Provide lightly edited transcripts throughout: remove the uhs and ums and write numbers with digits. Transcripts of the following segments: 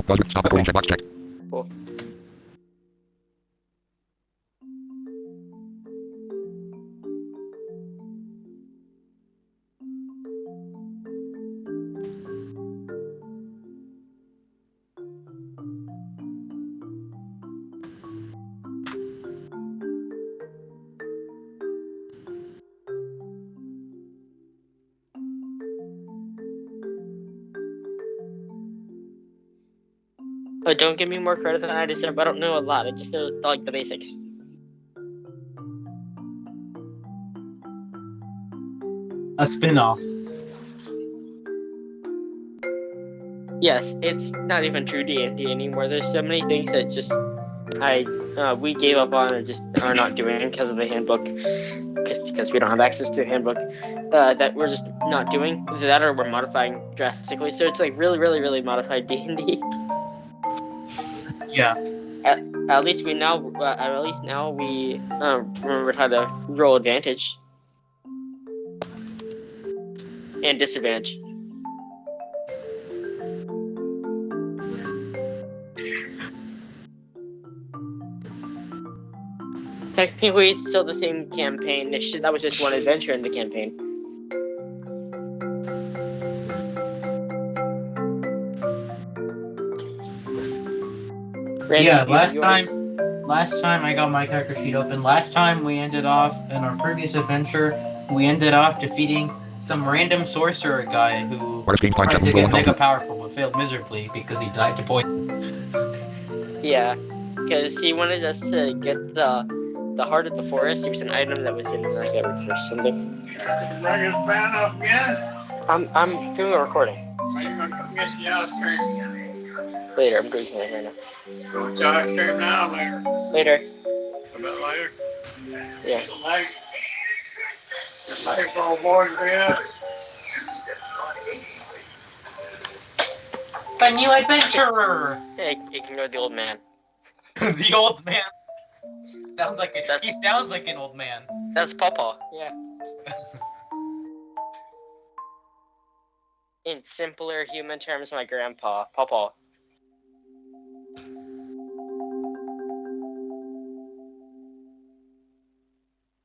Stop recording checkbox check. Cool. But don't give me more credit than I deserve. I don't know a lot. I just know like the basics. A spin-off. Yes, it's not even true D&D anymore. There's so many things that just we gave up on or just are not doing because of the handbook, because we don't have access to the handbook. That we're just not doing that, or we're modifying drastically. So it's like really, really, really modified D&D. Yeah. At least now we remember how to roll advantage and disadvantage. Technically, it's still the same campaign. That was just one adventure in the campaign. Randy, Yeah, last time I got my character sheet open. Last time we ended off in our previous adventure, we ended off defeating some random sorcerer guy who tried to get mega powerful but failed miserably because he died to poison. Yeah, because he wanted us to get the heart of the forest. It was an item that was in like a or something. Dragon's bad enough again? I'm doing a recording. Are you gonna come get the ice cream? Later, I'm doing something right now. You want the ice cream now or later? Later. A bit later? Yeah. Late? Late for old boy to be up? A new adventurer! Hey, ignore the old man. The old man. He sounds like an old man. That's Pawpaw. Yeah. In simpler human terms, my grandpa, Pawpaw.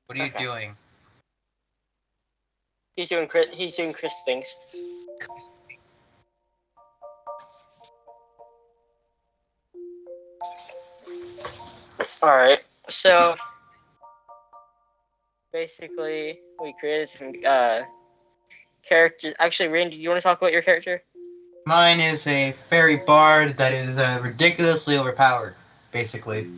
What are you doing? He's doing Chris things. Alright, so basically we created some characters. Actually, Randy, do you want to talk about your character? Mine is a fairy bard that is ridiculously overpowered, basically.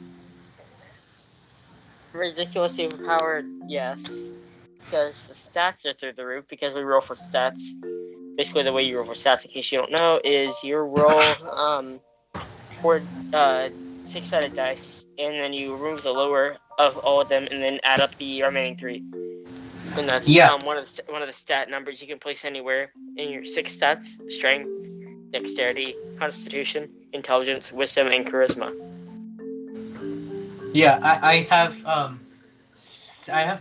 Ridiculously overpowered, yes. Because the stats are through the roof, because we roll for stats. Basically, the way you roll for stats, in case you don't know, is you roll four 6-sided dice, and then you remove the lower of all of them, and then add up the remaining 3. And that's one of the stat numbers you can place anywhere in your 6 stats: strength, dexterity, constitution, intelligence, wisdom, and charisma. Yeah, I have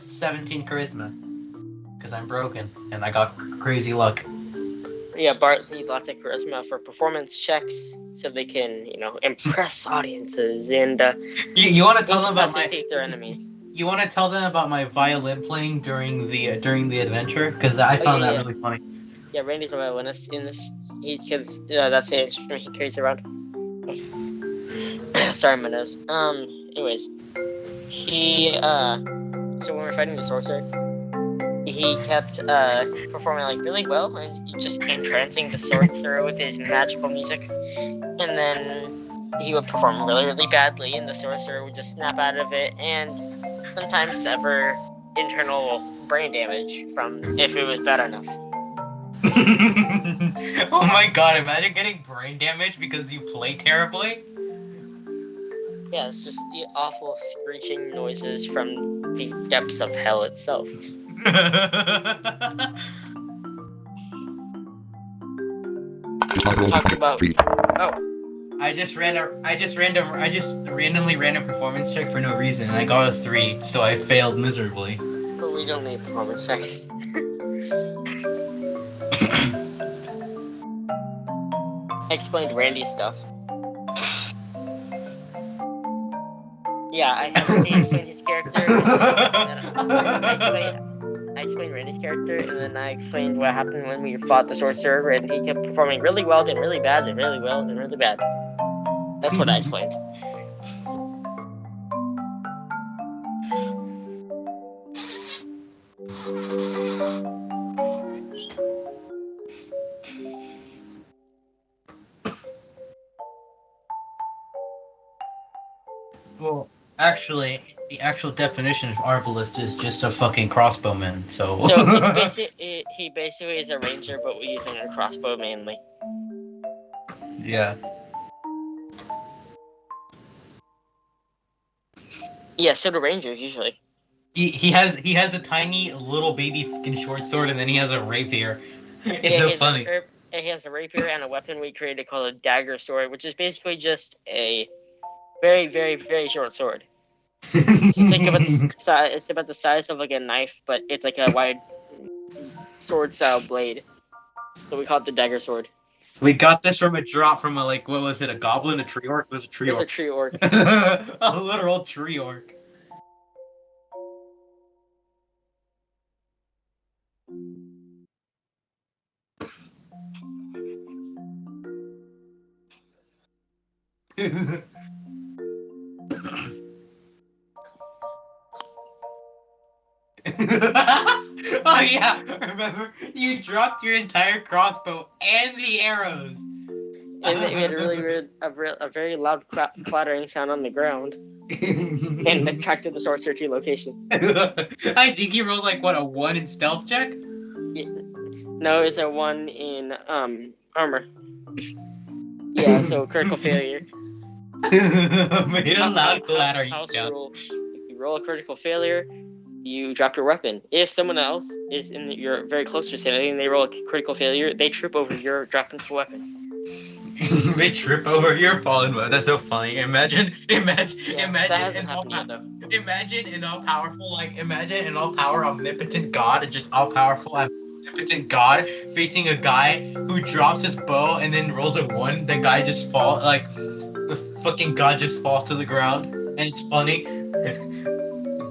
17 charisma because I'm broken and I got crazy luck. Yeah, bards need lots of charisma for performance checks, so they can, impress audiences and you want to tell them about their enemies. You want to tell them about my violin playing during the adventure? Because I found that really funny. Yeah, Randy's a violinist in this. Because that's the instrument he carries around. Sorry, my nose. Anyways, so when we were fighting the sorcerer, he kept performing really well and just entrancing the sorcerer with his magical music, and then he would perform really, really badly, and the sorcerer would just snap out of it and sometimes suffer internal brain damage from if it was bad enough. Oh my god, imagine getting brain damage because you play terribly. Yeah, it's just the awful screeching noises from the depths of hell itself. Talk about. I just randomly ran a performance check for no reason, and I got a 3, so I failed miserably. But we don't need performance checks. I explained Randy's stuff. Yeah, I explained his character. I explained Randy's character, and then I explained what happened when we fought the sorcerer, and he kept performing really well, then really bad, then really well, then really bad. That's what I explained. Well, actually, the actual definition of arbalist is just a fucking crossbowman. So. So he basically is a ranger, but we're using a crossbow mainly. Yeah. Yeah, so do rangers usually. He has a tiny little baby fucking short sword, and then he has a rapier. It's so funny. He has a rapier and a weapon we created called a dagger sword, which is basically just a very, very, very short sword. It's about the size of like a knife, but it's like a wide sword style blade. So we call it the dagger sword. We got this from a drop from a, like, what was it, a goblin, a tree orc? It was a tree orc. It's a tree orc. A literal tree orc. Oh yeah, remember? You dropped your entire crossbow and the arrows. And it made a very loud clattering sound on the ground. And attracted the sorcerer to your location. I think you rolled like, what, a 1 in stealth check? Yeah. No, it's a 1 in armor. Yeah, so critical failure. Made a loud clatter, you sound. If you roll a critical failure, you drop your weapon. If someone else is in your very close vicinity and they roll a critical failure, they trip over your dropped into weapon. They trip over your fallen weapon. That's so funny. Imagine in all power omnipotent God, and just all powerful omnipotent God facing a guy who drops his bow and then rolls a 1. The guy just falls, like, the fucking God just falls to the ground, and it's funny.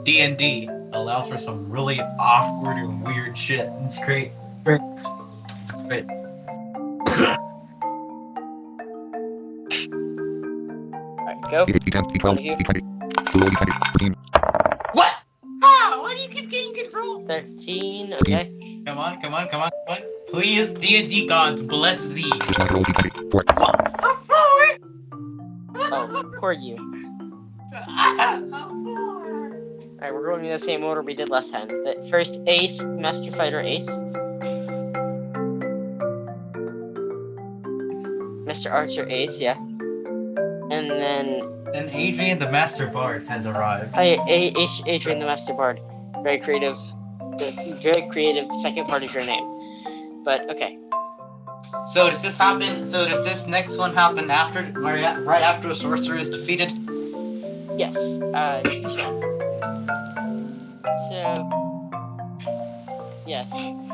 D&D allows for some really awkward and weird shit. It's great. It's great. Go. What? Ah, why do you keep getting good roll? 13, okay. Come on. Please, D&D gods, bless thee. Oh, poor you. Alright, we're going in the same order we did last time. The first Ace, Master Fighter Ace. Mr. Archer Ace, yeah. And then... And Adrian the Master Bard has arrived. Adrian the Master Bard. Very creative second part of your name. But, okay. So does this happen? So does this next one happen after, right after a sorcerer is defeated? Yes. Sure. So... Yes.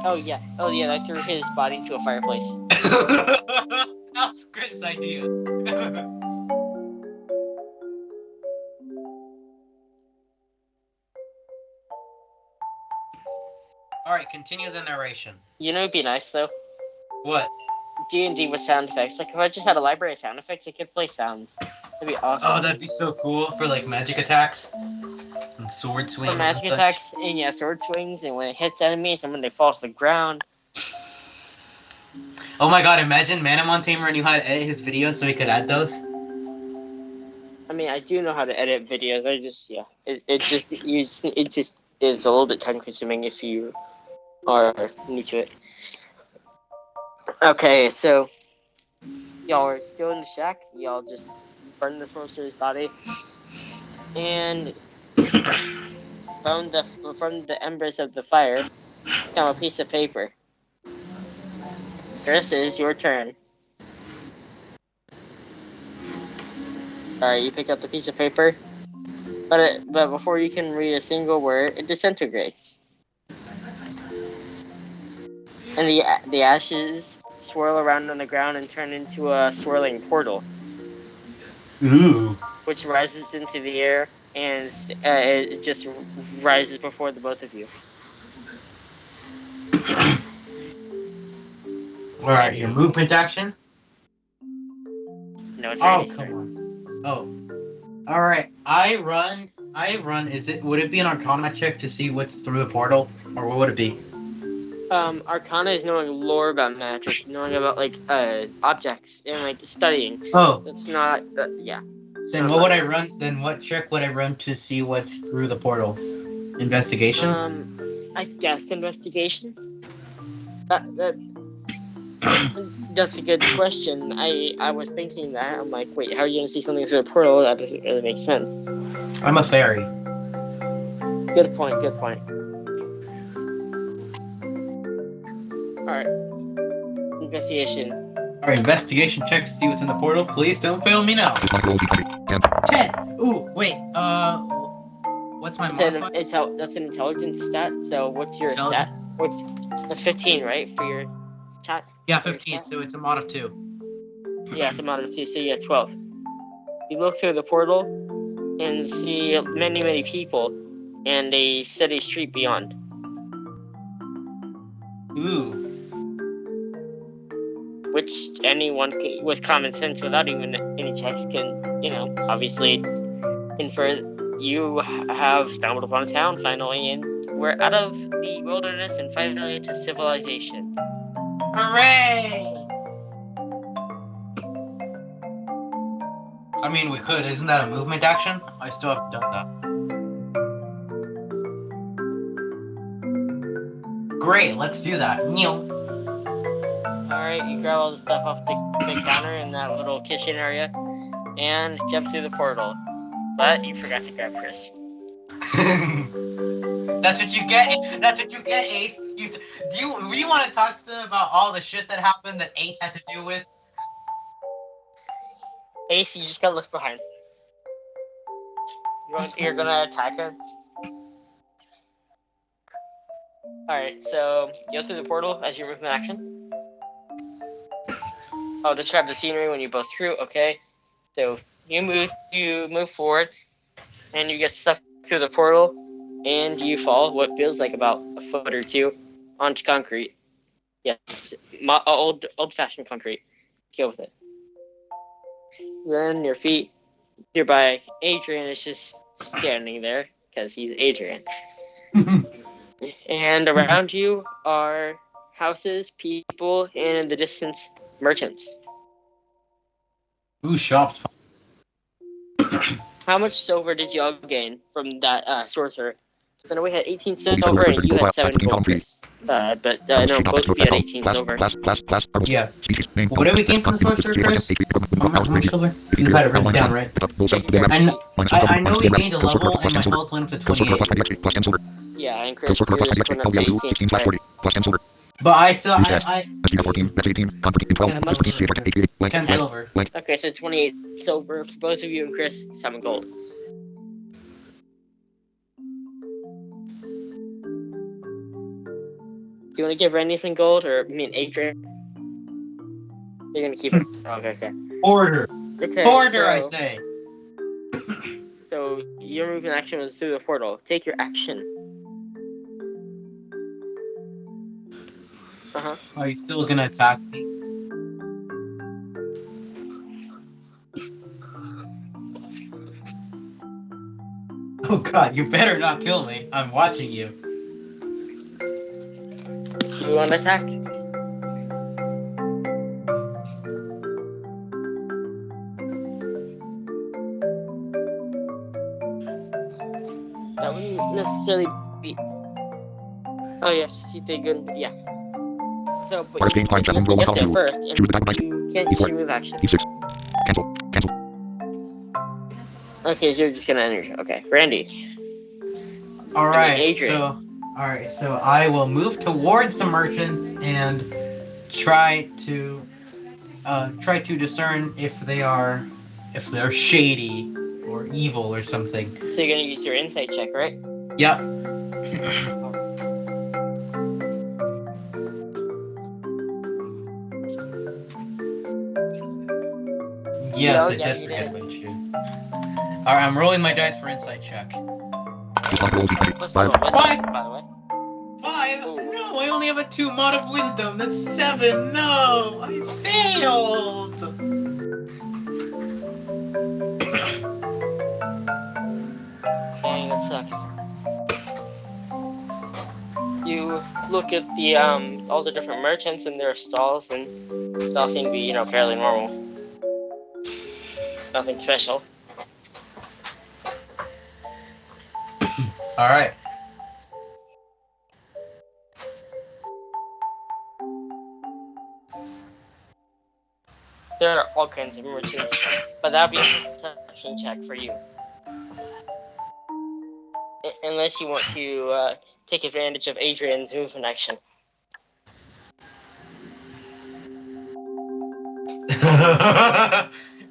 Oh, yeah, I threw his body into a fireplace. That was Chris' idea. Alright, continue the narration. You know, it'd be nice though. What? D&D with sound effects. Like if I just had a library of sound effects, I could play sounds. That'd be awesome. Oh, that'd be so cool for like magic attacks and sword swings. For magic attacks and yeah, sword swings, and when it hits enemies and when they fall to the ground. Oh my god! Imagine Manamon Tamer knew how to edit his videos so he could add those. I mean, I do know how to edit videos. It's a little bit time consuming if you are new to it. Okay, so y'all are still in the shack. Y'all just burned the sorcerer's body, and from the embers of the fire, come a piece of paper. This is your turn. Alright, you pick up the piece of paper, but before you can read a single word, it disintegrates. And the ashes swirl around on the ground and turn into a swirling portal. Ooh. Which rises into the air and it just rises before the both of you. Alright, your movement action? No, it's Oh, Randy's come turn. on. Oh. Alright, I run, would it be an Arcana check to see what's through the portal? Or what would it be? Arcana is knowing lore about magic, knowing about, like, objects, and, like, studying. Oh. It's not, yeah. Then what would I run, then what check would I run to see what's through the portal? Investigation? I guess investigation? That's a good question. I was thinking that. I'm like, wait, how are you gonna see something through a portal? That doesn't really make sense. I'm a fairy. Good point. Alright. Investigation. Alright, investigation check to see what's in the portal. Please don't fail me now. 10! Ooh, wait, what's my modifier? That's an intelligence stat, so what's your stat? That's 15, right? For your stat? Yeah, 15, so it's a mod of 2. Yeah, it's a mod of 2, so you get 12. You look through the portal and see many, many people and a city street beyond. Ooh. Which anyone with common sense without even any checks can, obviously infer you have stumbled upon a town finally, and we're out of the wilderness and finally into civilization. Hooray! I mean, we could. Isn't that a movement action? I still haven't done that. Great, let's do that. Alright, you grab all the stuff off the counter in that little kitchen area and jump through the portal. But you forgot to grab Chris. That's what you get. That's what you get, Ace. Do you want to talk to them about all the shit that happened that Ace had to deal with? Ace, you just got left behind. You're gonna attack him? Alright, so you go through the portal as your movement action. I'll describe the scenery when you both through, okay? So you move forward, and you get stuck through the portal, and you fall what feels like about a foot or two onto concrete. Yes, old-fashioned concrete. Go with it. Then your feet, you're by Adrian is just standing there because he's Adrian. And around you are houses, people, and in the distance, merchants. Ooh, shops. How much silver did you all gain from that sorcerer? Then we had 18 silver and you had 7 gold. But no, both of you had 18 silver. Yeah. What did we gain from the sorcerer, Chris? How much silver? You had it written down, right? And I know we gained a level and my health went up to 28. Yeah, and Chris went up to 18. Right? But I still, I 10 silver. Okay, so 28 silver for both of you and Chris, 7 gold. Do you want to give her anything gold, or Adrian? You're gonna keep it. Okay. Order. Okay. Order, I say. So your movement action was through the portal. Take your action. Are you still gonna attack me? Oh god, you better not kill me. I'm watching you. Do you want to attack? That wouldn't necessarily be. Oh, you have to see if they good. Yeah. So, but you have to get there first, and you can't use your move action. Cancel. Okay, so you're just gonna enter. Okay, Randy. Alright, so I will move towards the merchants and try to discern if they're shady or evil or something. So you're gonna use your insight check, right? Yep. Yes, I did forget about you. Alright, I'm rolling my dice for insight check. Let's do a wisdom, Five. by the way. 5? Ooh. No, I only have a 2 mod of wisdom. That's 7. No, I failed. Dang, that sucks. You look at the all the different merchants and their stalls, and they all seem to be, fairly normal. Nothing special. Alright. There are all kinds of merchants, but that'd be a perception check for you. Unless you want to take advantage of Adrian's movement action.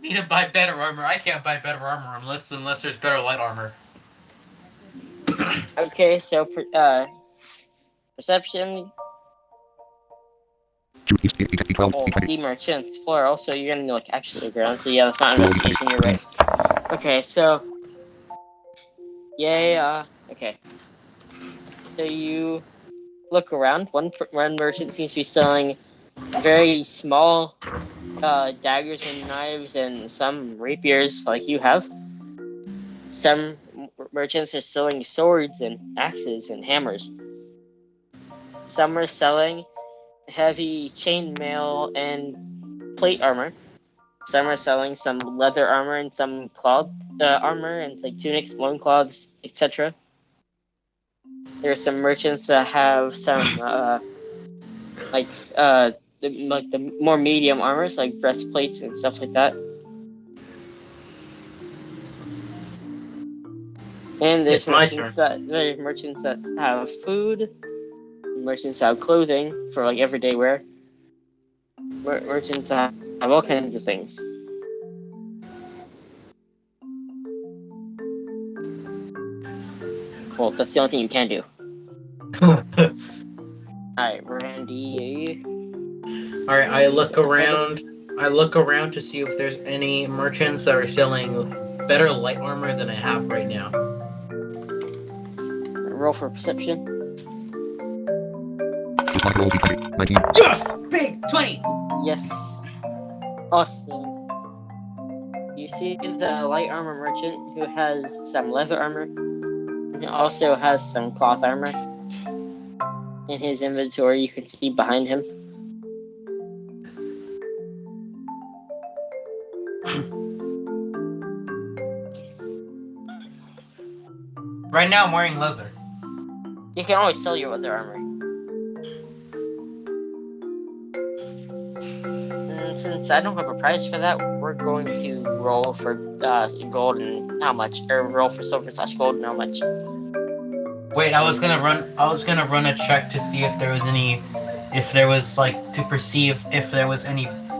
Need to buy better armor. I can't buy better armor unless there's better light armor. Okay, so perception. The merchants plural, so you're gonna look actually around. So yeah, that's not investigation. You're right. Okay, so yay. Okay. So you look around. One merchant seems to be selling very small daggers and knives and some rapiers like you have. Some merchants are selling swords and axes and hammers. Some are selling heavy chainmail and plate armor. Some are selling some leather armor and some cloth armor and like tunics, loincloths, etc. There are some merchants that have some the more medium armors like breastplates and stuff like that. And there's merchants that have food, merchants that have clothing for like everyday wear. Merchants that have all kinds of things. Well, that's the only thing you can do. Alright, Randy. Alright, I look around to see if there's any merchants that are selling better light armor than I have right now. Roll for perception. Yes! Big! 20! Yes. Awesome. You see the light armor merchant who has some leather armor and also has some cloth armor in his inventory. You can see behind him. Right now I'm wearing leather. You can always sell your leather armor. And since I don't have a price for that, we're going to roll for gold and how much, or roll for silver/gold and how much. Wait, I was gonna run a check to see if there was any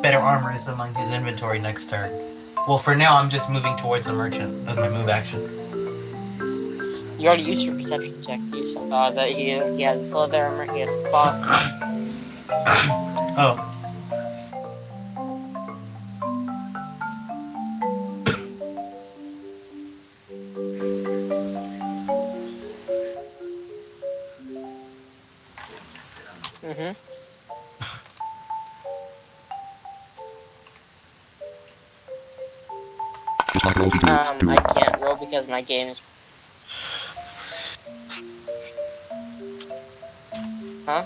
better armors among his inventory next turn. Well, for now I'm just moving towards the merchant as my move action. You already used your perception check. You saw that he has leather armor, he has cloth. Oh. I can't roll because my game is... Huh?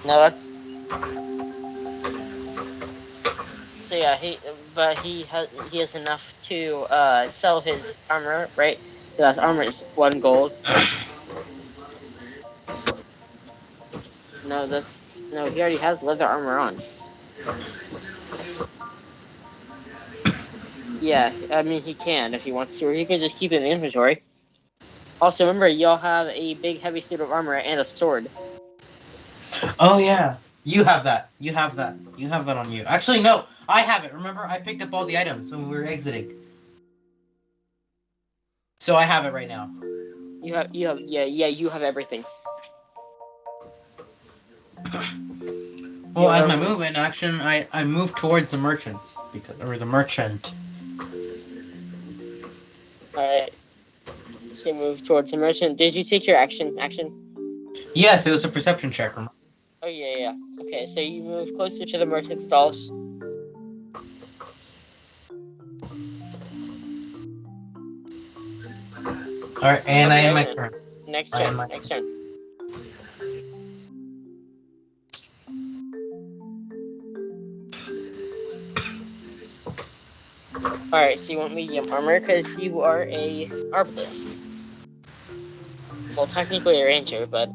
No, that's... So yeah, he has enough to sell his armor, right? So his armor is 1 gold. No, he already has leather armor on. Yeah, I mean he can if he wants to, or he can just keep it in the inventory. Also, remember, y'all have a big heavy suit of armor and a sword. Oh yeah, you have that. You have that on you. Actually, no, I have it. Remember, I picked up all the items when we were exiting. So I have it right now. You have everything. Well, as my movement action, I move towards the merchants the merchant. Alright. So you move towards the merchant. Did you take your action? Yes, it was a perception check. Remember? Oh, yeah. Okay, so you move closer to the merchant stalls. Alright, and Okay, I am my turn. Next turn. Alright, so you want medium armor because you are a arbalist. Well, technically a ranger, but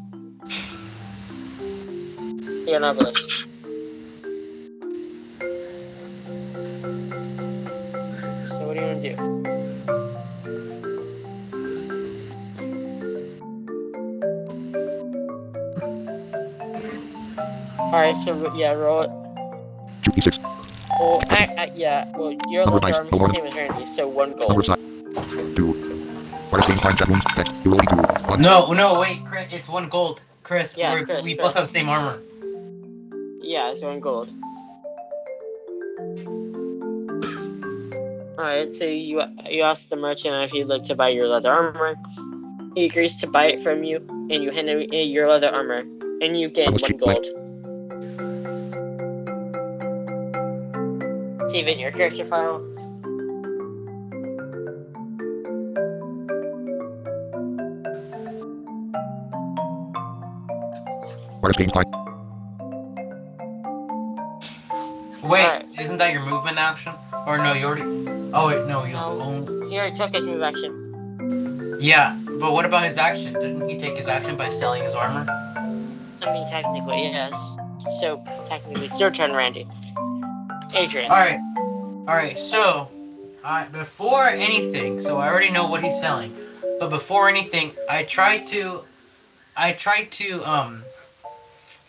you're an arbalist. So what do you want to do? Alright, so yeah, roll it. 2d6. Well, well, your leather armor is the same as Randy's, so 1 gold. 2. What is being behind chat rooms? Text. You will be 2. 1. No, wait, Chris, it's 1 gold. Chris, Yeah, we both have the same armor. Yeah, it's 1 gold. Alright, so you ask the merchant if he'd like to buy your leather armor. He agrees to buy it from you, and you hand him your leather armor, and you gain 1 gold. Save it in your character file. What is being behind? Wait, Alright. Isn't that your movement action? Or no, you already... Oh, wait, no, you No, he already took his move action. Yeah, but what about his action? Didn't he take his action by selling his armor? I mean, technically, yes. So, technically, it's your turn, Randy. Adrian. Alright, so... before anything, so I already know what he's selling. But before anything, I try to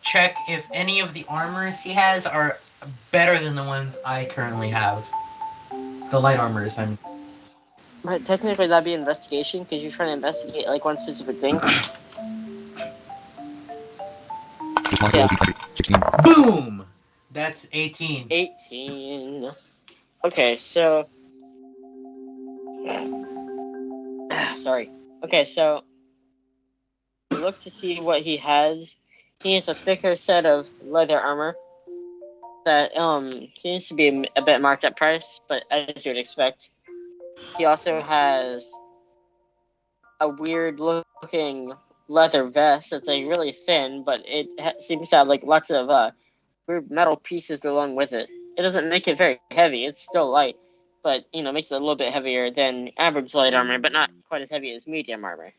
check if any of the armors he has are better than the ones I currently have. The light armors, I mean. Right, technically, that'd be investigation, because you're trying to investigate, like, one specific thing. Just mark roll d20. 16. Boom! That's 18. 18. Okay, so... Sorry. Okay, so... You look to see what he has. He has a thicker set of leather armor that seems to be a bit marked at price, but as you would expect. He also has a weird looking leather vest that's like really thin, but it seems to have like lots of weird metal pieces along with it. It doesn't make it very heavy. It's still light, but makes it a little bit heavier than average light armor, but not quite as heavy as medium armor.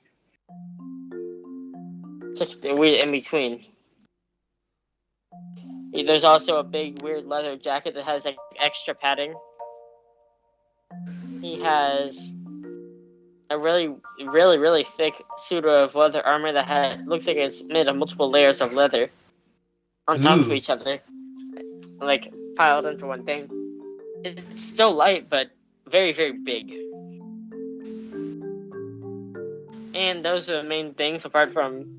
It's like weird in between. There's also a big weird leather jacket that has like extra padding. He has a really thick suit of leather armor that looks like it's made of multiple layers of leather on top of each other, like piled into one thing. It's still light, but very, very big. And those are the main things, apart from,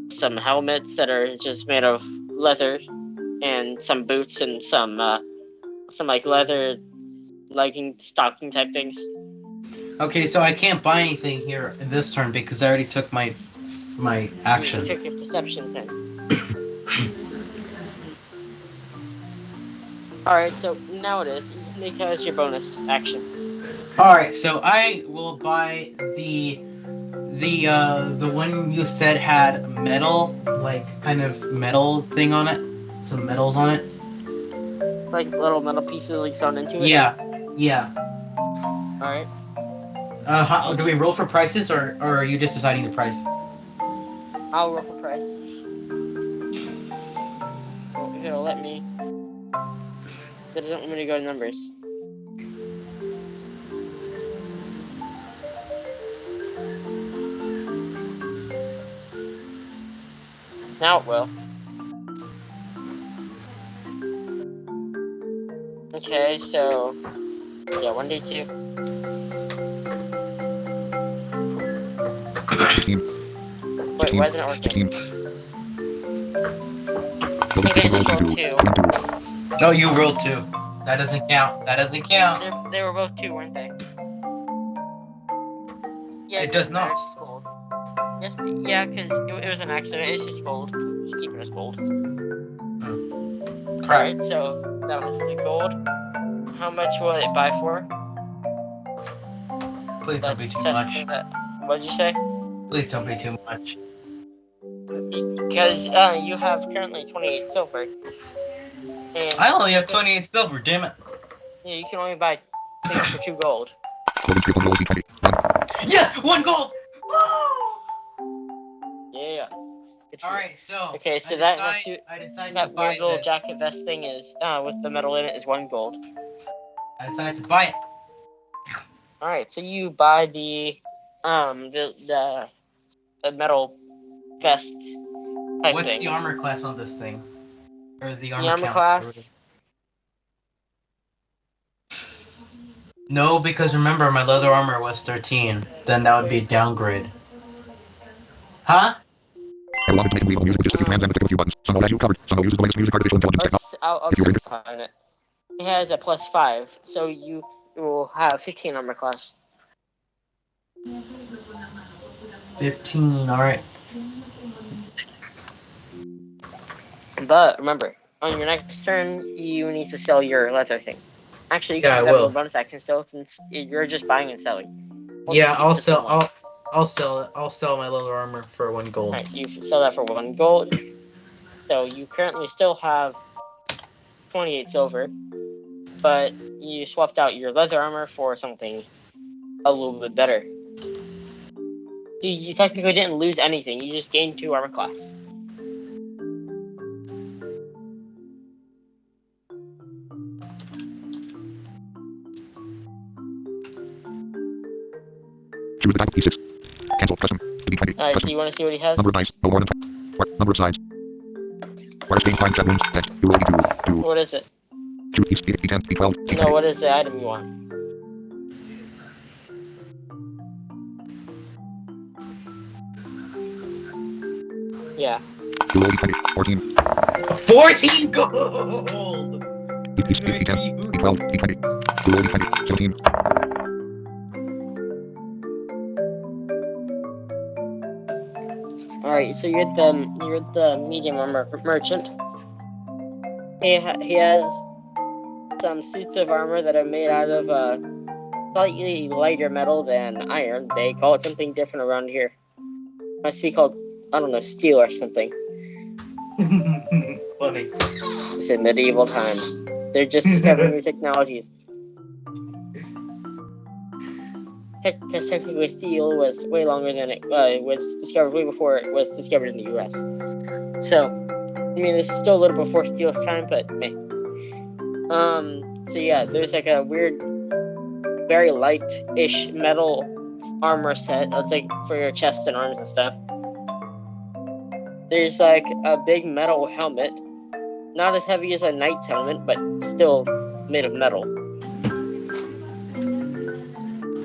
some helmets that are just made of leather, and some boots and some like leather legging, stocking type things. Okay, so I can't buy anything here this turn because I already took my action. You took your perception then. Alright, so now it is. You can make that as your bonus action. Alright, so I will buy the one you said had metal, like kind of metal thing on it. Some metals on it. Like little metal pieces like sewn into it? Yeah. Alright. Do we roll for prices or are you just deciding the price? I'll roll for price. If it'll let me. But it doesn't want me to go to numbers. Now it will. Okay, so yeah, 1d2. 16. Wait, why isn't it working? 16. Logan Strickland rolls rolled 2. two. Winning 2. No, you rolled 2. That doesn't count. That doesn't count. They were both 2, weren't they? Yeah, It does not. It's just gold. Yes, yeah, because it was an accident. It's just gold. Just keep it as gold. Correct. Alright, so that was the gold. How much will it buy for? Please don't be Let's too test much. that. What'd you say? Please don't be too much. Because you have currently 28 silver. And I only have 28 silver, damn it. yeah, you can only buy things for 2 gold. Logan Strickland rolls D20. 1. Yes! 1 gold! Yeah. Good for you. Alright, so. Okay, so I decided that to buy weird little this. jacket vest thing is with the metal in it is 1 gold. I decided to buy it. Alright, so you buy the metal vest type What's thing. the armor class on this thing? Or the armor, The armor count, class? No, because remember, my leather armor was 13. Then that would be a downgrade. Huh? I will log into Maiden Wheel music with just a few commands and click a few buttons. Some will have you covered. Some will use the latest music artificial intelligence technology. I'll If you're just sign it. It has a +5, so you will have 15 armor class. 15, alright. But remember, on your next turn, you need to sell your leather thing. Actually, you Yeah, can I do that will. with a bonus action still, since you're just buying and selling. Yeah, I'll Just the sell. one. I'll sell it. I'll sell my leather armor for 1 gold. Alright, so you sell that for 1 gold. So you currently still have 28 silver, but you swapped out your leather armor for something a little bit better. You technically didn't lose anything, you just gained 2 armor class. Choose the type. D6. Cancel. Custom. D20. Alright, so Custom. you want to see what he has? Number of dice. No more than 20. Number of sides. Wireless game fine chat rooms. Text. You roll D2. 2. What is it? Choose D10. D12. D20. No, what is the item you want? Yeah. You roll D20. 14. 14 gold! D10. D12. D20. You roll D20. 17. Alright, so you're the medium armor merchant. He has some suits of armor that are made out of slightly lighter metal than iron. They call it something different around here. Must be called, I don't know, steel or something. Funny. It's in medieval times. They're just discovering new technologies. Because technically steel was way longer than it was discovered, way before it was discovered in the US. So, I mean, this is still a little before steel's time, but meh. So yeah, there's like a weird, very light-ish metal armor set. That's like for your chest and arms and stuff. There's like a big metal helmet. Not as heavy as a knight's helmet, but still made of metal.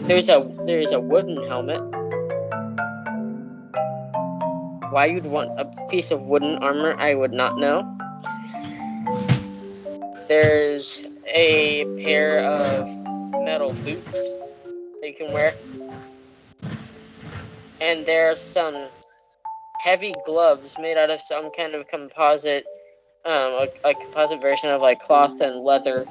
There's a wooden helmet. Why you'd want a piece of wooden armor, I would not know. There's a pair of metal boots that you can wear. And there's some heavy gloves made out of some kind of composite, a composite version of like cloth and leather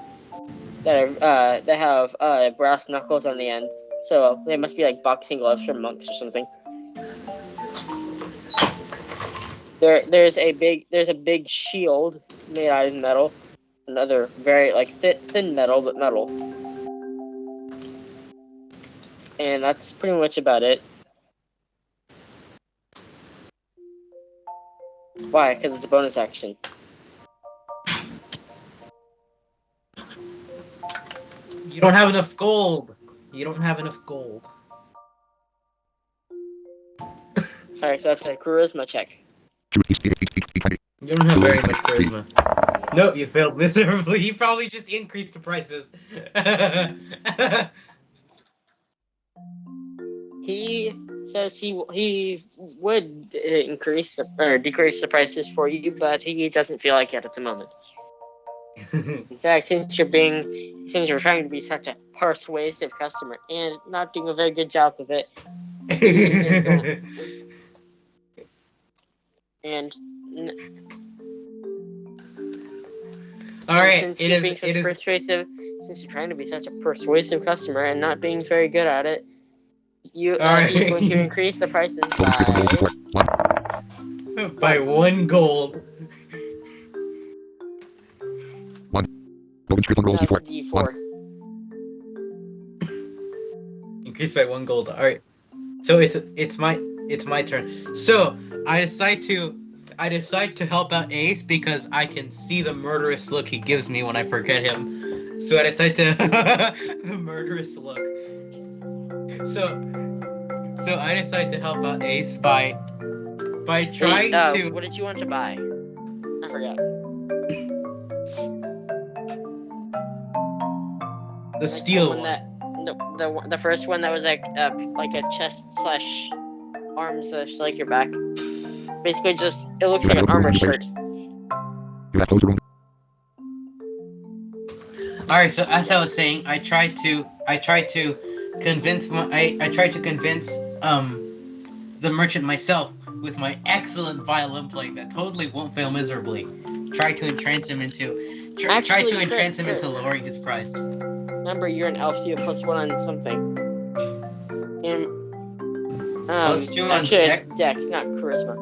that have brass knuckles on the end. So they must be like boxing gloves for monks or something. There's a big shield made out of metal. Another very like thin metal, but metal. And that's pretty much about it. Why? Because it's a bonus action. You don't have enough gold. You don't have enough gold. Alright, so that's a charisma check. Choose D20. You don't have very much charisma. No, you failed miserably. You probably just increased the prices. He says he would increase or decrease the prices for you, but he doesn't feel like it at the moment. In fact, since you're trying to be such a persuasive customer and not doing a very good job of it, and all right, since you're trying to be such a persuasive customer and not being very good at it, he's going to increase the prices by 1 gold. Logan Strickland rolls D4. D4. Increased by 1 gold. All right. So it's my turn. So I decide to help out Ace because I can see the murderous look he gives me when I forget him. So I decide to the murderous look. So I decide to help out Ace by trying to. What did you want to buy? I forgot. The steel one. The first one that was like a chest / arms / like your back. Basically, just it looks like an armor shirt. You have closed the room. All right. So as I was saying, I tried to convince the merchant myself with my excellent violin playing that totally won't fail miserably. Try to entrance him into lowering his price. Remember, you're an elf, so you have +1 on something. And +2 on Dex, not charisma.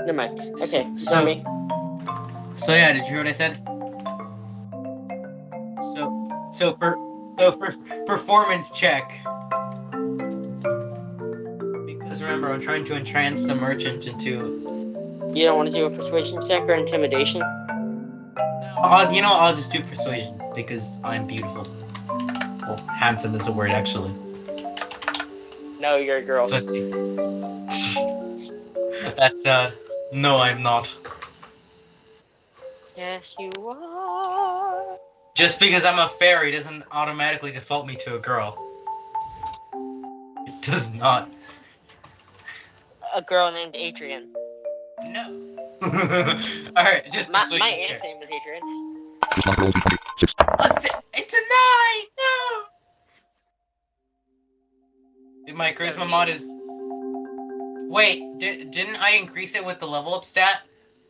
Never mind. Okay, so me. So yeah, did you hear what I said? So for performance check. Because remember, I'm trying to entrance the merchant into. You don't want to do a persuasion check or intimidation? I'll just do persuasion because I'm beautiful. Well, handsome is a word actually. No, you're a girl. That's no, I'm not. Yes, you are. Just because I'm a fairy doesn't automatically default me to a girl. It does not. A girl named Adrian. No. Alright, just my aunt's name is Adrian. It's a 9! No! My charisma mod is. Wait, didn't I increase it with the level up stat?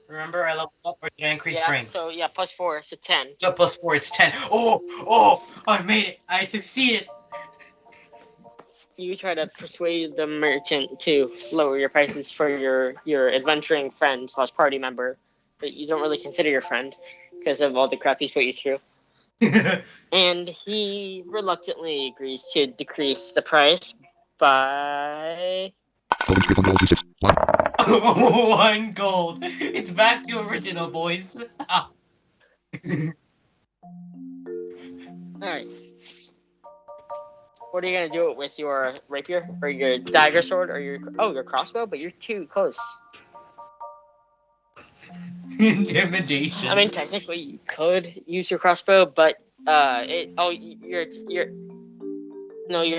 Remember, I leveled up, or did I increase strength? So yeah, +4, so 10. So +4, it's 10. Oh! I've made it! I succeeded! You try to persuade the merchant to lower your prices for your adventuring friend / party member that you don't really consider your friend because of all the crap he's put you through. And he reluctantly agrees to decrease the price by 1 gold. It's back to original, boys. Alright. What are you gonna do it with your rapier or your dagger sword or your crossbow? But you're too close. Intimidation. I mean, technically you could use your crossbow, but your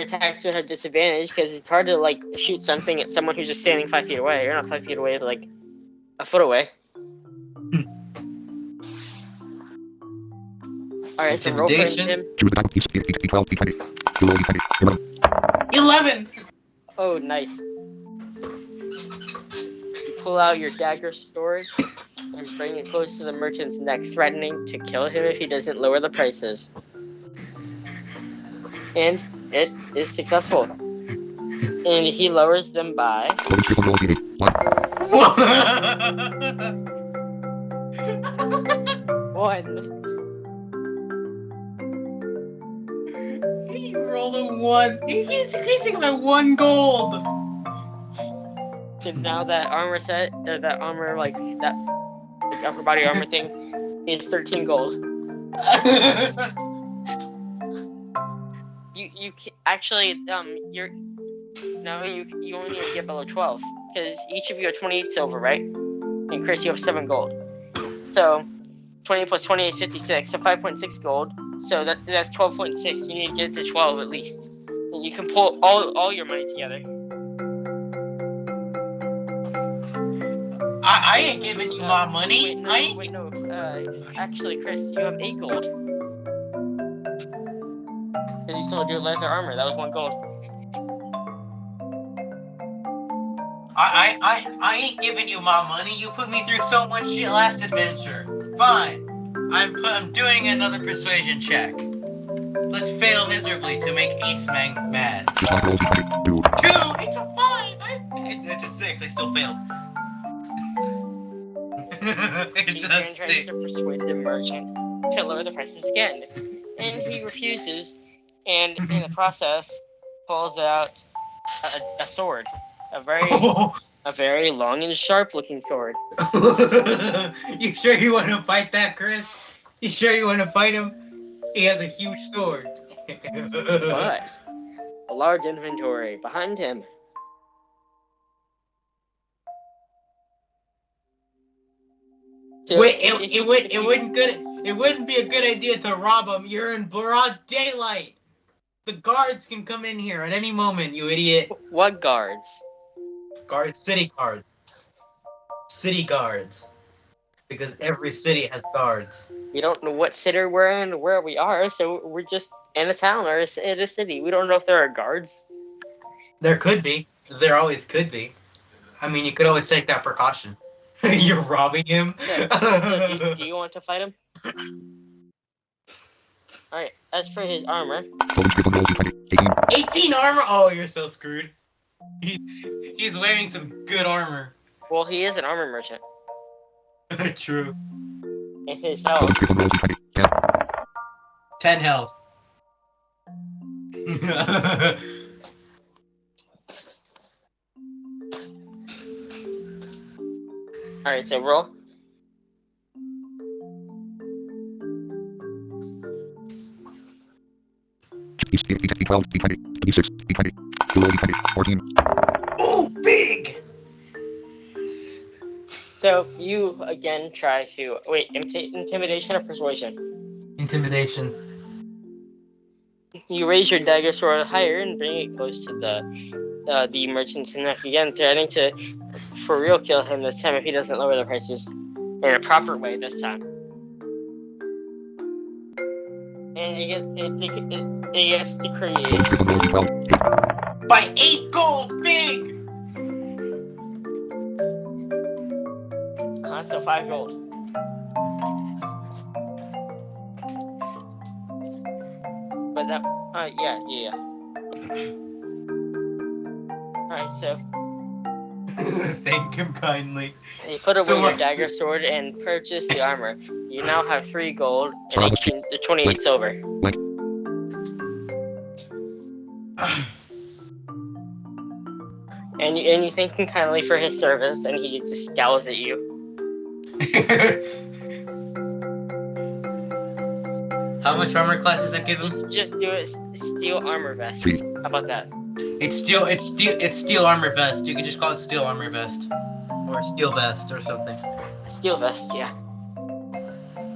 attacks would have disadvantage because it's hard to like shoot something at someone who's just standing 5 feet away. You're not 5 feet away, but like a foot away. Alright, so roll for him. 11! Oh, nice. You pull out your dagger sword and bring it close to the merchant's neck, threatening to kill him if he doesn't lower the prices. And it is successful. And he lowers them by 1. He rolled a 1. He's increasing by 1 gold. So now that armor set, or that armor, like that upper body armor thing, is 13 gold. You actually you only need to get below 12 because each of you are 28 silver, right? And Chris, you have 7 gold. So 20 plus 28 is 56, so 5.6 gold. So that's 12.6. You need to get to 12 at least. You can pull all your money together. I ain't giving you my money. Wait, no. Actually, Chris, you have 8 gold. Because you sold your leather armor. That was 1 gold. I ain't giving you my money. You put me through so much shit last adventure. Fine. I'm doing another persuasion check. Let's fail miserably to make Ace Man mad. Just like roll D20. 2. 2! It's a 5! It's a 6. I still failed. It's He a then tries 6. to persuade the merchant to lower the prices again. And he refuses, and in the process, pulls out a sword. A very long and sharp looking sword. You sure you want to fight that, Chris? You sure you want to fight him? He has a huge sword. But a large inventory behind him. So Wait, it wouldn't be a good idea to rob him. You're in broad daylight. The guards can come in here at any moment, you idiot. What guards? City guards. City guards. Because every city has guards. We don't know what city we're in or where we are, so we're just in a town or in a city. We don't know if there are guards. There could be. There always could be. I mean, you could always take that precaution. You're robbing him? So do you want to fight him? Alright, as for his armor. Logan Strickland roll D20. 18. 18 armor? Oh, you're so screwed. He's wearing some good armor. Well, he is an armor merchant. True. And his Logan health. Strickland roll D20. 10. 10 health. Alright, so roll. D12, D20, D6, D20. You roll D20. 14. Oh, big! So you again try to wait. Intimidation or persuasion? Intimidation. You raise your dagger sword higher and bring it close to the merchant's neck again, threatening to for real kill him this time if he doesn't lower the prices in a proper way this time. And it gets Logan Strickland roll decreased. D12. 8. By 8 gold, big! So 5 gold. But that, yeah. Alright, so Thank him kindly. you put away So your what- dagger sword and purchase the armor. You now have 3 gold and 28 silver. And you thank him kindly for his service, and he just scowls at you. How much armor class does that give him? Just do it. Steel armor vest. Three. How about that? It's steel armor vest. You can just call it steel armor vest. Or steel vest or something. Steel vest, yeah.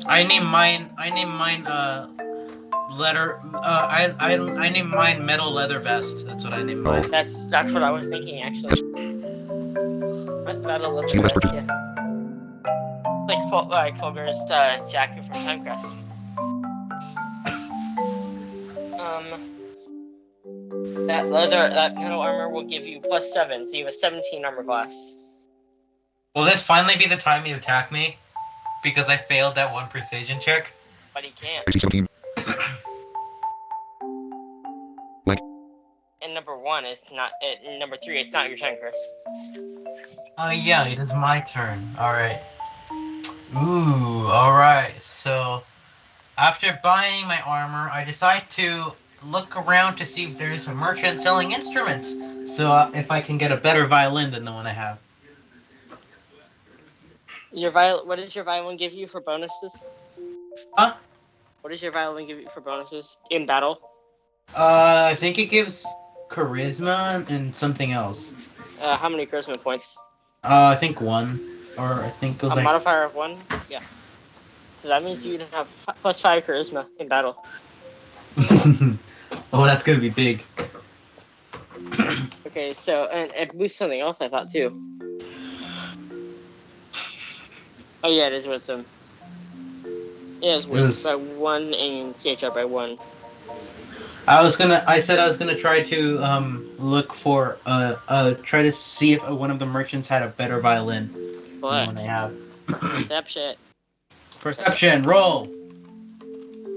I named mine metal leather vest. That's what I named mine. That's what I was thinking actually. That'll look See you, good, Vesper. yeah. Like Fulgur's jacket from Timecraft. That metal armor will give you +7, so you have a 17 armor class. Will this finally be the time you attack me? Because I failed that one persuasion check? But he can't. AC 17. And number 1 is not. Number 3, it's not your turn, Chris. Yeah, it is my turn. Alright. Ooh, alright. So, after buying my armor, I decide to look around to see if there's a merchant selling instruments. So, if I can get a better violin than the one I have. What does your violin give you for bonuses? Huh? What does your violin give you for bonuses in battle? I think it gives charisma and something else. How many charisma points? I think 1. Or I think it was A like... modifier of 1? Yeah. So that means you'd have +5 charisma in battle. Oh, that's gonna be big. Okay, so and it boosts something else I thought too. Oh yeah, it is wisdom. Yeah, it's wisdom by 1 and CHR by 1. I said I was gonna try to look for try to see if one of the merchants had a better violin than the one I have. Perception. Perception, roll.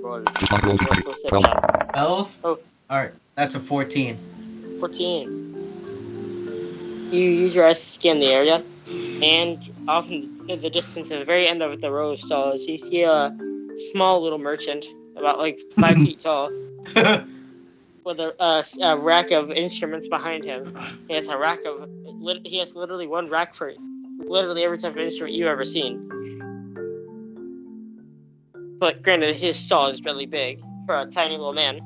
Roll. Just not roll d20. Perception. 12? Oh. Alright, that's a 14. 14. You use your eyes to scan the area, and off in the distance at the very end of the row of stalls, you see a small little merchant, about like 5 feet tall, with a rack of instruments behind him. He has literally one rack for literally every type of instrument you've ever seen. But granted, his stall is really big for a tiny little man.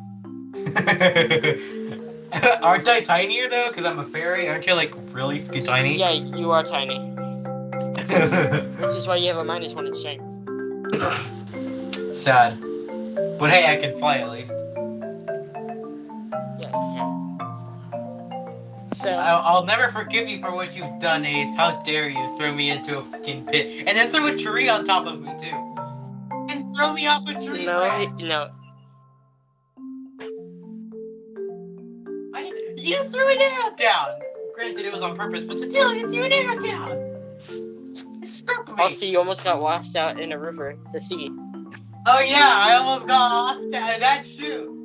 Aren't I tinier though? Because I'm a fairy. Aren't you like really fucking tiny? Yeah, you are tiny. Which is why you have a -1 in strength. Sad. But hey, I can fly at least. Yeah, you can. So I'll never forgive you for what you've done, Ace. How dare you throw me into a fucking pit and then throw a tree on top of me too. And throw me off a tree. no. You threw an arrow down! Granted, it was on purpose, but still, you threw an arrow down! It struck me! Also, you almost got washed out in a river, the sea. Oh yeah, I almost got lost down. That's true!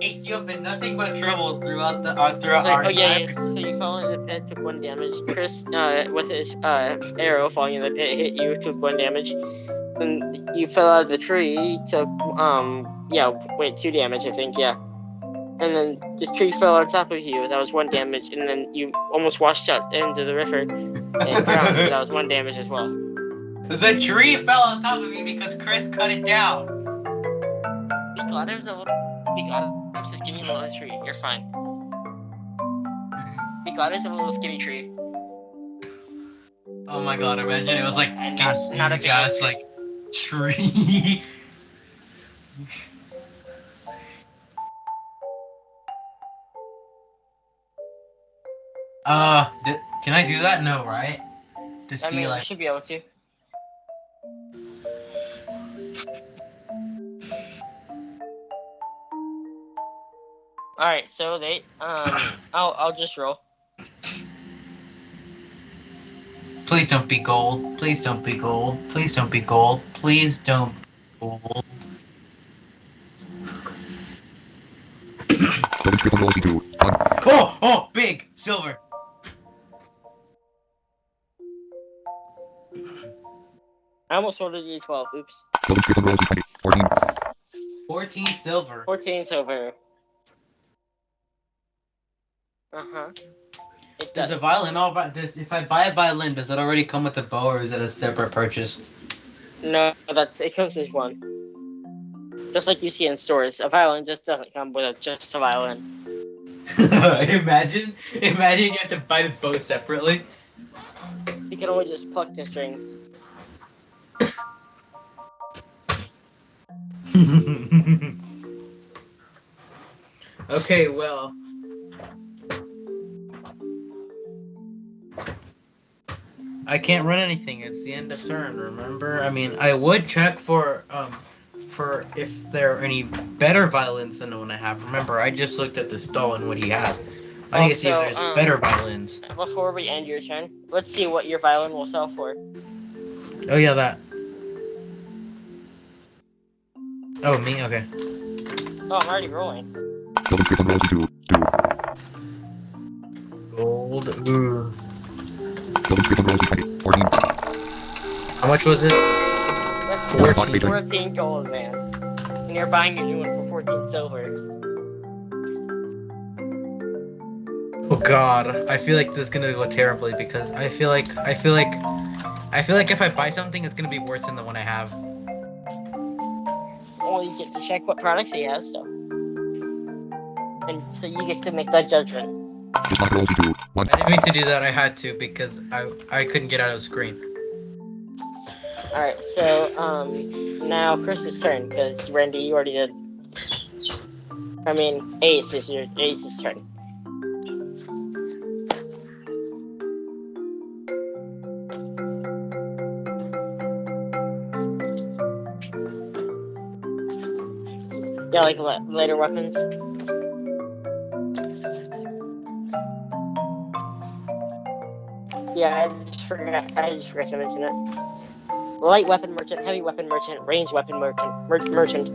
Ace, you have been nothing but trouble throughout our Yeah, so you fell in the pit, took 1 damage. Chris, with his arrow falling in the pit, hit you, took 1 damage. Then you fell out of the tree, took, 2 damage, I think, yeah. And then this tree fell on top of you, that was 1 damage, and then you almost washed out into the river and drowned, so that was 1 damage as well. The tree fell on top of me because Chris cut it down. Be glad it was a skinny little tree, you're fine. Be glad it's a little skinny tree. Oh my god, imagine it was like not a big just like tree. Can I do that? No, right? I mean, you should be able to. Alright, so they, I'll just roll. Please don't be gold. Please don't be gold. Please don't be gold. Please don't be gold. Logan Strickland roll d2. 1. Oh, big silver. I almost rolled a d12, oops. Logan Strickland roll d20. 14. 14 silver. 14 silver. Uh-huh. It Does does. a violin all about this? If I buy a violin, does it already come with a bow, or is it a separate purchase? No, it comes as one. Just like you see in stores, a violin just doesn't come with just a violin. Imagine you have to buy the bow separately. You can always just pluck the strings. Okay, well. I can't run anything. It's the end of turn, remember? I mean, I would check for if there are any better violins than the one I have. Remember, I just looked at the stall and what he had. I need to see if there's better violins. Before we end your turn, let's see what your violin will sell for. Oh yeah, that. Oh, me? Okay. Oh, I'm already rolling. Logan Strickland roll d2. 2. Gold. Ooh. Logan Strickland roll d20. 14. How much was it? That's 14. 14 gold, man. And you're buying your new one for 14 silver. Oh god, I feel like this is gonna go terribly because I feel like if I buy something, it's gonna be worse than the one I have. Well, you get to check what products he has, and so you get to make that judgment. Just not roll d2. 1. I didn't mean to do that. I had to because I couldn't get out of the screen. All right, so now Chris's turn because Randy, you already did. I mean, Ace's turn. Yeah, like later weapons. Yeah, I just forgot to mention it. Light weapon merchant, heavy weapon merchant, ranged weapon merchant.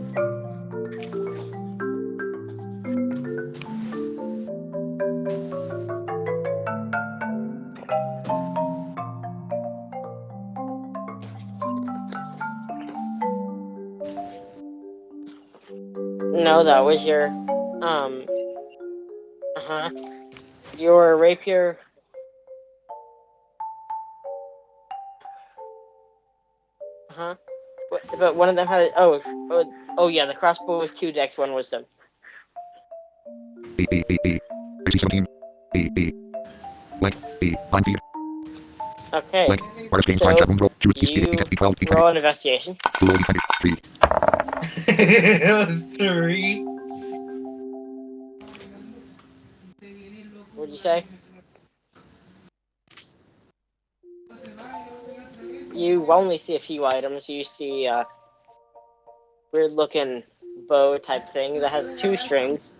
No, that was your, your rapier. But one of them had oh yeah, the crossbow was 2 dex, 1 wisdom. B. AC 17. B. Blank. B. 9 feet. Okay. Blank. Artist gains 5 So chat wounds. Roll. Choose D, you D, 12, D20. roll an investigation. Roll D20. 3. It was 3. What'd you say? You only see a few items. You see a weird looking bow type thing that has 2 strings.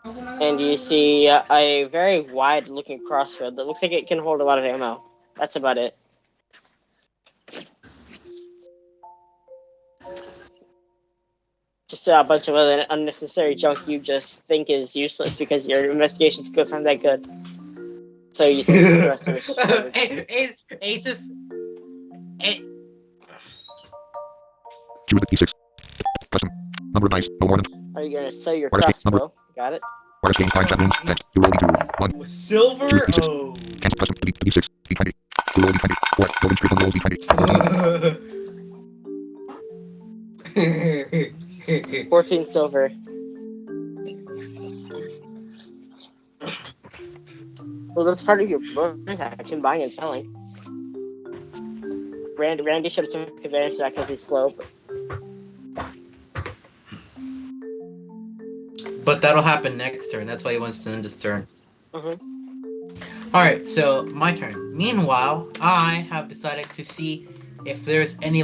And you see a very wide looking crossbow that looks like it can hold a lot of ammo. That's about it. Just a bunch of other unnecessary junk you just think is useless because your investigation skills aren't that good. So you think the rest of it. Aces. Choose the D6. Custom. Number of dice. No more than. Are you gonna sell your Artist gains crossbow? Got it. Artist gains 5 chat wounds. Text. You roll D2. 1. Silver. Choose D6. Oh. Cancel custom. Delete the D6. D20. You roll D20. 4. Logan Strickland rolls D20. 14. 14 silver. Well, that's part of your bonus action, buying and selling. Randy should have took advantage of that because he's slow. But that'll happen next turn. That's why he wants to end his turn. Mm-hmm. Alright, so my turn. Meanwhile, I have decided to see if there's any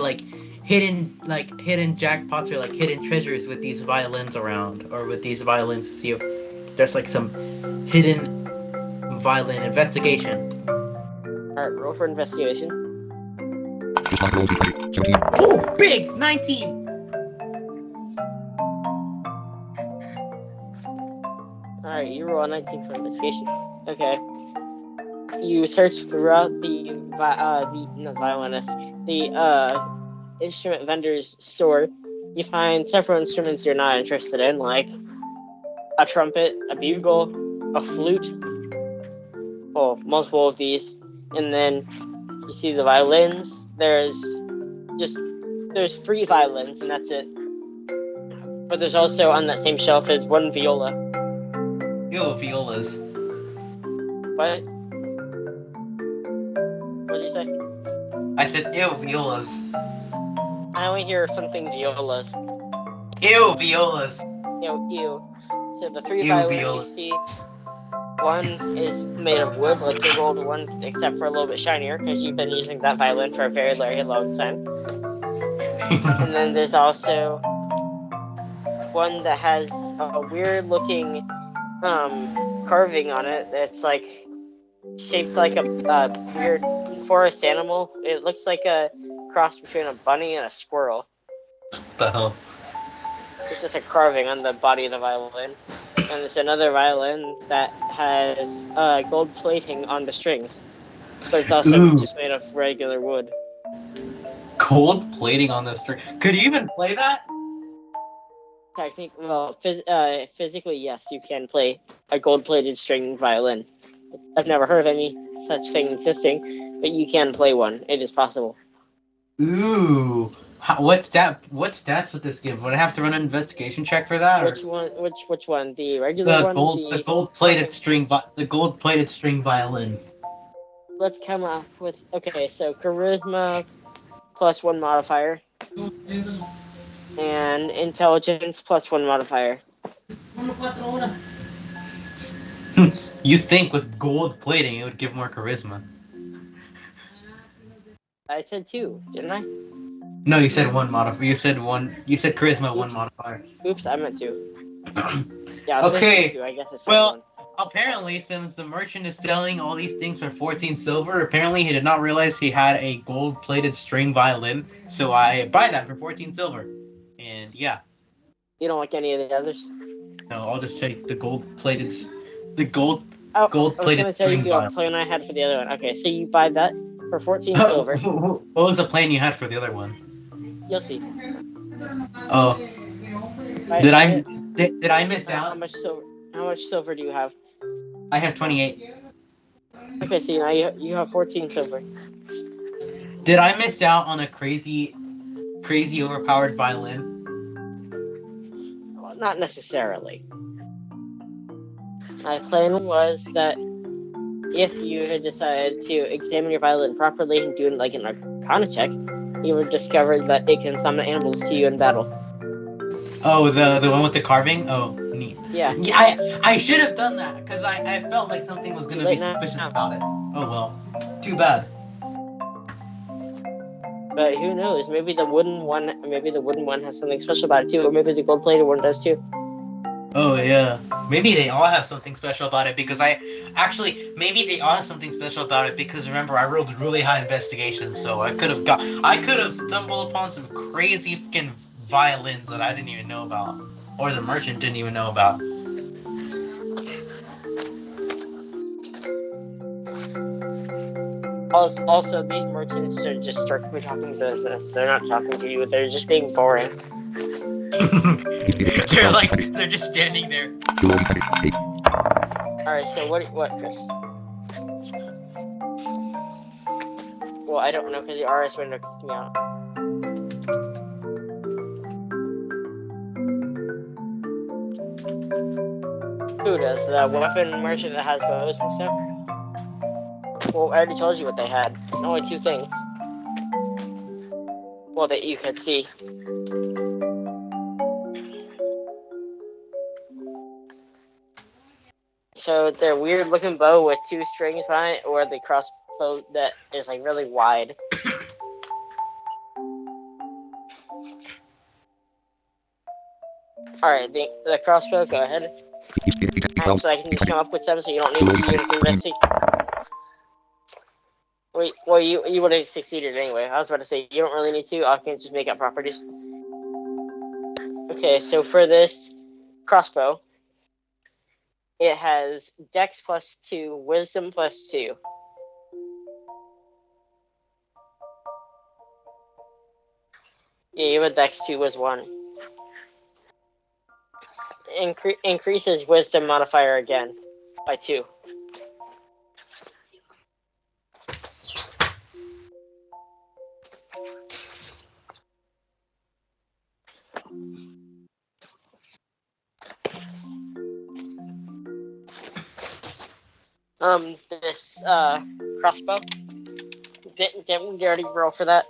hidden jackpots or hidden treasures with these violins around, or with these violins, to see if there's some hidden violin investigation. Alright, roll for investigation. Just mark roll D20. 17. Oh, big! 19! Alright, you roll a 19 for investigation. Okay. You search throughout the instrument vendor's store. You find several instruments you're not interested in, like a trumpet, a bugle, a flute. Oh, multiple of these. And then you see the violins. There's 3 violins, and that's it. But there's also on that same shelf is 1 viola. Ew, violas. What? What did you say? I said ew, violas. I only hear something violas. Ew, violas. Ew. So the 3 Ew, violins violas. you see, 1 is made of wood, like the gold one, except for a little bit shinier, because you've been using that violin for a very, very long time. And then there's also 1 that has a weird looking carving on it that's shaped like a weird forest animal. It looks like a cross between a bunny and a squirrel. What the hell? It's just a carving on the body of the violin. And there's another violin that has gold plating on the strings. But it's also just made of regular wood. Gold plating on the string. Could you even play that? Physically, yes, you can play a gold-plated string violin. I've never heard of any such thing existing, but you can play one. It is possible. Ooh. What stats would this give? Would I have to run an investigation check for that? Which one? Which one? The regular one? The gold-plated string violin. Let's come up with so charisma plus 1 modifier. And intelligence plus 1 modifier. You think with gold plating it would give more charisma? I said 2, didn't I? No, you said one modifier. You said charisma one modifier. Oops, I meant two. Yeah, I was Okay, thinking two. I guess it's well, one. apparently, since the merchant is selling all these things for 14 silver, apparently he did not realize he had a gold-plated string violin, so I buy that for 14 silver. And yeah, You don't like any of the others? no, I'll just take the gold-plated, the gold, Oh, I was gold-plated gonna tell you string the violin. plan I had for the other one. Okay, so you buy that for 14 silver. What was the plan you had for the other one? You'll see. Oh, Buy- did buy I it. did I miss How out? much silver? How much silver do you have? I have 28. Okay, so now you have 14 silver. Did I miss out on a crazy overpowered violin? Well, not necessarily. My plan was that if you had decided to examine your violin properly and do like an arcana check, you would discover that it can summon animals to you in battle. Oh, the one with the carving? Oh, neat. Yeah. Yeah, I should have done that because I felt like something was gonna be Late now. suspicious about it. Oh well, too bad. But who knows? Maybe the wooden one has something special about it too, or maybe the gold-plated one does too. Oh yeah, maybe they all have something special about it because maybe they all have something special about it because remember I rolled really high investigation, so I could have stumbled upon some crazy fucking violins that I didn't even know about, or the merchant didn't even know about. Also, these merchants are just strictly talking business. They're not talking to you. They're just being boring. They're just standing there. You rolled a 8. Alright, so what, Chris? Well, I don't know because the RS window kicked me out. Who does? The weapon merchant that has bows and stuff? Well, I already told you what they had. Only two things. Well, that you could see. So the weird looking bow with two strings on it, or the crossbow that is like really wide. Alright, the crossbow, go ahead. Alright, so I can just come up with 7 so you don't need to use investigate. Wait, well, you would have succeeded anyway. I was about to say, you don't really need to. I can just make up properties. Okay, so for this crossbow, it has Dex +2, Wisdom +2. Yeah, you have a Dex 2 was 1. Increases Wisdom modifier again by 2. This crossbow. Didn't we already roll for that?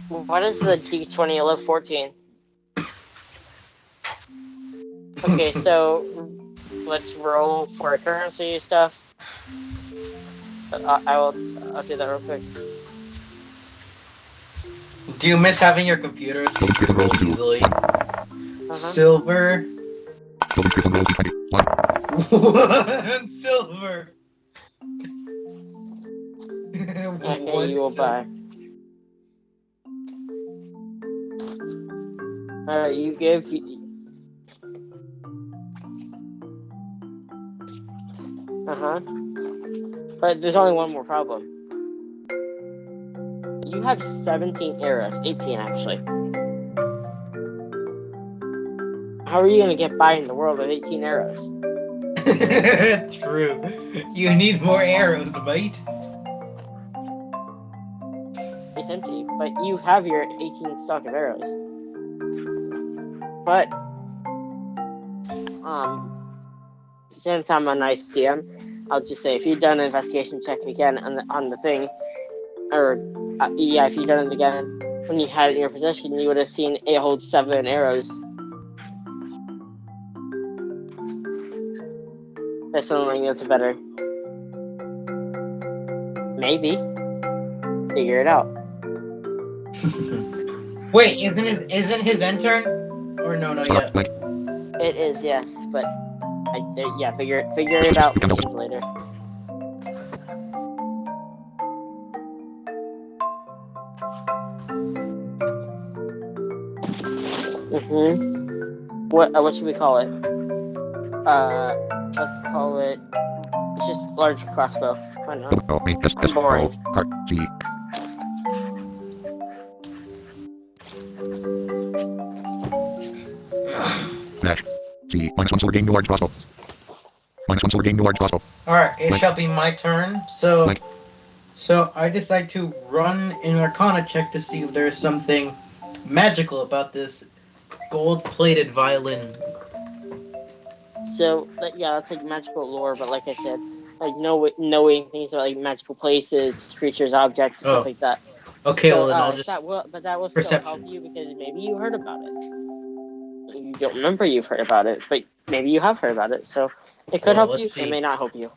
What is the D20? 11, 14. Okay, so let's roll for currency stuff. I'll do that real quick. Do you miss having your computer so you can roll easily? Silver. Logan Strickland rolls a 1. 1 silver. Okay, you will buy. Alright, you give. But there's only one more problem. You have 17 arrows. 18, actually. How are you going to get by in the world with 18 arrows? True. You need more arrows, mate. It's empty, but you have your 18 stock of arrows. But, since I'm a nice TM, I'll just say if you've done an investigation check again on the thing, or if you've done it again when you had it in your possession, you would have seen it hold 7 arrows. That's something that's better. Maybe. Figure it out. Wait, isn't his intern? Or no, not Start yet. blank. It is, yes, but yeah, figure it out please later. What should we call it? Let's call it. It's just large crossbow. Why not? Oh, me. S, S, Boring. O, R, G. Dash. G. -1 silver gain new large crossbow. -1 silver gain new large crossbow. Alright, it Blank. shall be my turn. So, Blank. I decide to run an Arcana check to see if there's something magical about this gold-plated violin. So yeah, that's like magical lore, but like I said, like knowing things about like magical places, creatures, objects, stuff like that. Okay, So, well then I'll just... that will still help you because maybe you heard about it. You don't remember you've heard about it, but maybe you have heard about it. So it could help you. let's see. It may not help you.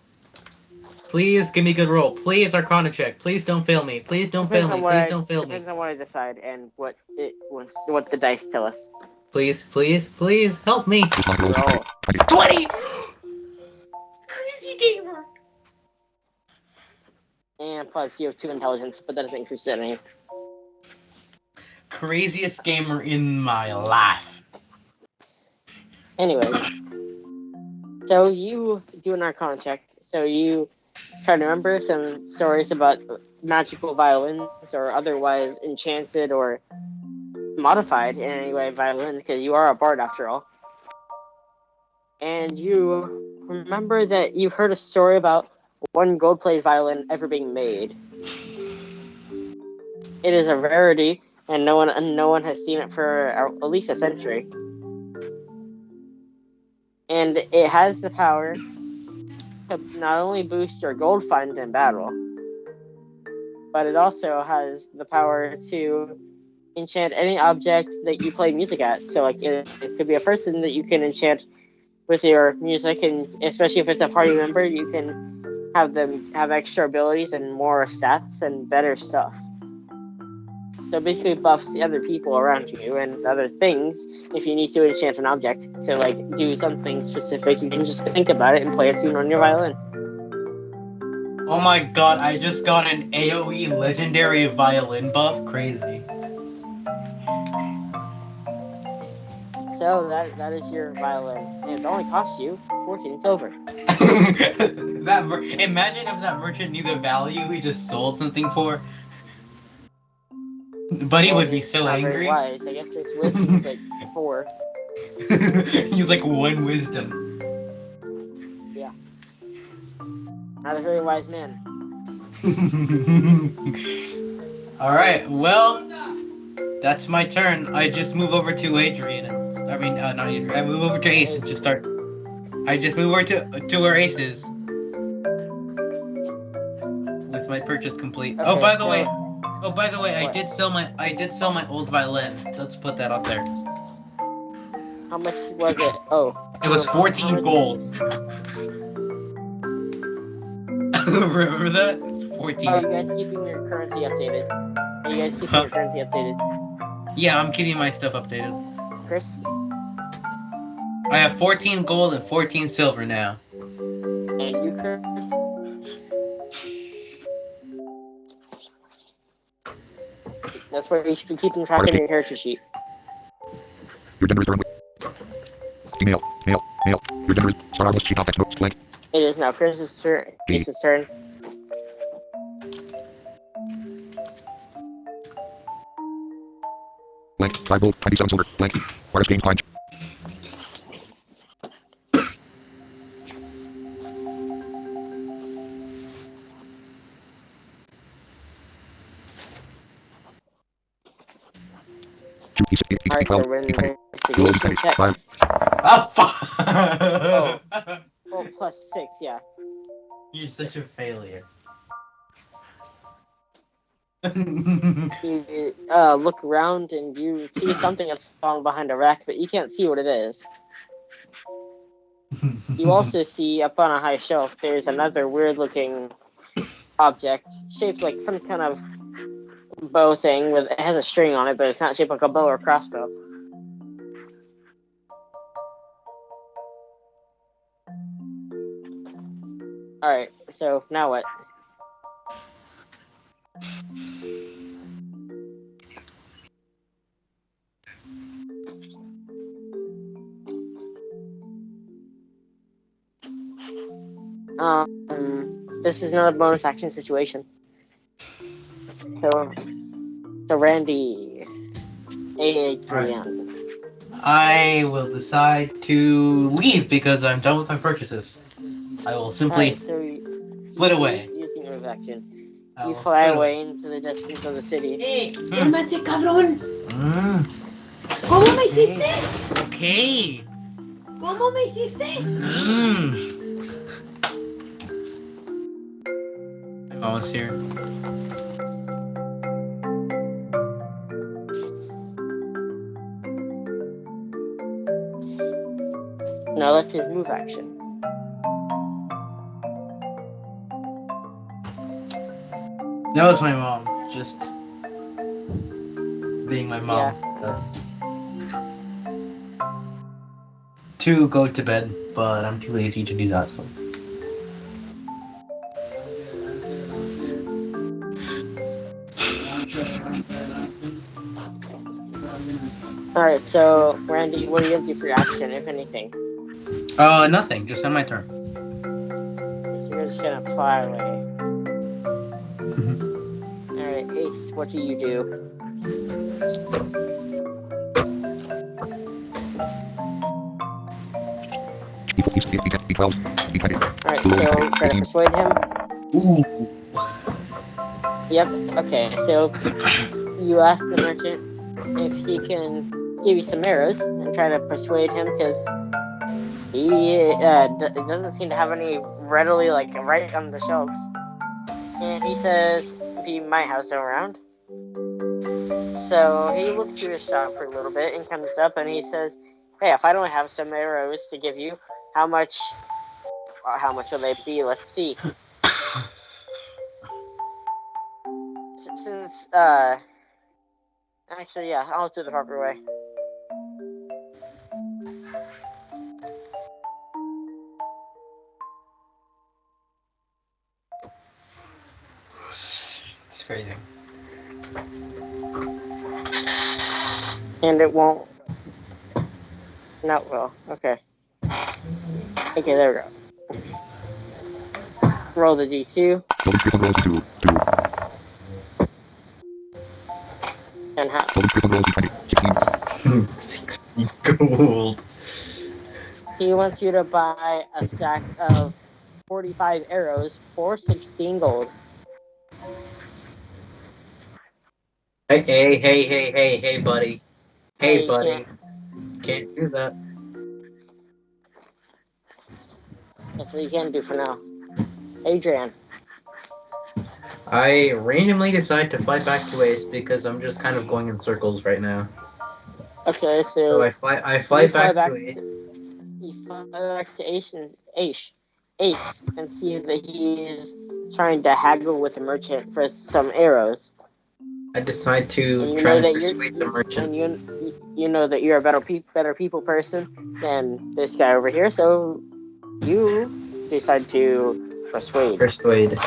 Please give me a good roll. Please Arcana check. Please don't fail me. Please don't fail me. Please don't fail me. Depends on what I decide and what the dice tell us. Please, please, please help me. Roll. 20! Crazy gamer! And plus you have 2 intelligence, but that doesn't increase it any. Craziest gamer in my life. Anyway, so you do an Arcana check. So you try to remember some stories about magical violins or otherwise enchanted or modified in any way violins, because you are a bard after all. And you remember that you've heard a story about one gold-plated violin ever being made. It is a rarity, and no one has seen it for at least a century. And it has the power to not only boost your gold find in battle, but it also has the power to enchant any object that you play music at. So like it could be a person that you can enchant with your music, and especially if it's a party member, you can have them have extra abilities and more stats and better stuff. So basically buffs the other people around you and other things. If you need to enchant an object to like do something specific, you can just think about it and play a tune on your violin. Oh my god, I just got an AoE legendary violin buff. Crazy. So that is your violin, and it only cost you 14 silver. Imagine if that merchant knew the value he just sold something for. But he would be so not angry. Very wise. I guess it's wisdom's like 4. He's like 1 wisdom. Yeah. Not a very wise man. Alright, well, that's my turn. I just move over to Adrian. Not Adrian. I move over to Ace and just start. I just move over to our Aces. With my purchase complete. Okay, By the way, what? I did sell my old violin. Let's put that up there. How much was it? Oh. It was 14 gold. Remember that? It's 14. Are you guys keeping your currency updated? Yeah, I'm keeping my stuff updated. Chris? I have 14 gold and 14 silver now. And you, Chris? That's where you should be keeping track of your character sheet. Your gender is currently. Female. Male. Your gender is star list sheet text notes blank. It is now Chris's turn. Chris's turn. Blank. 5 gold. 27 silver. Blank. Artist gained find. Alright, so we're in the investigation check. 5. Oh, fuck! Oh, plus 6, yeah. You're such a failure. You look around and you see something that's fallen behind a rack, but you can't see what it is. You also see up on a high shelf, there's another weird-looking object shaped like some kind of bow thing. It has a string on it, but it's not shaped like a bow or crossbow. Alright, so now what? This is not a bonus action situation. So Randy, Adrian. I will decide to leave because I'm done with my purchases. I will simply flit away. Using your move action. I You will fly flit away into the distance of the city. ¡Eh! ¡Cálmate, cabrón! Mm, ¿Cómo me hiciste? okay. ¿Cómo me hiciste? Mm. My mama's here. Now that's his move action. That was my mom. Just being my mom. That's to go to bed, but I'm too lazy to do that. So. Alright, so Randy, what do you have to do for your action, if anything? Nothing. Just on my turn. So you're just gonna fly away. Alright, Ace, what do you do? E12, E20. Alright, so try to persuade him. Ooh. Yep, okay, so you ask the merchant if he can give you some arrows and try to persuade him because he doesn't seem to have any readily, like, right on the shelves. And he says he might have some around. So he looks through his shop for a little bit and comes up and he says, hey, if I don't have some arrows to give you, how much will they be? Let's see. Since, actually, yeah, I'll do the proper way. It's crazy. And it won't. No, it will. Okay. Okay, there we go. Roll the D2. Logan Strickland rolls D2. 2. And how? Logan Strickland rolls D20. 16. 60 gold. He wants you to buy a stack of 45 arrows for 16 gold. Hey, buddy. Hey, you buddy. Can't do that. That's what you can do for now. Adrian. I randomly decide to fly back to Ace because I'm just kind of going in circles right now. Okay, So so I fly back back to Ace. you fly back to Ace and see that he is trying to haggle with the merchant for some arrows. I decide And to you try know to that persuade the merchant. And you know that you're a better people person than this guy over here, so you decide to persuade. Persuade.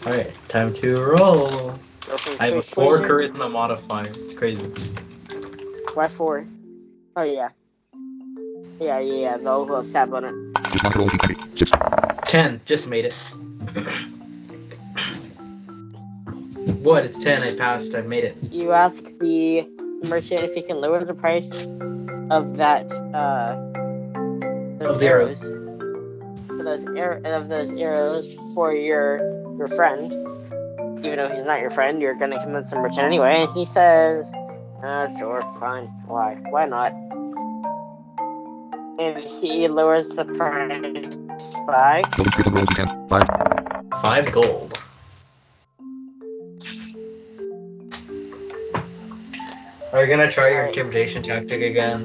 Alright, time to roll. I have a 4 Persuasion. charisma modifier. It's crazy. Why 4? Oh yeah. Yeah. The old stab on it. Just not roll D20. 6. 10. Just made it. What? It's 10. I passed. I made it. You ask the merchant if he can lower the price of that Of the arrows. Of those arrows for your friend. Even though he's not your friend, you're gonna convince the merchant anyway. And he says, sure, fine. Why not? And he lowers the price by Logan Strickland rolls D10. 5. 5 gold. Are you gonna try your intimidation tactic again?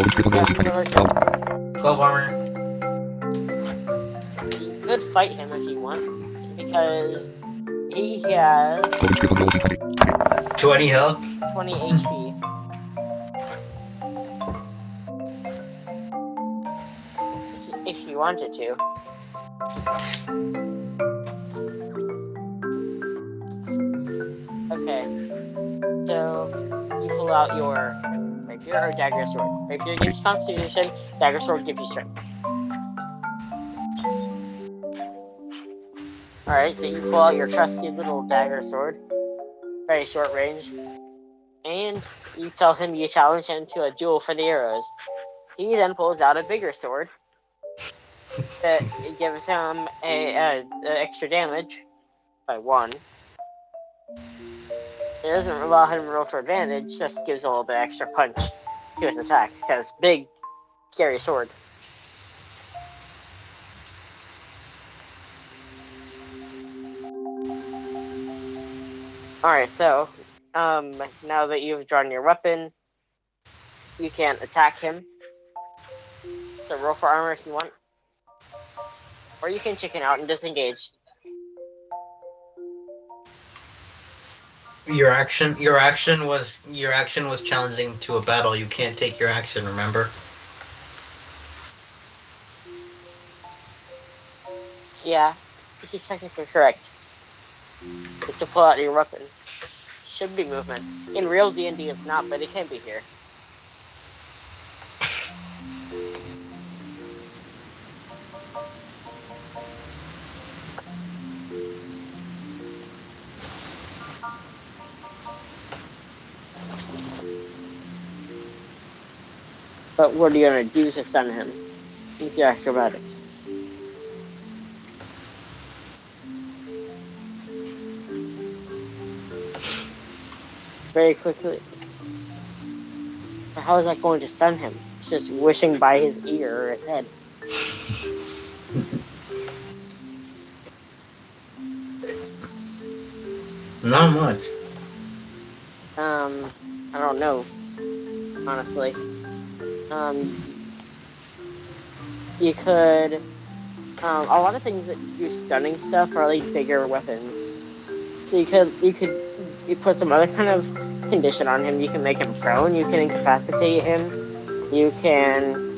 Logan Strickland roll Yeah, d20. 12 armor. You could fight him if you want, because he has Logan Strickland roll d20. 20 health. 20 HP. If you wanted to. Okay. So, you pull out your rapier or dagger sword. Rapier gives you constitution, dagger sword gives you strength. Alright, so you pull out your trusty little dagger sword. Very short range. And you tell him you challenge him to a duel for the arrows. He then pulls out a bigger sword that gives him a extra damage by 1. It doesn't allow him to roll for advantage, just gives a little bit extra punch to his attacks, because big, scary sword. Alright, so, now that you've drawn your weapon, you can attack him. So roll for armor if you want. Or you can chicken out and disengage. Your action was challenging to a battle. You can't take your action, remember? Yeah, he's technically correct. It's to pull out your weapon. Should be movement. In real D&D it's not, but it can be here. But what are you gonna do to stun him? With your acrobatics. Very quickly. How is that going to stun him? It's just wishing by his ear or his head. Not much. I don't know. Honestly. You could, a lot of things that do stunning stuff are like bigger weapons. So you put some other kind of condition on him. You can make him prone, you can incapacitate him, you can,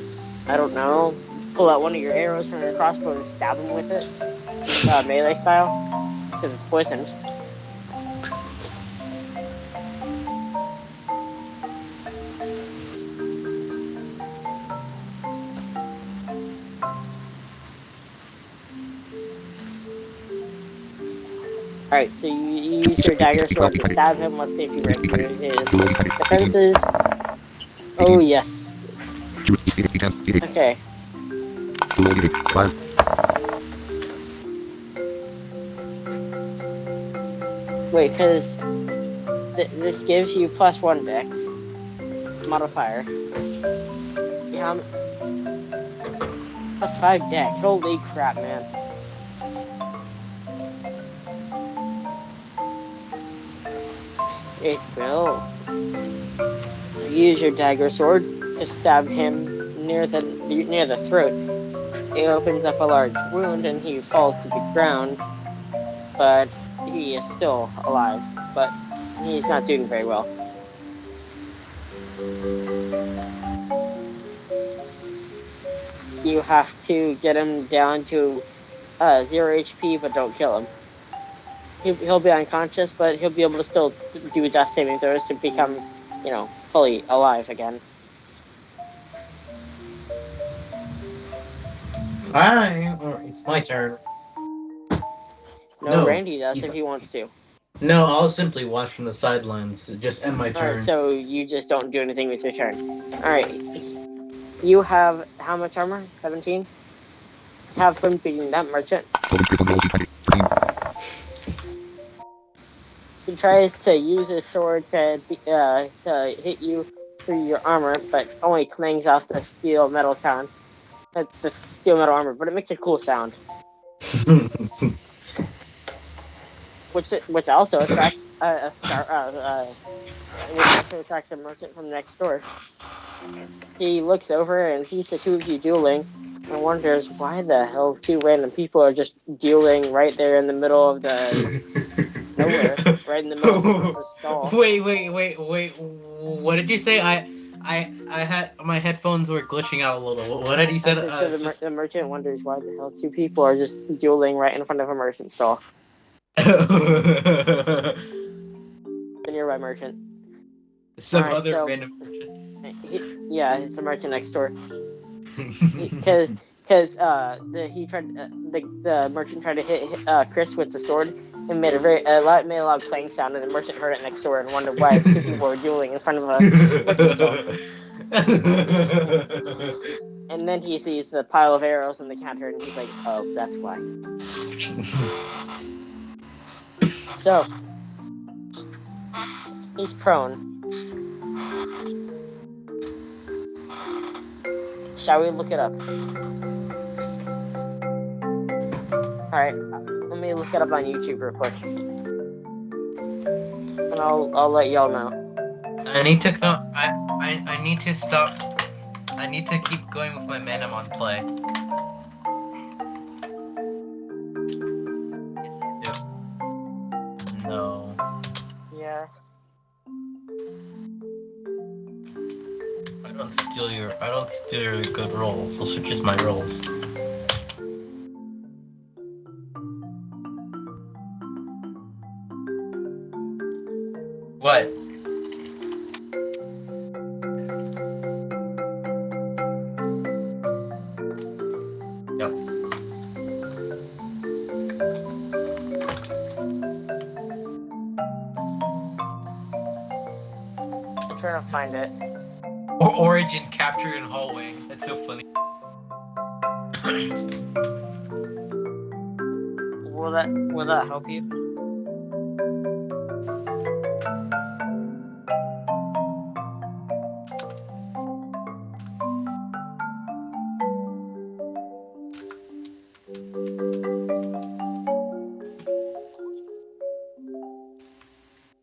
I don't know, pull out one of your arrows from your crossbow and stab him with it, melee style, because it's poisoned. Alright, so you use your dagger sword to stab him. Let's see if you break through his defenses. Oh, yes. Okay. Wait, because this gives you +1 dex modifier. Yeah, +5 dex. Holy crap, man. It will. Use your dagger sword to stab him near the throat. It opens up a large wound and he falls to the ground, but he is still alive. But he's not doing very well. You have to get him down to 0 HP, but don't kill him. He'll be unconscious, but he'll be able to still do death saving throws to become, fully alive again. It's my turn. No, Randy does if he wants to. No, I'll simply watch from the sidelines. Just end my turn. Alright, so you just don't do anything with your turn. Alright. You have how much armor? 17? Have fun beating that merchant. He tries to use his sword to hit you through your armor, but only clangs off the steel metal sound. The steel metal armor, but it makes a cool sound. Which also attracts a merchant from next door. He looks over and sees the two of you dueling and wonders why the hell two random people are just dueling right there in the middle of the nowhere, right in the middle of the stall. Wait. What did you say? I had my headphones were glitching out a little. What had you said? So the merchant wonders why the hell two people are just dueling right in front of a merchant stall. The nearby merchant. Some Alright, other so- random merchant. Yeah, it's the merchant next door. Because the merchant tried to hit Chris with the sword and made a loud clang sound, and the merchant heard it next door and wondered why two people were dueling in front of a merchant stall. And then he sees the pile of arrows in the counter, and he's like, "Oh, that's why." So he's prone. Shall we look it up? Alright, let me look it up on YouTube real quick. And I'll let y'all know. I need to come. I need to stop. I need to keep going with my Manamon play. Yes, I do. No. Yeah. I don't steal your good rolls. Those are just my rolls. What? Yep. I'm trying to find it. Or Origin capture in hallway. That's so funny. Will that help you?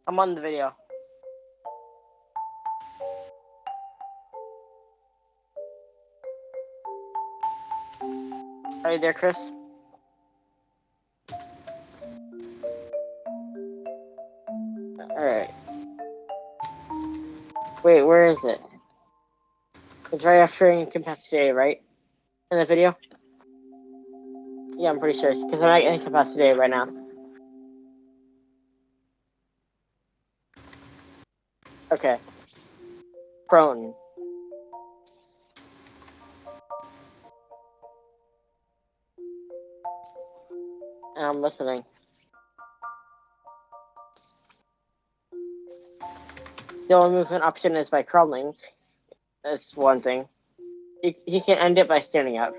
I'm on the video. Are you there, Chris? Alright. Wait, where is it? It's right after incapacitated, right? In the video? Yeah, I'm pretty sure. Because I'm not incapacitated right now. Okay. Prone. And I'm listening. The only movement option is by crawling. That's one thing. He can end it by standing up.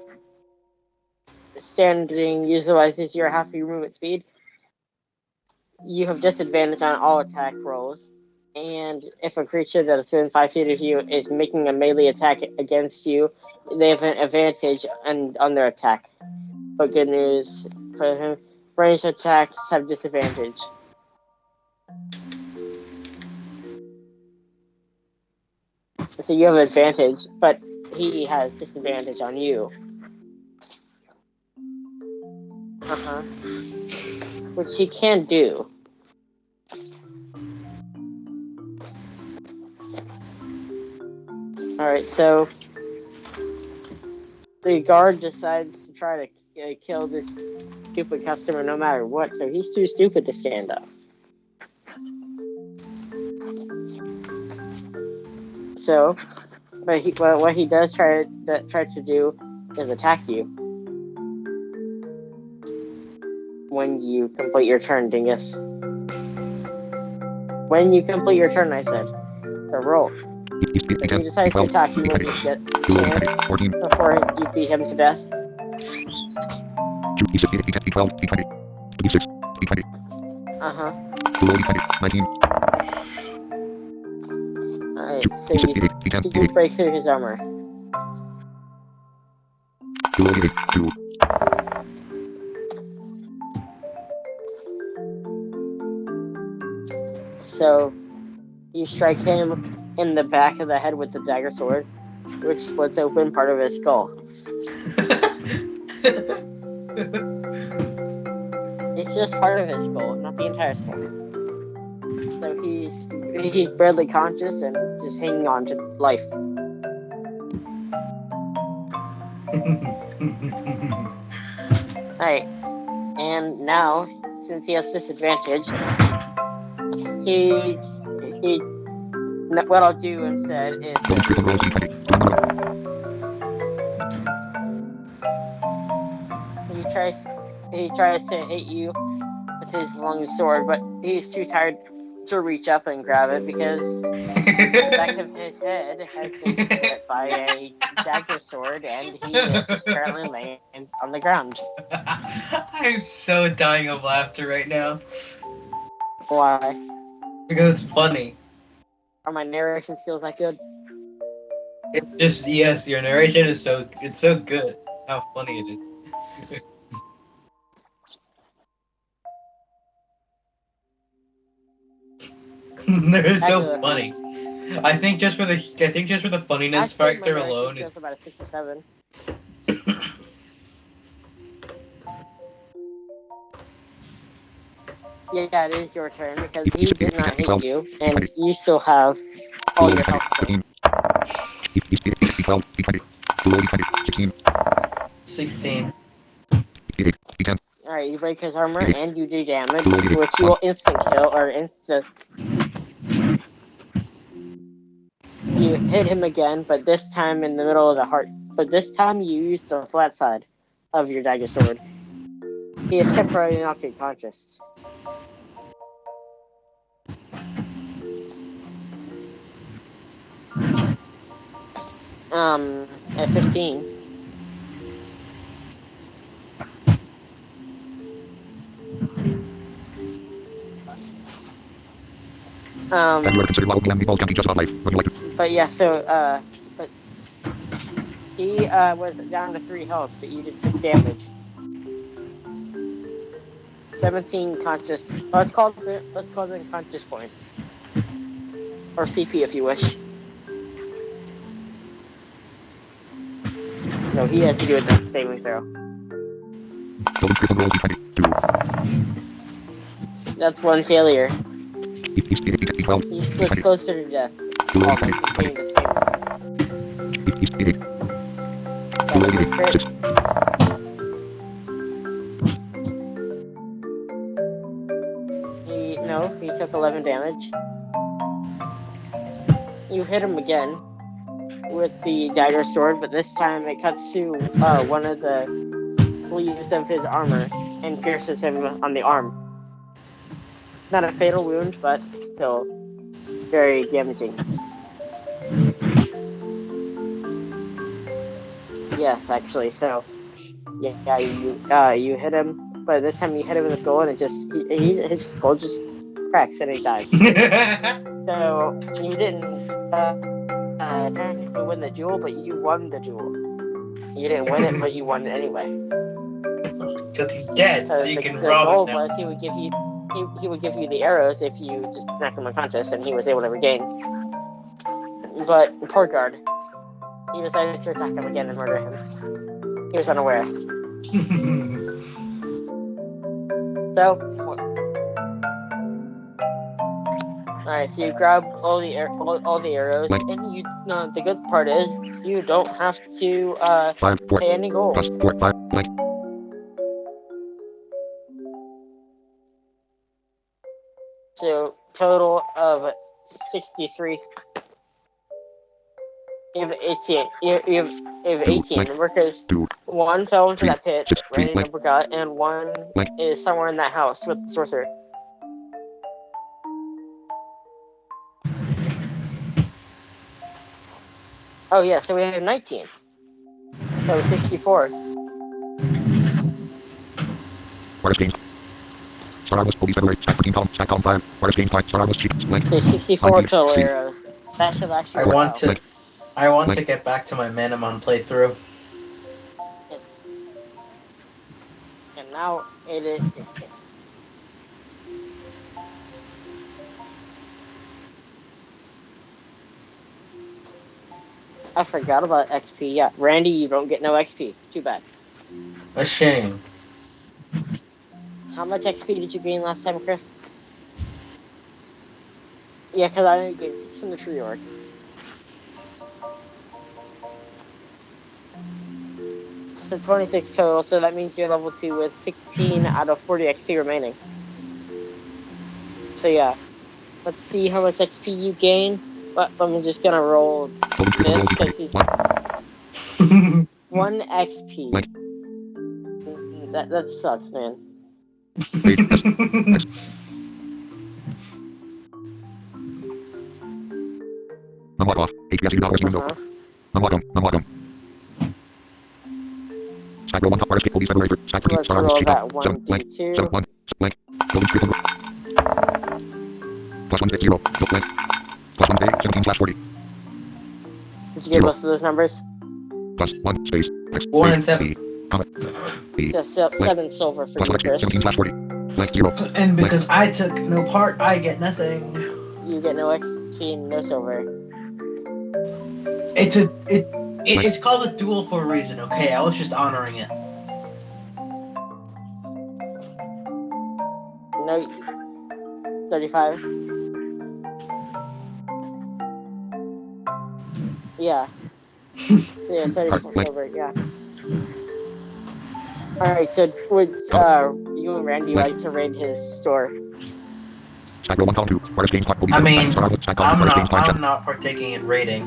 Standing utilizes your half your movement speed. You have disadvantage on all attack rolls. And if a creature that is within 5 feet of you is making a melee attack against you, they have an advantage on their attack. But good news for him, ranged attacks have disadvantage. So you have advantage, but he has disadvantage on you. Which he can do. Alright, so the guard decides to try to kill this stupid customer no matter what, so he's too stupid to stand up. So, but what he does try to do is attack you. When you complete your turn, dingus. When you complete your turn, I said. So roll. If he decides to attack you when you get a chance 14. before you beat him to death. 2, D6, D12, D20. D6, D20. Below D20, 19. Alright, 2, so D6, D8, D10, you D8. break through his armor. Below D8, 2. So you strike him in the back of the head with the dagger sword, which splits open part of his skull. It's just part of his skull, not the entire skull. So he's barely conscious and just hanging on to life. Alright, and now, since he has disadvantage, what I'll do instead is Logan Strickland rolls d20. he tries to hit you with his long sword, but he's too tired to reach up and grab it because the back of his head has been split by a dagger sword, and he is currently laying on the ground. I'm so dying of laughter right now. Why? Because it's funny. Are my narration skills that good? It's just, yes, your narration is so good. How funny it is. They're so funny. I think just for the funniness factor alone, it's about a 6 or 7. Yeah, it is your turn because he did not hit you, and you still have all your health. 16. Alright, you break his armor and you do damage, which you will instant kill, or instant. You hit him again, but this time in the middle of the heart. But this time you used the flat side of your dagger sword. He is temporarily knocked unconscious. At 15. But yeah, so, but he, was down to 3 health, but you did 6 damage. 17 conscious, let's call them conscious points. Or CP if you wish. No, he has to do it with the saving throw. That's 1 failure. He's switched closer to death. He took 11 damage. You hit him again with the dagger sword, but this time it cuts to one of the sleeves of his armor and pierces him on the arm. Not a fatal wound, but still very damaging. Yes, actually. So, yeah, you hit him, but this time you hit him in the skull, and his skull just cracks and he dies. So you didn't technically win the duel, but you won the duel. You didn't win it, but you won it anyway. Because he's dead, so you can rob him now. The goal was he would give you the arrows if you just knocked him unconscious, and he was able to regain. But poor guard, he decided to attack him again and murder him. He was unaware. So, alright, so you grab all the arrows, and you. The good part is you don't have to pay any gold. So total of 63. You have 18. You have 18. Because 1 fell into that pit, right in the gut, and 1 is somewhere in that house with the sorcerer. Oh yeah, so we have 19. So 64. There's 64 total arrows. That should actually I want to get back to my Manamon playthrough. And now it is. I forgot about XP. Yeah, Randy, you don't get no XP. Too bad. A shame. How much XP did you gain last time, Chris? Yeah, because I only gained 6 from the tree orc. So 26 total, so that means you're level 2 with 16 out of 40 XP remaining. So yeah, let's see how much XP you gain. But I'm just gonna roll this because he's 1 XP. That sucks, man. Unlock off. HPS $2 window. Unlock them. Stack roll 1 top bar escape police February 1st. Stack 3 Let's star roll sheet that top. 1 7 blank. D2. 7 1 blank. Logan Strickland. Plus 1 0 blank. Plus 1 day 17/40. Did you get most of those numbers? Plus 1 space. X. 1 and 7. B. Comma. B. Just 7 silver for Plus you, 1 Chris. 17/40. Blank 0. And because I took no part, I get nothing. You get no XP and no silver. It's called a duel for a reason, okay? I was just honoring it. No. 35. Yeah. So yeah, 34 silver, yeah. Alright, so would you and Randy like to raid his store? Stack roll 1 column 2. Artist gains clock police. I mean, Stack column artist gains I'm not partaking in raiding.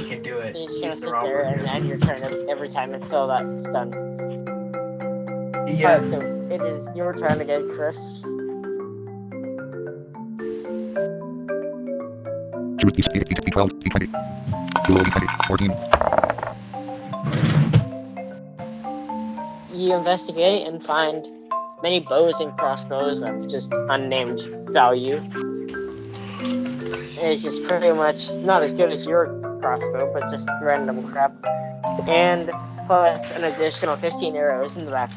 You can do it. So you're just gonna It's sit the wrong there word. and add your turn every time until that's done. Yeah. Alright, so it is your turn again, Chris. Choose D12, D20. Dual D20, 14. You investigate and find many bows and crossbows of just unnamed value. It's just pretty much not as good as your crossbow, but just random crap. And plus an additional 15 arrows in the back.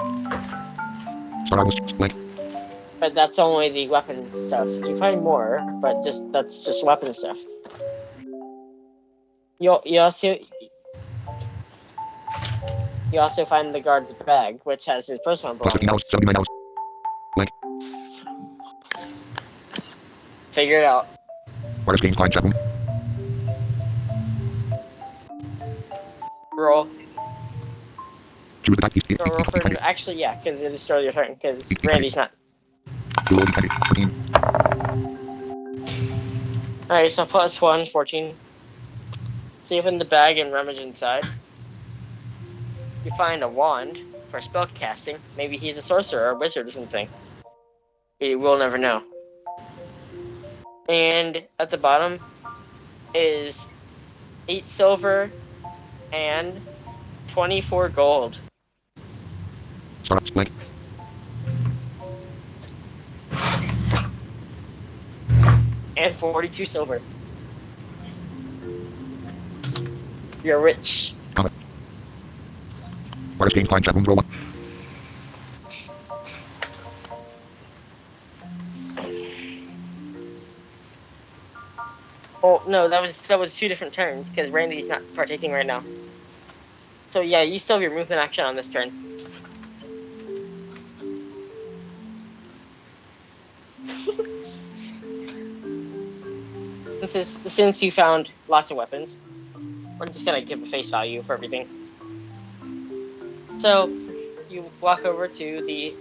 Star Wars, blank. But that's only the weapon stuff. You find more, but that's just weapon stuff. You also find the guard's bag, which has his personal Plus belongings. $15, $79. Blank. Figure it out. Artist gains climb check room. Roll. Choose the type So roll for, D20. actually, yeah, because it is still your turn, because Randy's not. Dual D20, 14. Alright, so plus 1, 14. So you open the bag and rummage inside. You find a wand for spell casting. Maybe he's a sorcerer or a wizard or something. You will never know. And at the bottom is 8 silver and 24 gold. Star blank. And 42 silver. You're rich. Comment. Artist gains climb check room. Roll 1. Oh no, that was 2 different turns because Randy's not partaking right now. So yeah, you still have your movement action on this turn. Since you found lots of weapons, we're just gonna give a face value for everything. So you walk over to the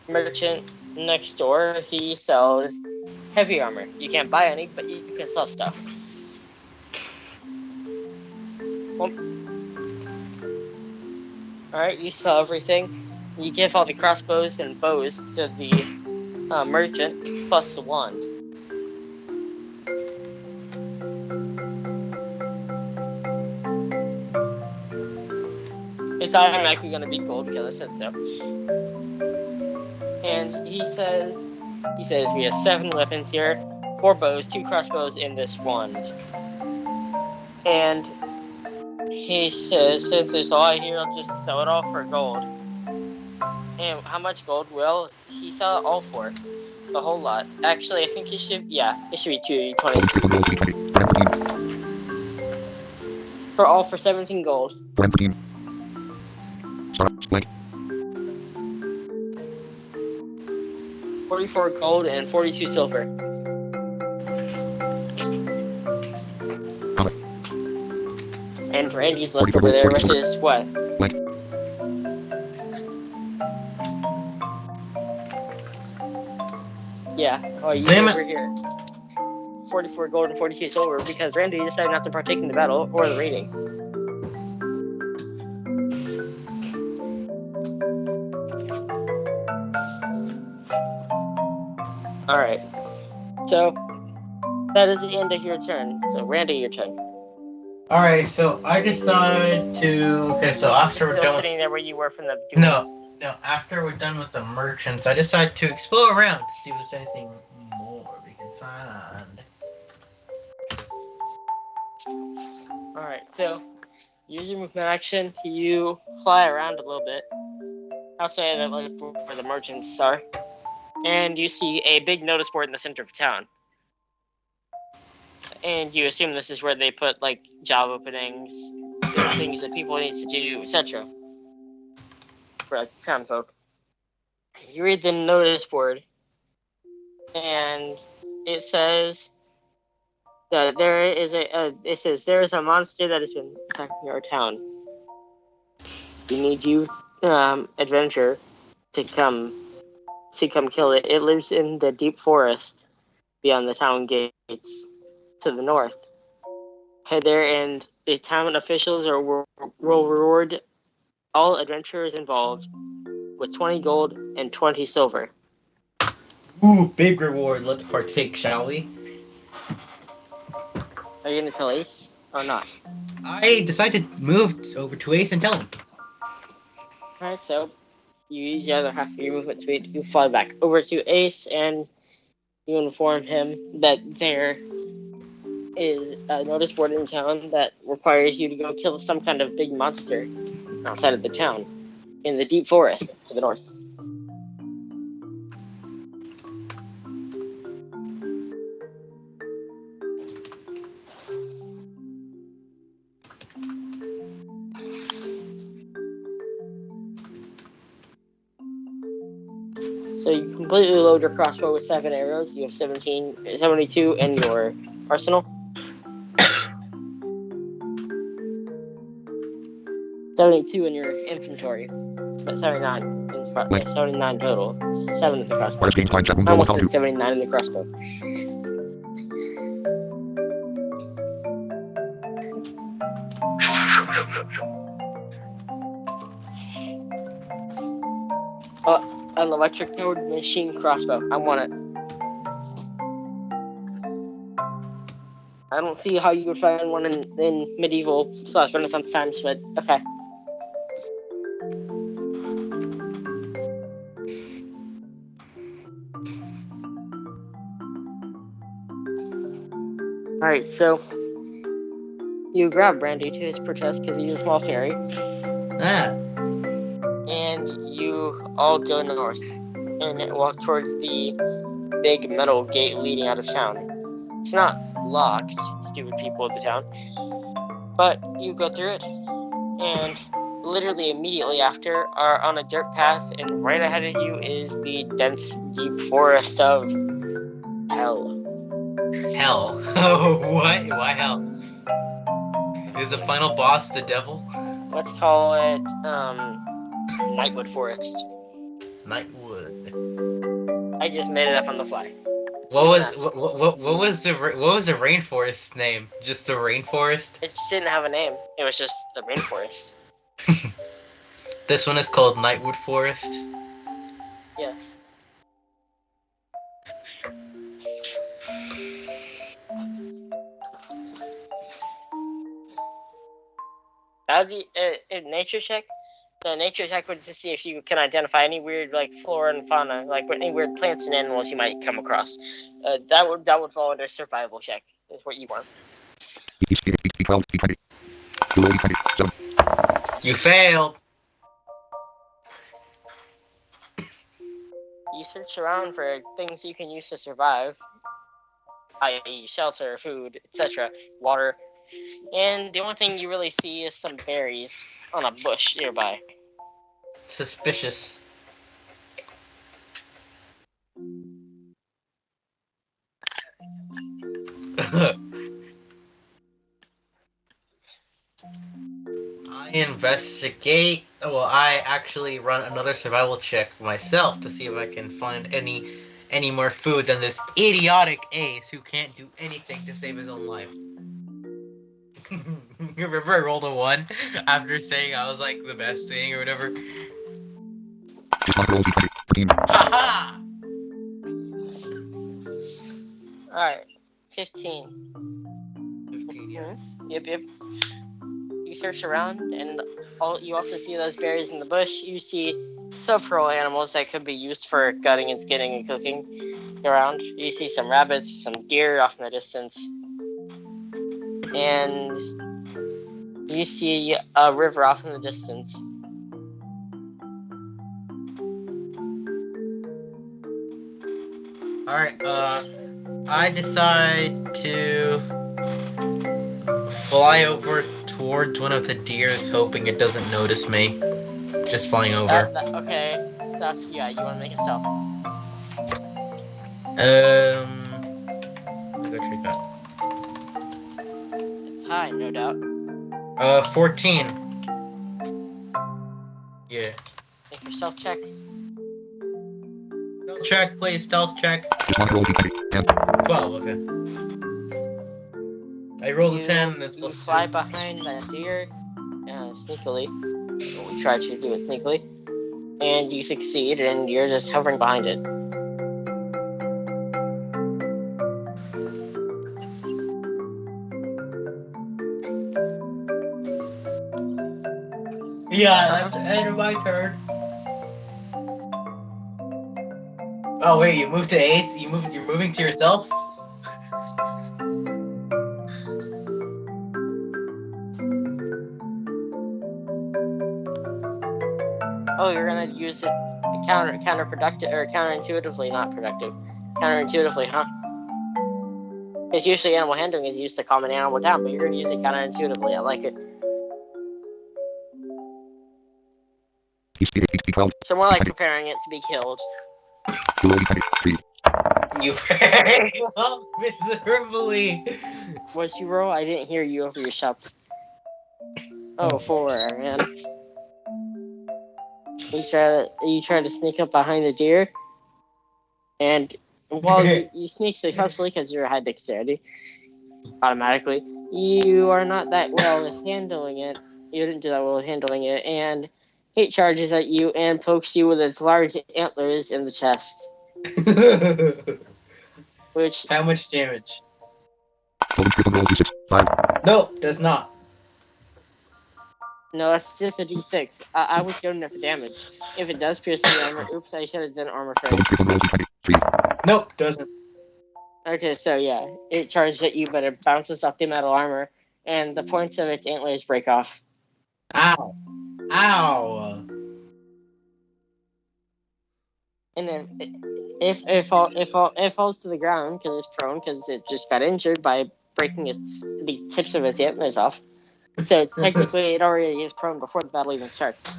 merchant next door. He sells heavy armor. You can't buy any, but you can sell stuff. Well, alright, you sell everything. You give all the crossbows and bows to the merchant, plus the wand. It's automatically going to be gold because I said so. And he says we have 7 weapons here, 4 bows, 2 crossbows, and this wand. And he says, since there's a lot here, I'll just sell it all for gold. And how much gold will he sell it all for? A whole lot. Actually, I think it should be 2 Strickland rolls D20. Star 14. For 17 gold. 414. Start blank. 44 gold and 42 silver. Comment. And Randy's left 44 over there gold, with 42 his what? Blank. Yeah. Oh, you Damn it. over here. 44 gold and 42 silver because Randy decided not to partake in the battle or the raiding. Alright. So, that is the end of your turn. So, Randy, your turn. Alright, so I decide to... Okay, so after You're we're still done... sitting there where you were from the beginning. No, after we're done with the merchants, I decide to explore around to see if there's anything more we can find. Alright, so, use your movement action. You fly around a little bit. Outside of like where the merchants are. And you see a big notice board in the center of town. And you assume this is where they put like job openings, things that people need to do, etc. For like, town folk. You read the notice board, and it says that there is there is a monster that has been attacking our town. We need you, adventure, to come kill it. It lives in the deep forest beyond the town gates to the north. Head there, and the town officials will reward all adventurers involved with 20 gold and 20 silver. Ooh, big reward. Let's partake, shall we? Are you gonna tell Ace or not? I decide to move over to Ace and tell him. Alright, so you use the other half of your movement speed. You fly back over to Ace, and you inform him that there is a notice board in town that requires you to go kill some kind of big monster outside of the town in the deep forest to the north. So you completely load your crossbow with 7 arrows. You have 72 in your arsenal. 72 in your inventory, but 79 79 total. 7 in the crossbow. Artist game climb chat room I almost roll said 79 in the crossbow. An electric-powered machine crossbow. I want it. I don't see how you would find one in medieval / Renaissance times, but okay. Alright, so you grab Brandy to his protest because he's a small fairy. And you all go north and walk towards the big metal gate leading out of town. It's not locked, stupid people of the town, but you go through it, and literally immediately after are on a dirt path, and right ahead of you is the dense, deep forest of hell. Hell? Oh, what? Why hell? Is the final boss the devil? Let's call it Nightwood Forest. Nightwood. I just made it up on the fly. What was the rainforest's name? Just the rainforest? It just didn't have a name. It was just the rainforest. This one is called Nightwood Forest. Yes. That would be a nature check. The nature check would to see if you can identify any weird like flora and fauna, like any weird plants and animals you might come across. That would fall under survival check. Is what you want. D12, D20. Below D20. 7. You failed. You search around for things you can use to survive, i.e., shelter, food, etc., water, And the only thing you really see is some berries on a bush nearby. Suspicious. I investigate. Well, I actually run another survival check myself to see if I can find any more food than this idiotic ace who can't do anything to save his own life. Remember I rolled a 1 after saying I was like the best thing or whatever? Disconnect roll D20. 14. Haha! Alright, 15. 15, yeah. Yep. You search around, and you also see those berries in the bush. You see several animals that could be used for gutting and skinning and cooking around. You see some rabbits, some deer off in the distance, and you see a river off in the distance. Alright, I decide to fly over towards one of the deers, hoping it doesn't notice me. Just flying over. Okay, yeah, you want to make a stealth. I'll go check that. It's high, no doubt. 14. Yeah. Make your stealth check. Stealth check, please, stealth check. Disconnect roll D20. 10. 12, okay. I rolled a 10, that's You plus fly 2. behind that deer, sneakily. We try to do it sneakily. And you succeed, and you're just hovering behind it. Yeah, that's the end of my turn. Oh wait, you moved to ace? You're moving to yourself? Oh, you're gonna use it counterproductive or counterintuitively, not productive. Counterintuitively, huh? Because usually animal handling is used to calm an animal down, but you're gonna use it counterintuitively. I like it. D12. So more like preparing it to be killed. Roll D20. 3. You failed miserably. What'd you roll? I didn't hear you over your shouts. Oh, 4, man. You try to sneak up behind the deer, and while you sneak successfully because you're high dexterity, automatically, you are not that well at handling it. You didn't do that well at handling it, and it charges at you and pokes you with its large antlers in the chest. Which... How much damage? Logan Strickland roll D6. 5. No, does not. No, that's just a d6. I was going there for damage. If it does pierce the armor, oops, I should have done armor Logan first. Strickland roll D20. 3. Nope, doesn't. Okay, so yeah, it charges at you, but it bounces off the metal armor, and the points of its antlers break off. Ow. Ow. And then if it falls to the ground because it's prone, because it just got injured by breaking the tips of its antlers off. So technically, it already is prone before the battle even starts.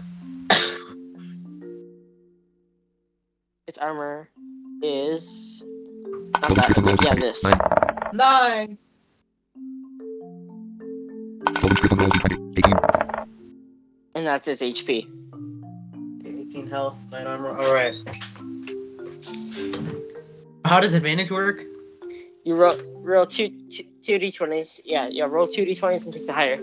Its armor is not that. Yeah, this. 9. Logan Strickland roll D20. 18. And that's its HP. 18 health, 9 armor. Alright. How does advantage work? You roll two d20s. Yeah, roll 2 d20s and take the higher.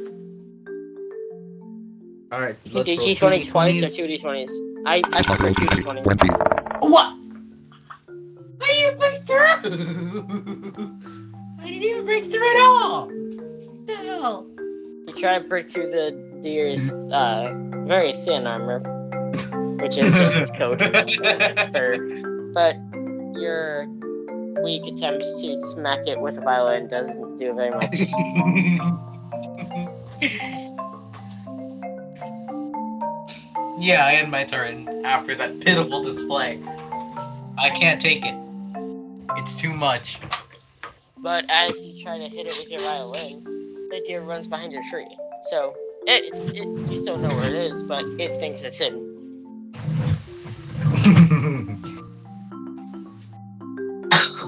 Alright, You can do d20s twice or 2 d20s. I prefer 2 d20s. 1 3. What? I didn't break through! I didn't even break through at all! What the hell? You try to break through the deer's very thin armor, which is just its coat. But your weak attempts to smack it with a violin doesn't do very much. Yeah, I end my turn after that pitiful display. I can't take it. It's too much. But as you try to hit it with your violin, the deer runs behind your tree. So you still know where it is, but it thinks it's hidden.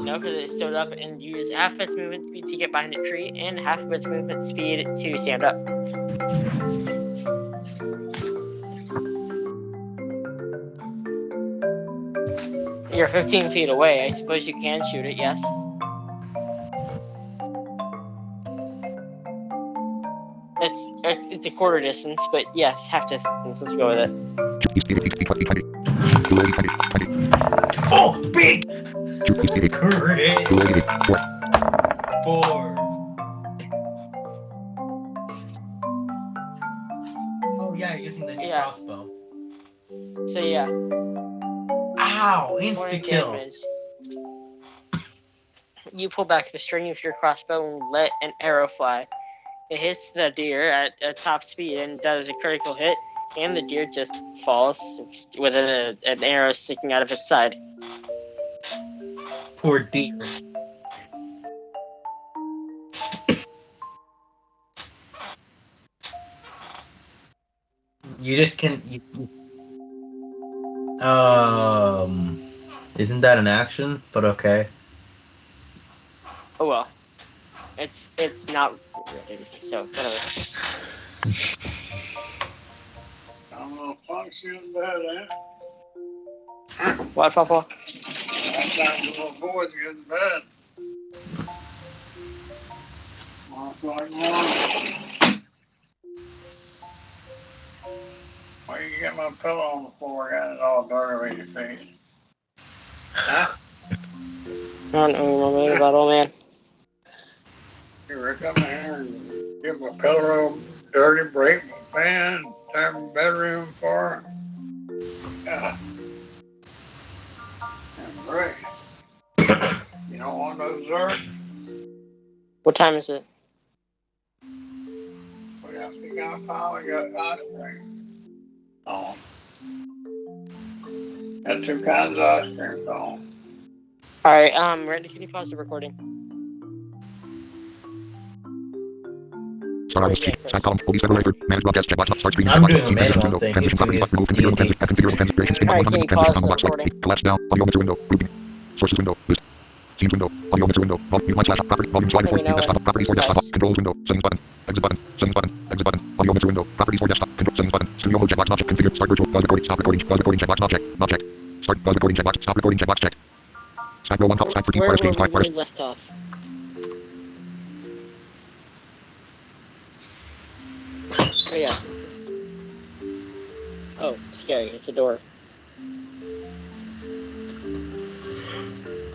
Because it stood up and used half of its movement speed to get behind a tree and half of its movement speed to stand up. You're 15 feet away. I suppose you can shoot it, yes. It's a quarter distance, but yes, half distance. Let's go with it. Oh, big! Crit! 4. Oh yeah, using the crossbow. So yeah. Ow! Insta-kill. You pull back the string of your crossbow and let an arrow fly. It hits the deer at top speed and does a critical hit, and the deer just falls with an arrow sticking out of its side. Poor deer. You just can. Isn't that an action? But okay. Oh well. It's not really, so whatever. I'm gonna function bad, What, Papa? That time the little boy's getting bad. Why you get my pillow on the floor and it all dirty with your face? Huh? I don't know about old man. You ever come here and get my pillow dirty, break my fan, tear my bedroom for? Yeah. And break. You don't want no dessert? What time is it? We got to pick out a pile and got ice cream. Oh. Got 2 kinds of ice cream on. Alright, Randy, can you pause the recording? Start on sheet. Side column. Police Federal Record. Manage broadcast. Checkbox. Start screening. I'm Checkbox. doing a See messages manual window. thing. Transition property. Button. Remove configure. Configure. Configuration. Spin. Alright, 100. can you Transition pause the box. recording? Collapse down. Audio mixer window. Grouping. Sources window. List. Scenes window. Audio mixer window. Mute line slash property. Volume slider for desktop. Properties for desktop. Controls window. Settings button. Exit button. Settings button. Exit button. Audio mixer window. Properties for desktop. Control settings button. Studio mode checkbox not check. Configure. Start virtual. Pause recording. Stop recording. Pause recording. Checkbox not check. Not check. Start pause recording. Checkbox. Stop recording. Checkbox check. Stack row 1 top. Stack 14. Where Artist games. were Artist. we left off? Oh yeah. Oh, scary. It's a door.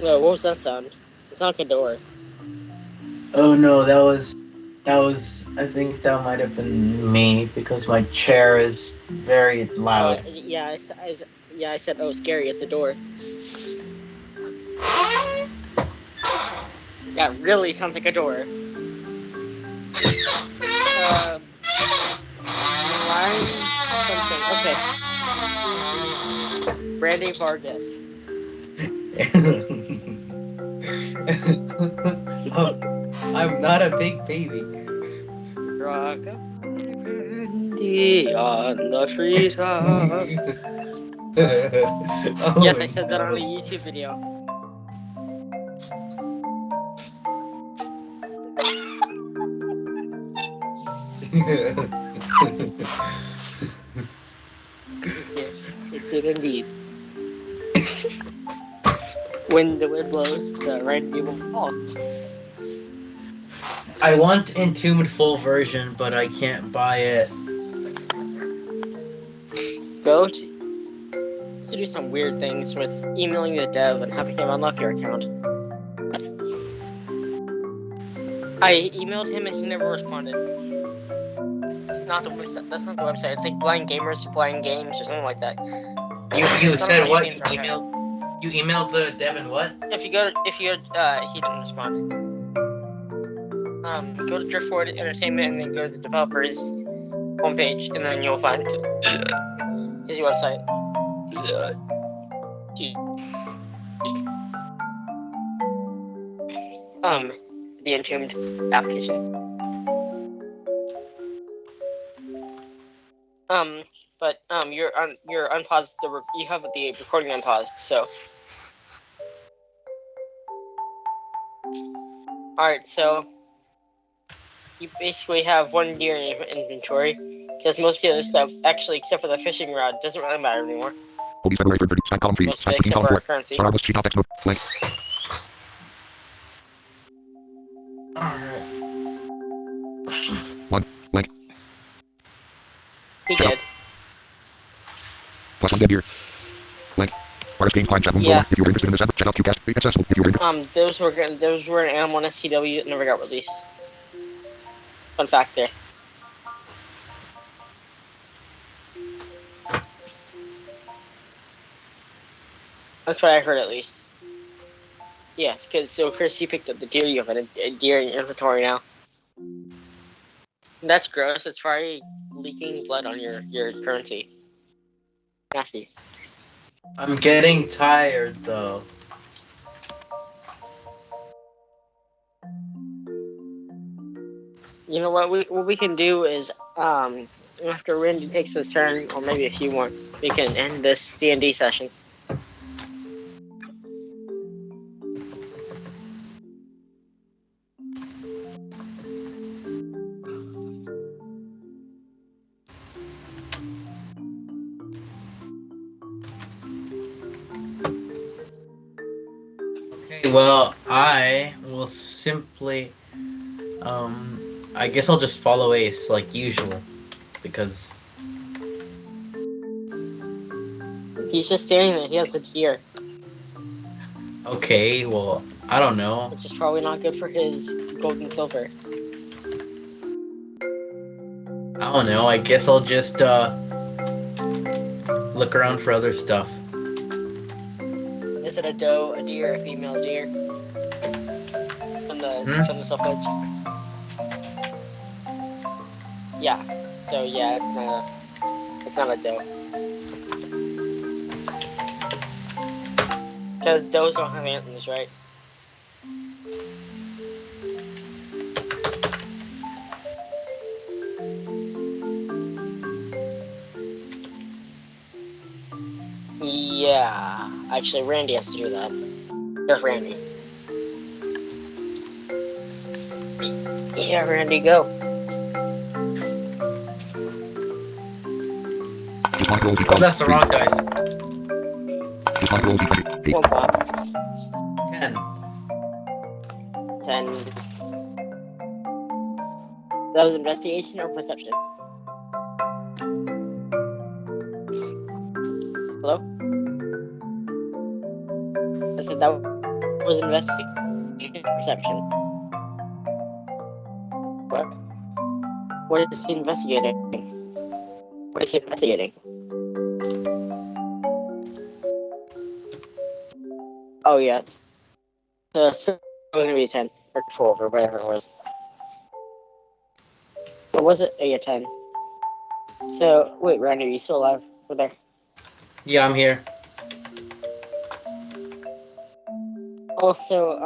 No, what was that sound? It's not like a door. Oh no, that was. I think that might have been me because my chair is very loud. Yeah, I said, oh, scary. It's a door. That really sounds like a door. Line something. Okay. Brandy Vargas. Oh, I'm not a big baby. Rock up Brandy on the treetop. Oh Yes, I said that on a YouTube video. It did indeed. When the wind blows, the Randy will fall. I want Entombed full version, but I can't buy it. Go to do some weird things with emailing the dev and having him unlock your account. I emailed him and he never responded. It's not the website. That's not the website. It's like Blind Gamers Supplying Games or something like that. You said what? You emailed the dev and what? If you he didn't respond. Go to Driftwood Entertainment and then go to the developers homepage and then you'll find his website. The Entombed application. you're unpaused. You have the recording unpaused. So, all right. So you basically have one deer in your inventory because most of the other stuff, actually, except for the fishing rod, doesn't really matter anymore. Holy February 30. Stack column 3. Most of Stack it 15 except column for our 4. currency. Star Atlas sheet text mode. Blank. Alright. 1. Blank. He Shut did. Plus 1 dead deer. Blank. Artist game time chat room. Yeah. If you were interested in this, check out QCast. Accessible. If you were interested. Those were an animal on SCW that never got released. Fun fact there. That's what I heard at least. Yeah, because so Chris, you picked up the deer. You have a deer in your inventory now. That's gross. It's probably leaking blood on your currency. Nasty. I'm getting tired though. You know what we can do is after Randy takes his turn, or maybe a few more, we can end this D&D session. Okay, well, I will simply, I guess I'll just follow Ace like usual, because He's just standing there. He has a deer, okay, well, I don't know. which is probably not good for his gold and silver. I don't know. I guess I'll just look around for other stuff. Is it a doe, a deer, a female deer? From the self edge. Yeah. So yeah, it's not a doe. Because does don't have antlers, right? Yeah. Actually, Randy has to do that. There's Randy. Yeah, Randy, go. Just mark roll Oh, that's the wrong dice. Just mark roll D20. 8. One pot. 10. 10. That was investigation or perception? Hello? I said that was investigation or perception. What? What is he investigating? What is he investigating? Oh, yeah. So it was gonna be a 10 or 12 or whatever it was. What was it? Oh, yeah, 10. So, wait, Randy, are you still alive? Over there. Yeah, I'm here. Also,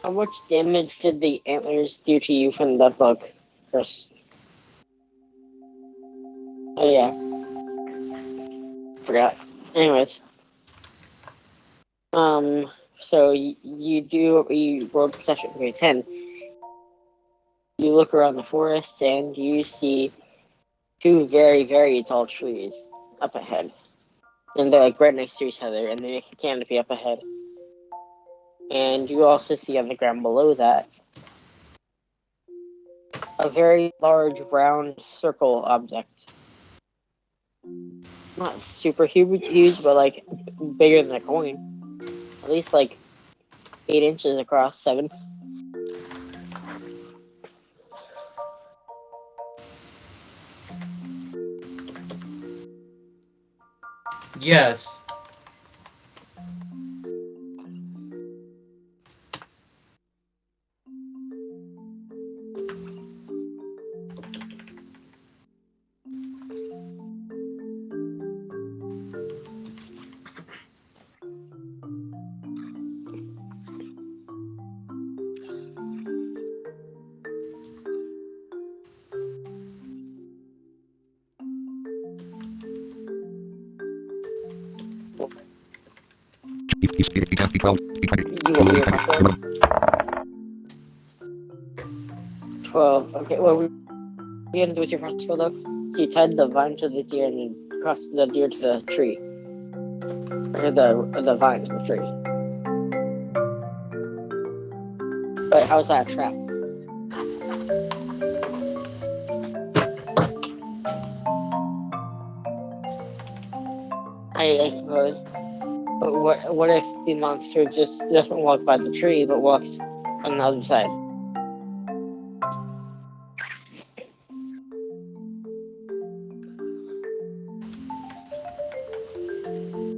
how much damage did the antlers do to you from that bug, Chris? Oh, yeah. Forgot. Anyways. So you rolled perception. Okay, 10. You look around the forest and you see two very, very tall trees up ahead. And they're like right next to each other, and they make a canopy up ahead. And you also see on the ground below that a very large round circle object. Not super huge, but like bigger than a coin. At least like 8 inches across, 7. Yes. E10, E12, E20. You want me to pass that? 12. Okay, what were you gonna do with your practical though? So you tied the vine to the deer and then crossed the deer to the tree. Or the vine to the tree. But how's that a trap? I suppose. But what if the monster just doesn't walk by the tree but walks on the other side?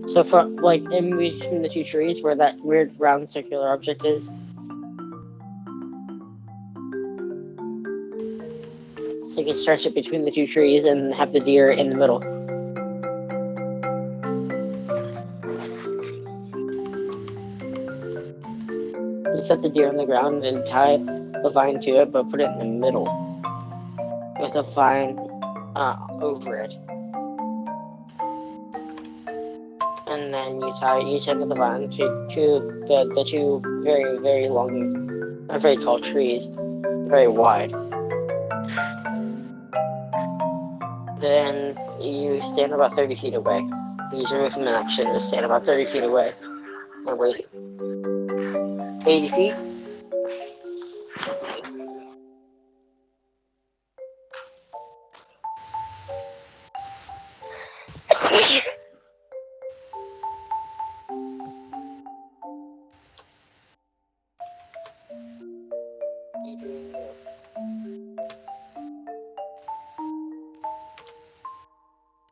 So for like in between the two trees where that weird round circular object is. So you can stretch it between the two trees and have the deer in the middle. You set the deer on the ground and tie the vine to it, but put it in the middle with a vine over it. And then you tie each end of the vine to the two very, very long, not very tall trees, very wide. Then you stand about 30 feet away. You use your movement action to stand about 30 feet away and wait. 80 feet.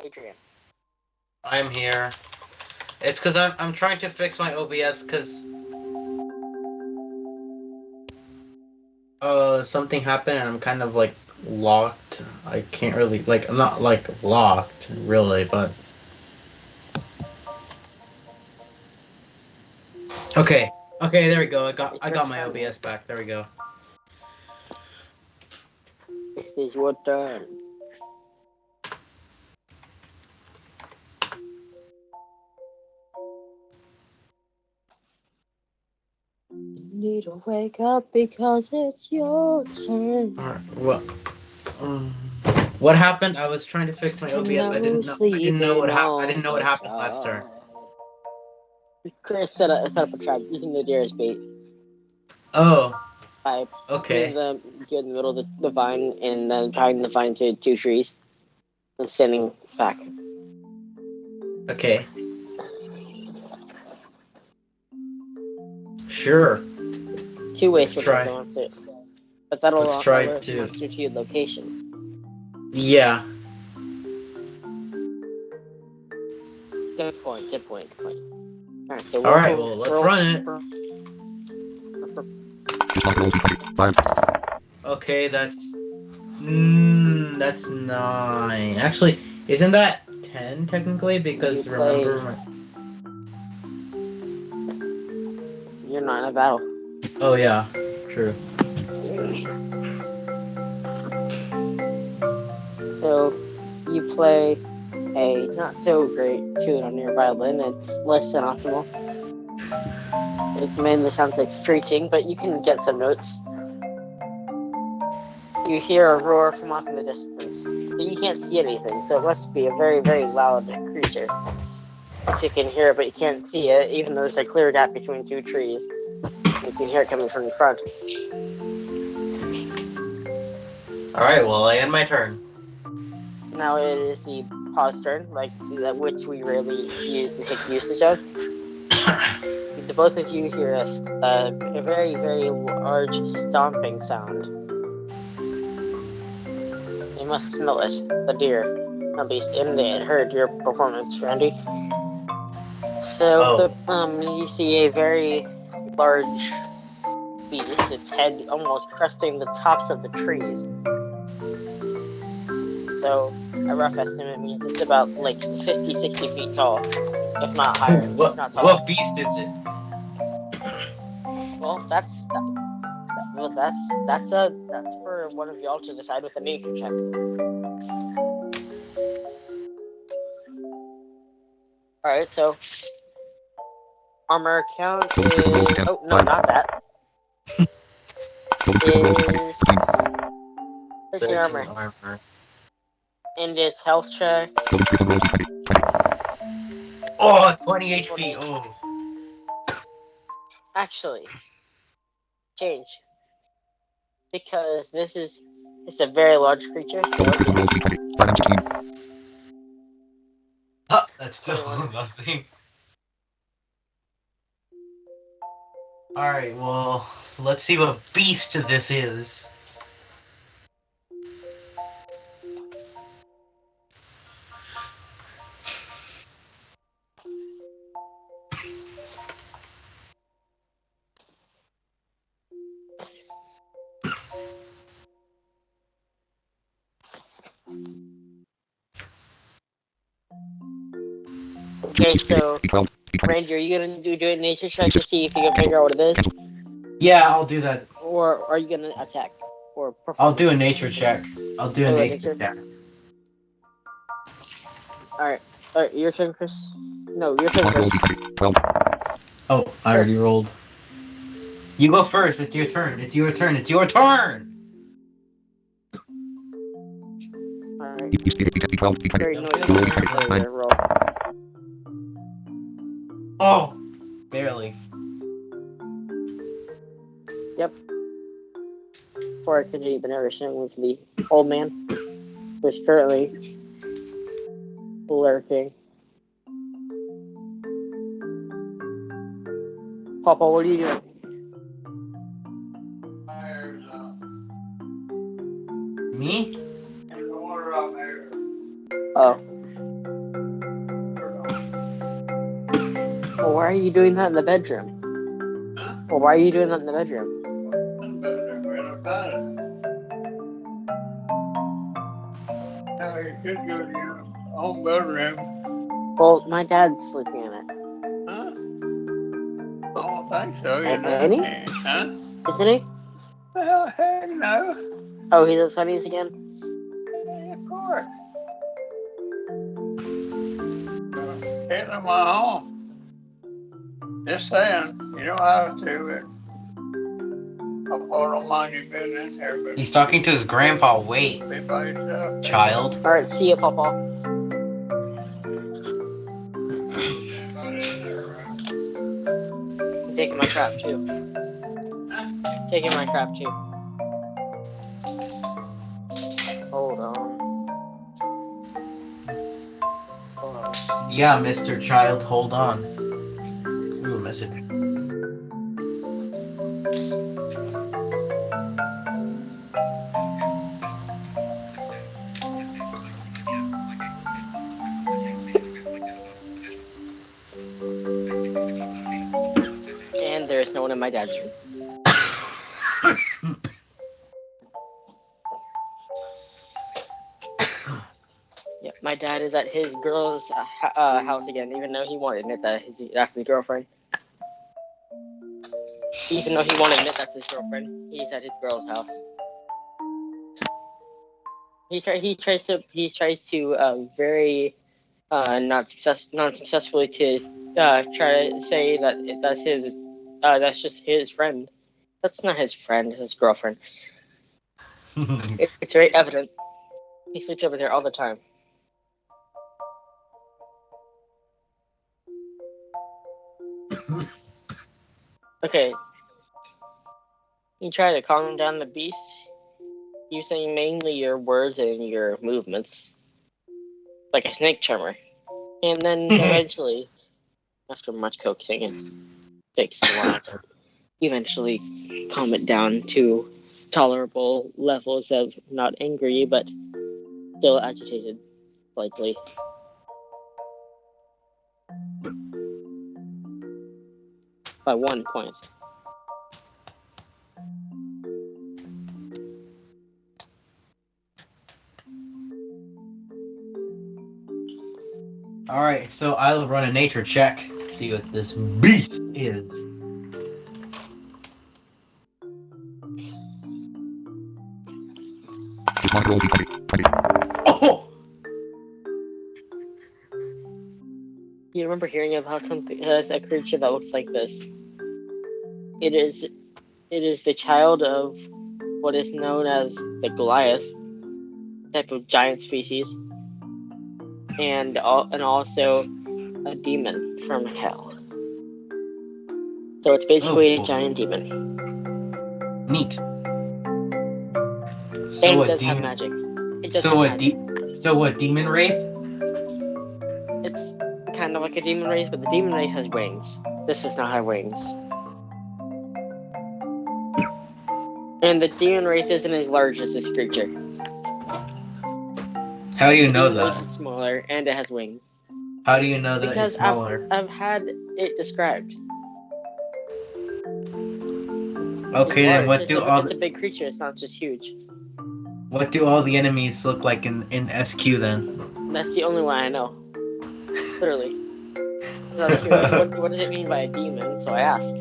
Adrian. I'm here. It's because I'm trying to fix my OBS because something happened and I'm kind of like locked. I can't really like I'm not like locked really, but okay, there we go. I got my OBS back. There we go. It is your turn. You need to wake up because it's your turn. Alright, what happened? I was trying to fix my OBS. I didn't know what happened last turn. Chris set up a trap using the deer as bait. Oh. By Okay. putting the deer in the middle of the vine and then tying the vine to two trees and standing back. Okay. Sure. Two ways Let's to try. the monster. But that'll Let's try alert the to. monster to your location. Yeah. Good point. Alright, so Alright, well, let's run it. Just like rolls E20. 5. Okay, that's 9. Actually, isn't that 10 technically? Because You remember You're not in a battle. Oh yeah, true. So you play a not so great tune on your violin. It's less than optimal. It mainly sounds like screeching, but you can get some notes. You hear a roar from off in the distance, but you can't see anything, so it must be a very, very loud creature. If you can hear it, but you can't see it, even though there's a clear gap between two trees. You can hear it coming from the front. Alright, well, I end my turn. Now it is the pause turn, which we rarely take usage of. The both of you hear a very, very large stomping sound. You must smell it, the deer, at least, and it heard your performance, Randy. So, you see a very large beast, its head almost cresting the tops of the trees. So, a rough estimate means it's about 50, 60 feet tall, if not higher. Not tall. What beast is it? Well, that's for one of y'all to decide with a nature check. Alright, so armor count Logan Strickland rolls is... D10. Oh, no, not that. Logan Strickland rolls D20. Is 13 armor. armor. And its health check. Logan Strickland rolls D20. 20. Oh, 20 HP. Oh. Actually, change. Because it's a very large creature, so Logan Strickland rolls yes. D20. 5 and 16. Huh, that's still nothing. Alright, well, let's see what beast this is. Okay, so, D12. D20. Ranger, are you gonna do a nature check to see if you can figure out what it is? Yeah, I'll do that. Or are you gonna attack? Or perform? I'll do a nature check. I'll do a Oh, nature nature? check. Alright, your turn, Chris. No, your turn, Spawn rolls Chris. D20. 12. Oh, I already rolled. You go first. It's your turn. It's your turn. It's your turn. Alright. D12. D20. Very Roll noisy. D20. Nine. Roll. Oh, barely. Yep. Before I continue the narration with the old man, who is currently lurking. Papa, what are you doing? There's Me? in the water out there. Oh. Well, why are you doing that in the bedroom? Huh? Well, why are you doing that in the bedroom? Now you could go to your own bedroom. Well, my dad's sleeping in it. Huh? I don't think so. You know. Any? Huh? Isn't he? Well, heck no. Oh, he's at Sonny's again? Yeah, of course. Can't leave my home. Just saying, you don't have to, but I don't mind you being in there, but He's talking to his grandpa. Wait, be by yourself. child. Alright, see ya, Papa. I'm taking my crap too. Taking my crap too. Hold on. Hold on. Yeah, Mr. Child, hold on. Ooh, a message. And there's no one in my dad's room. Yep, my dad is at his girl's house again, even though he won't admit that that's his girlfriend. Even though he won't admit that's his girlfriend, he's at his girl's house. He tries to very not successfully to try to say that that's just his friend. That's not his friend, his girlfriend. It's very evident. He sleeps over there all the time. Okay. You try to calm down the beast using mainly your words and your movements. Like a snake charmer. And then eventually, after much coaxing, it takes a while, eventually calm it down to tolerable levels of not angry, but still agitated, slightly. By 1 point. Alright, so I'll run a nature check to see what this beast is. Spawn rolls D20. 20. Oh! You remember remember hearing about something a creature that looks like this. It is the child of what is known as the Goliath type of giant species, and also a demon from hell. So it's basically a giant demon. Neat. And it does have magic. It does have magic. So what, demon wraith? It's kind of like a demon wraith, but the demon wraith has wings. This does not have wings. And the demon wraith isn't as large as this creature. How do you know that? It's smaller, and it has wings. How do you know that Because it's smaller? I've had it described. Okay, then It's a big creature. It's not just huge. What do all the enemies look like in SQ then? That's the only one I know. Literally. I was curious, what does it mean by a demon? So I asked.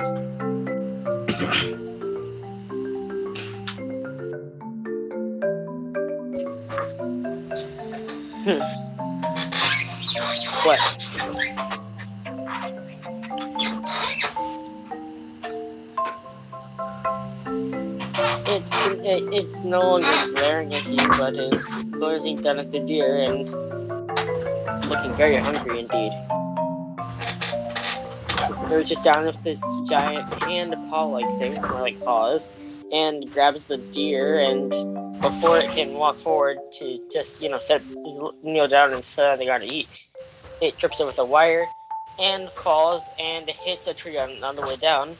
What? It's no longer glaring at you, but it's glaring down at the deer and looking very hungry indeed. It reaches down with this giant hand paw-like thing, more like paws, and grabs the deer, and before it can walk forward to just, kneel down and sit on the ground to eat, it trips it with a wire and falls and hits a tree on the way down,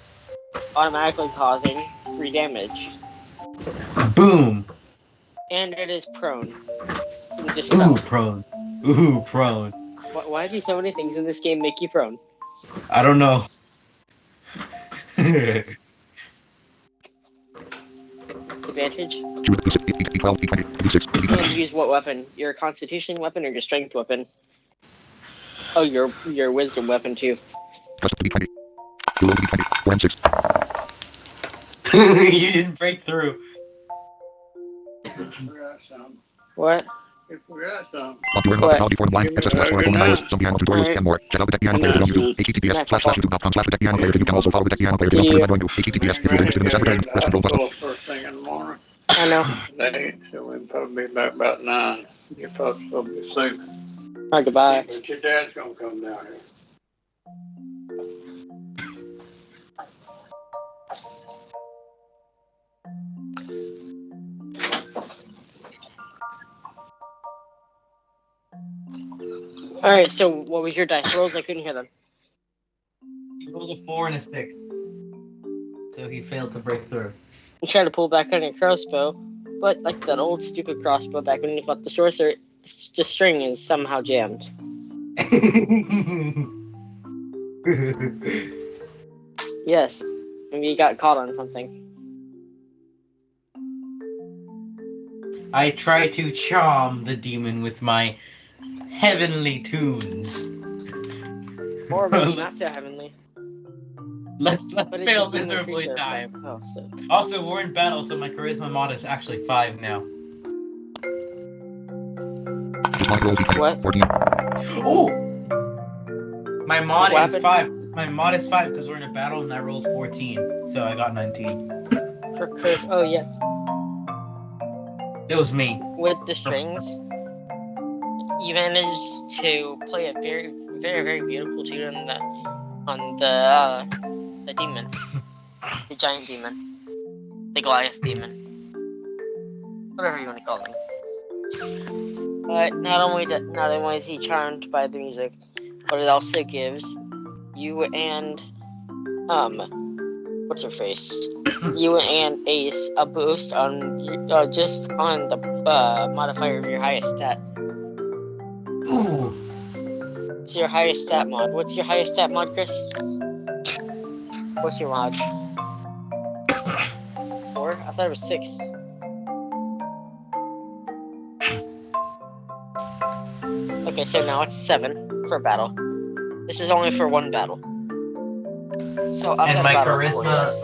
automatically causing 3 damage. Boom! And it is prone. It just Ooh, fell. prone. Ooh, prone. Why do so many things in this game make you prone? I don't know. Advantage? Choose the 6, 8, 12, 20, 26, You want to use what weapon? Your constitution weapon or your strength weapon? Oh, your wisdom weapon too. plus D20. Below D20. 4 and 6. You didn't break through. What? Want to learn about technology for the blind? Access to less for virus, some piano tutorials, and more. Check out the Tech Piano Player on YouTube. https://youtube.com/thetechpianoplayer. You can also follow the Tech Piano Player. You can join https. If you're interested in this advertising, press Control+. First thing in the morning. I know. So we'll probably be back about 9. You're probably supposed to be sleeping. Alright, goodbye. But your dad's gonna come down here. Alright, so what was your dice rolls? I couldn't hear them. He rolled a 4 and a 6. So he failed to break through. You tried to pull back on your crossbow, but like that old stupid crossbow back when you fought the sorcerer, the string is somehow jammed. Yes. Maybe you got caught on something. I try to charm the demon with my heavenly tunes. Or maybe not so heavenly. Let's But it's fail a demon miserably creature. time. Oh, so. Also, we're in battle, so my charisma mod is actually 5 now. What? 14. Oh! My mod What is happened? 5. My mod is 5 because we're in a battle and I rolled 14. So I got 19. For Chris, oh yeah. It was me. With the strings, you managed to play a very, very, very beautiful tune on the demon, the giant demon, the Goliath demon, whatever you want to call him. But not only is he charmed by the music, but it also gives you and what's her face? You and Ace a boost on just on the modifier of your highest stat. Ooh. It's your highest stat mod. What's your highest stat mod, Chris? What's your mod? 4? I thought it was 6. Okay, so now it's 7 for battle. This is only for one battle. So up And my battle charisma,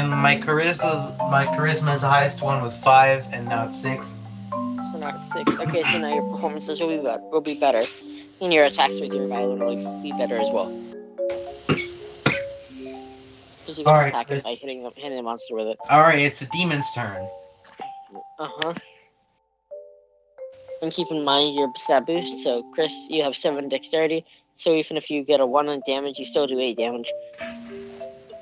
my charisma is the highest one with 5, and now it's 6. So now it's 6. Okay, so now your performances will be better. And your attacks with your violin will be better as well. Because you can attack it by hitting the monster with it. Alright, it's the demon's turn. Uh-huh. And keep in mind your stat boost. So, Chris, you have 7 dexterity. So even if you get a 1 on damage, you still do 8 damage.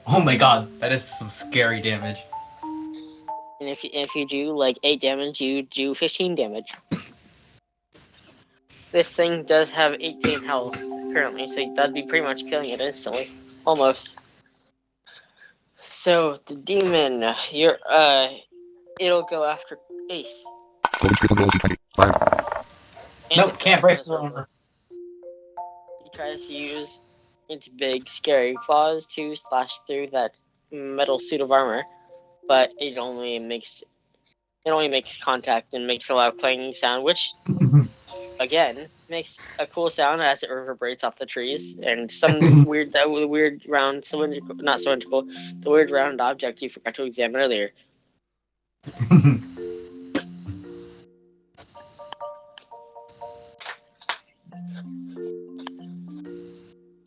Oh my god, that is some scary damage. And if you do like 8 damage, you do 15 damage. This thing does have 18 health currently, so that'd be pretty much killing it instantly. Almost. So the demon, it'll go after Ace. Logan Strickland rolls D20. 5. Nope, can't break the armor. He tries to use its big, scary claws to slash through that metal suit of armor, but it only makes contact and makes a loud clanging sound, which again makes a cool sound as it reverberates off the trees and some weird round the weird round object you forgot to examine earlier.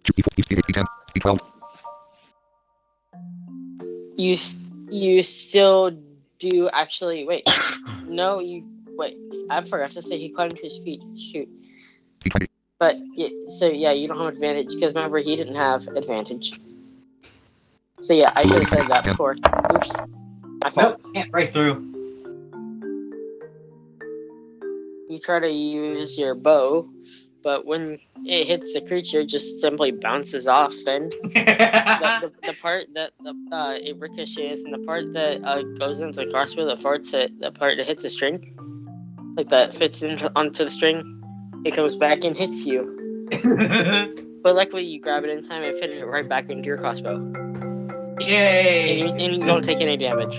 D10. D12. You still do actually wait. No, I forgot to say he climbed to his feet. Shoot. D20. But yeah, you don't have advantage because remember he didn't have advantage. So yeah, I should have said that before. Oops. My fault. Nope, can't break through. You try to use your bow, but when it hits the creature, it just simply bounces off, and the part that it ricochets and the part that goes into the crossbow, the part that hits the string, like that fits onto the string, it comes back and hits you. But luckily you grab it in time and fit it right back into your crossbow. Yay! And you don't take any damage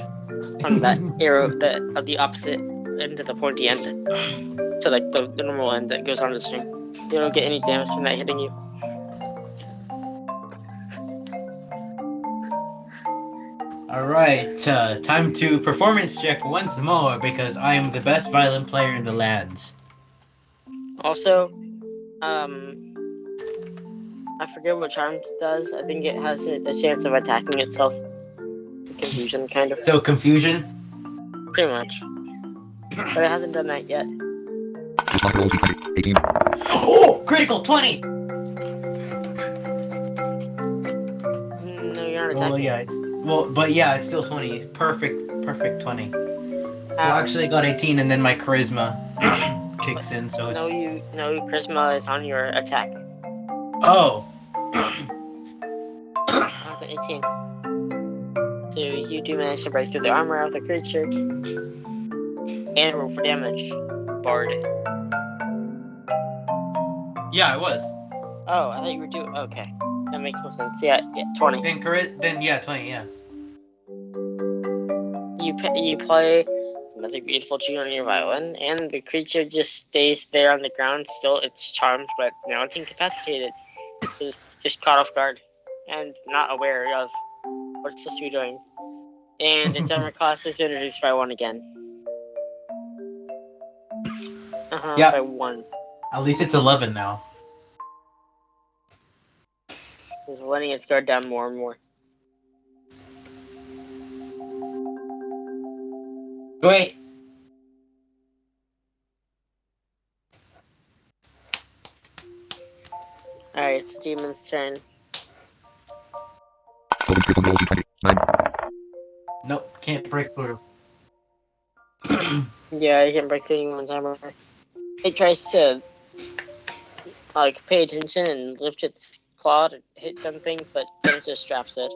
from that arrow of the opposite end of the pointy end to like the normal end that goes onto the string. You don't get any damage from that hitting you. Alright, time to performance check once more because I am the best violin player in the lands. Also, I forget what charm it does. I think it has a chance of attacking itself. Confusion, kind of. So, confusion? Pretty much. But it hasn't done that yet. Just rolls D20. 18. Oh! Critical 20! No, you're not attacking. Well, yeah, it's still 20. It's perfect 20. Well, actually, I got 18 and then my charisma kicks in, so it's... No, charisma is on your attack. Oh! Not the 18. So you do manage to break through the armor of the creature. And roll for damage. Bard. Yeah, I was. Oh, I thought you were doing... Okay. That makes more sense. Yeah, 20. Then yeah, 20, yeah. You play another beautiful tune on your violin, and the creature just stays there on the ground still. It's charmed, but now it's incapacitated. It's just caught off guard and not aware of what it's supposed to be doing. And its armor class has been reduced by 1 again. Yeah. By 1. At least it's 11 now. It's letting its guard down more and more. Wait! Alright, it's the demon's turn. Logan Strickland rolls D20. 9. Nope, can't break through. Yeah, you can break through anyone's armor. It tries to, pay attention and lift its claw to hit something, but then it just drops it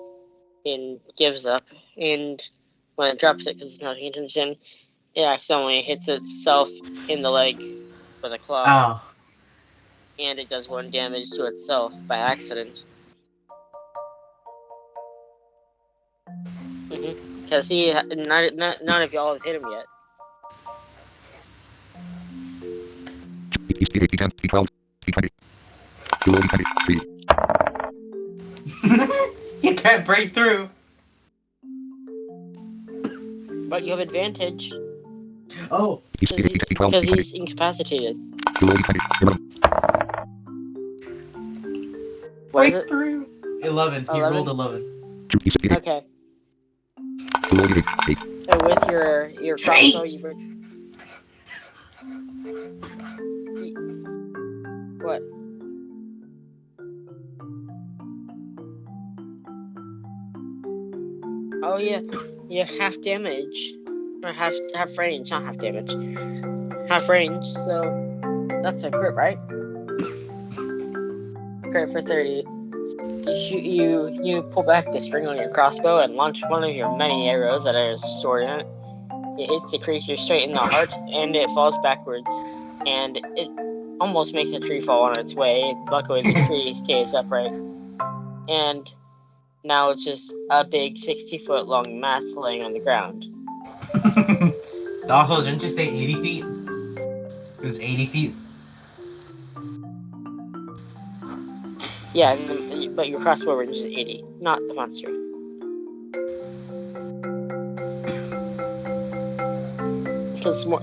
and gives up. And when it drops it, because it's not paying attention, it accidentally hits itself in the leg with a claw. Oh. And it does 1 damage to itself by accident. Because none of y'all have hit him yet. D10. D12. D20. Roll D20. 3. You can't break through. But you have advantage. Oh. Because he's incapacitated. Roll D20. What is Break it? through. 11. He 11? rolled 11. Shoot D6 D8. Okay. Roll D8. 8. So with your crossbow, Eight. you would. What? Oh yeah, you have half damage, or half range, not half damage, half range. So that's a crit, right? Crit for 30. You pull back the string on your crossbow and launch one of your many arrows that are stored in it. It hits the creature straight in the heart, and it falls backwards, and it almost makes the tree fall on its way. Luckily, the tree stays upright, and now it's just a big 60-foot long mass laying on the ground. Also, didn't you say 80 feet? It was 80 feet. Yeah, but your crossbow range is 80, not the monster. Because more.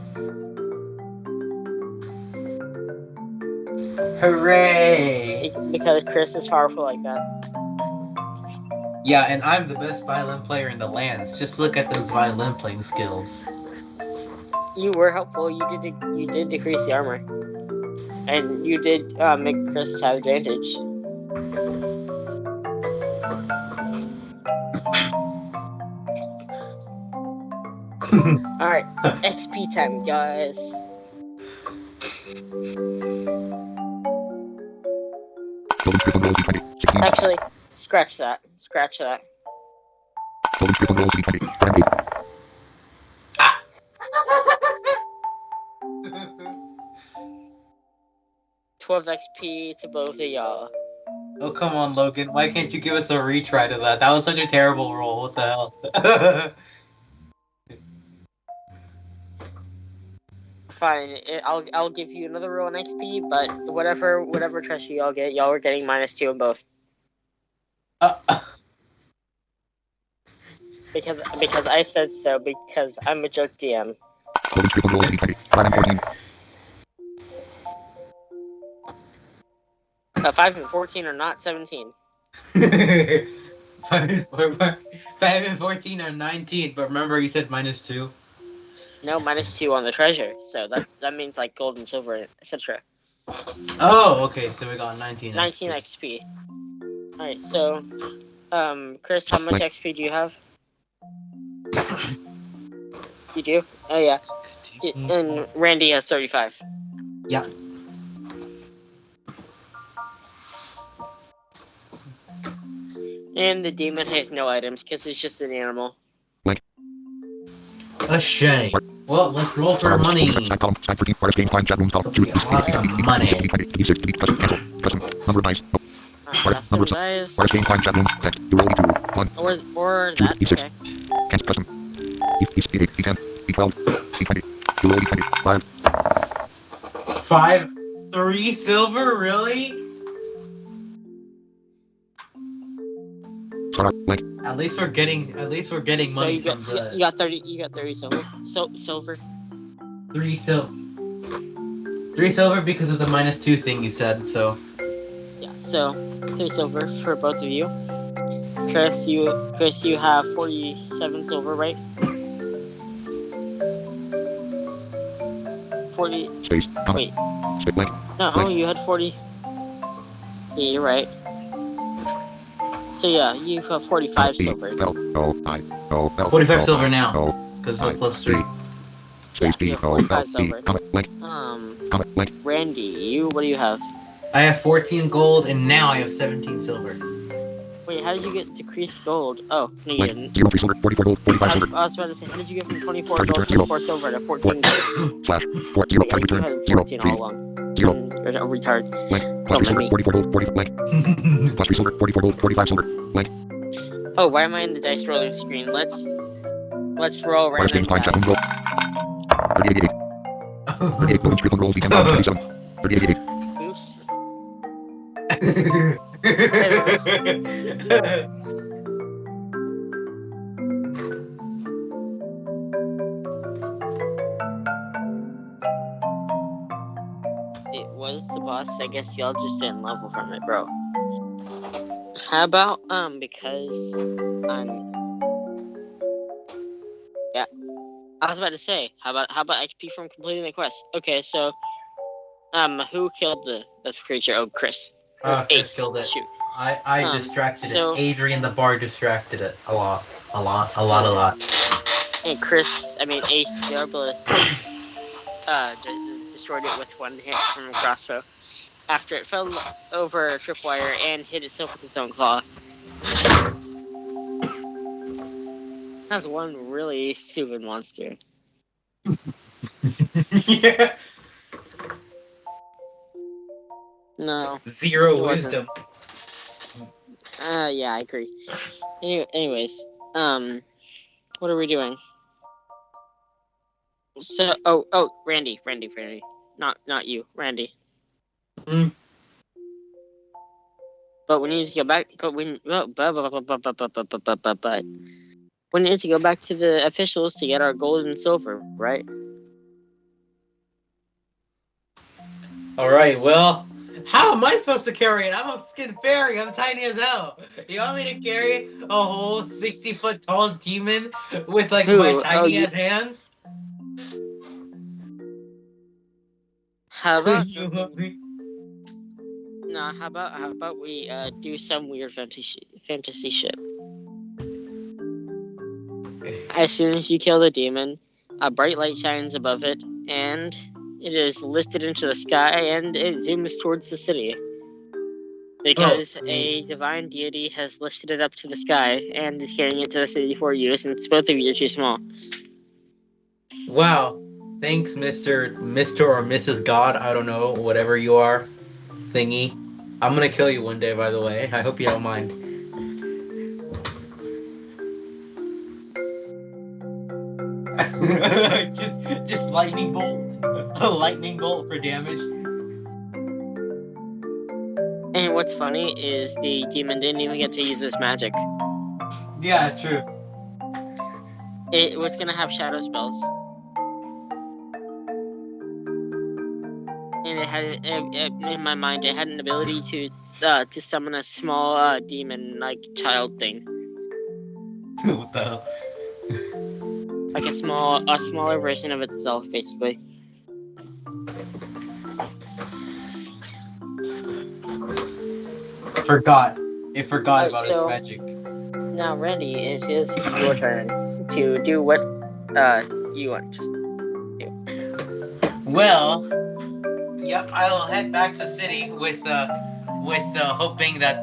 Hooray! Because Chris is powerful like that. Yeah, and I'm the best violin player in the lands. Just look at those violin playing skills. You were helpful. You did decrease the armor, and you did make Chris have advantage. All right, XP time, guys. Logan Strickland rolls D20. 16. Actually, scratch that. Scratch that. Logan Strickland rolls D20. Friend 8. 12 XP to both of y'all. Oh, come on, Logan. Why can't you give us a retry to that? That was such a terrible roll. What the hell? Fine, I'll give you another roll on XP, but whatever treasure y'all get, y'all are getting -2 in both. Because I said so, because I'm a joke DM. Logan Strickland rolls D20. 5 and 14. 5 and 14 are not 17. 5 and 14 are 19, but remember you said -2. No, -2 on the treasure, so that means like gold and silver, etc. Oh, okay, so we got 19. 19 XP. Alright, so, Chris, how much XP do you have? You do? Oh yeah. 16. And Randy has 35. Yeah. And the demon has no items, because it's just an animal. A shame. Well, let's roll for money. Stack column. Stack 13. Artist game. Find chat rooms. Column. Choose Awesome money. D6 D6 D custom. Cancel. Custom. Number of dice. That's Number some of dice. Artist game. Find chat rooms. Text. You roll D2. 1. Or Choose that, D6. okay. Cancel. Custom. D8. D10. D12. D20. You roll D20. 5. 5. 3 silver? Really? Start. Blank. At least we're getting So money you got, from the you got 30 silver. Silver. 3 silver. 3 silver because of the -2 thing you said, so. Yeah, so 3 silver for both of you. Chris, you have 47 silver, right? 40. Space. Comma. Wait. Space. Blank. No, Blank. you had 40. Yeah, you're right. So yeah, you have 45 silver. L. O. I. O. L. 45 O, silver I, now. O. Because I. of +3. Space Yeah, you D. have O. 45 L. E. silver. Comma. Blank. Comma. Blank. Randy, what do you have? I have 14 gold and now I have 17 silver. Wait, how did you get decreased gold? Oh, no, you Blank. didn't. 0 3 silver. 44 gold. 45 I silver. was about to say, how did you get from 24 Target gold, return, 24 silver to 14 gold? Slash. 4. 0. Wait, Target you return. had 0. 14 3. all along. 0. You're a retard. Blank. Don't Plus 3 silver. mind me. 44 gold. 40 blank. Plus 3 silver. 44 gold. 45 silver. Blank. Oh, why am I in the dice rolling screen? Let's roll Artist random game. Find chat dice. rooms. Roll. 38 8. 38. Logan Strickland rolls D10. 37. 38 8. Oops. It was the boss. I guess y'all just didn't level from it, bro. How about because I'm I was about to say, how about XP from completing the quest? Okay, so who killed the creature? Oh, Chris. Chris Ace. killed it. Shoot. I distracted so- it. Adrian the bar distracted it a lot. And Ace, the Arbalest, destroyed it with one hit from a crossbow. After it fell over a tripwire and hit itself with its own claw. That's one really stupid monster. Yeah. No. Zero It wasn't. wisdom. Yeah, I agree. Anyways, what are we doing? So, Randy, not you, Randy. Hmm. But we need to go back. But we need to go back to the officials to get our gold and silver, right? All right. Well, how am I supposed to carry it? I'm a fucking fairy. I'm tiny as hell. You want me to carry a whole 60-foot tall demon with like Who? my tiny ass hands? How about You want me? no? How about we do some weird fantasy shit? As soon as you kill the demon, a bright light shines above it, and it is lifted into the sky, and it zooms towards the city. Because a divine deity has lifted it up to the sky and is carrying it to the city for you, since both of you are too small. Wow. Thanks, Mr. or Mrs. God. I don't know, whatever you are, thingy. I'm gonna kill you one day, by the way. I hope you don't mind. just lightning bolt. A lightning bolt for damage. And what's funny is the demon didn't even get to use his magic. Yeah, true. It was gonna have shadow spells. And it had, in my mind, it had an ability to summon a small demon, like child thing. What the hell? Like a smaller version of itself, basically. It forgot about its magic. Now, Randy, it is your turn to do what you want to do. Well, yep, I'll head back to the city with hoping that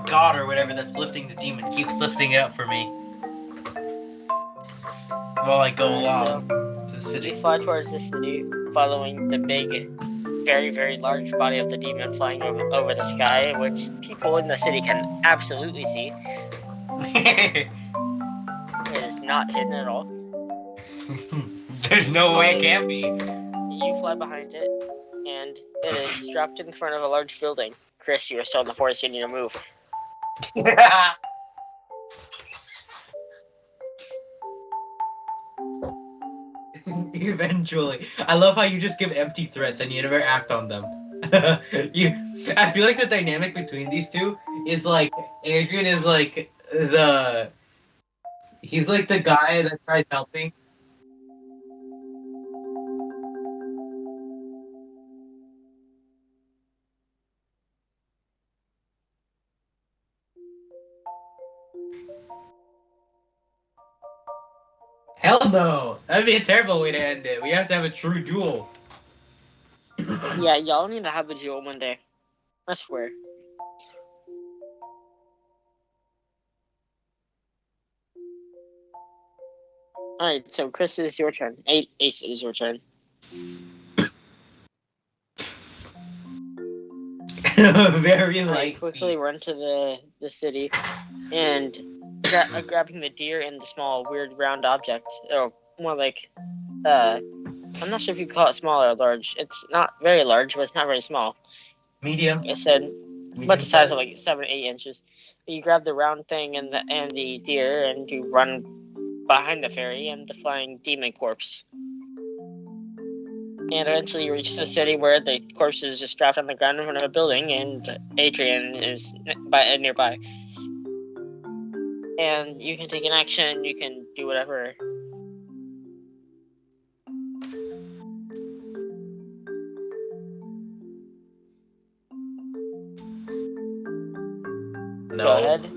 god or whatever that's lifting the demon keeps lifting it up for me while I go along to the city. You fly towards the city, following the big, very, very large body of the demon flying over the sky, which people in the city can absolutely see. It is not hidden at all. There's no way it can be. You fly behind it, and it is strapped in front of a large building. Chris, you are still in the forest, you need to move. Eventually. I love how you just give empty threats and you never act on them. I feel like the dynamic between these two is like Adrian is like he's like the guy that tries helping. Hell no! That'd be a terrible way to end it. We have to have a true duel. Yeah, y'all need to have a duel one day. I swear. Alright, so Chris, it is your turn. Ace, it is your turn. Very I likely. quickly run to the city and grabbing the deer and the small weird round object, or more like I'm not sure if you call it small or large. It's not very large, but it's not very small. Medium. Like I said, about the size of like 7 or 8 inches. You grab the round thing and the deer, and you run behind the fairy and the flying demon corpse. And eventually you reach the city where the corpse is just dropped on the ground in front of a building, and Adrian is nearby. And you can take an action, you can do whatever. No. Go ahead.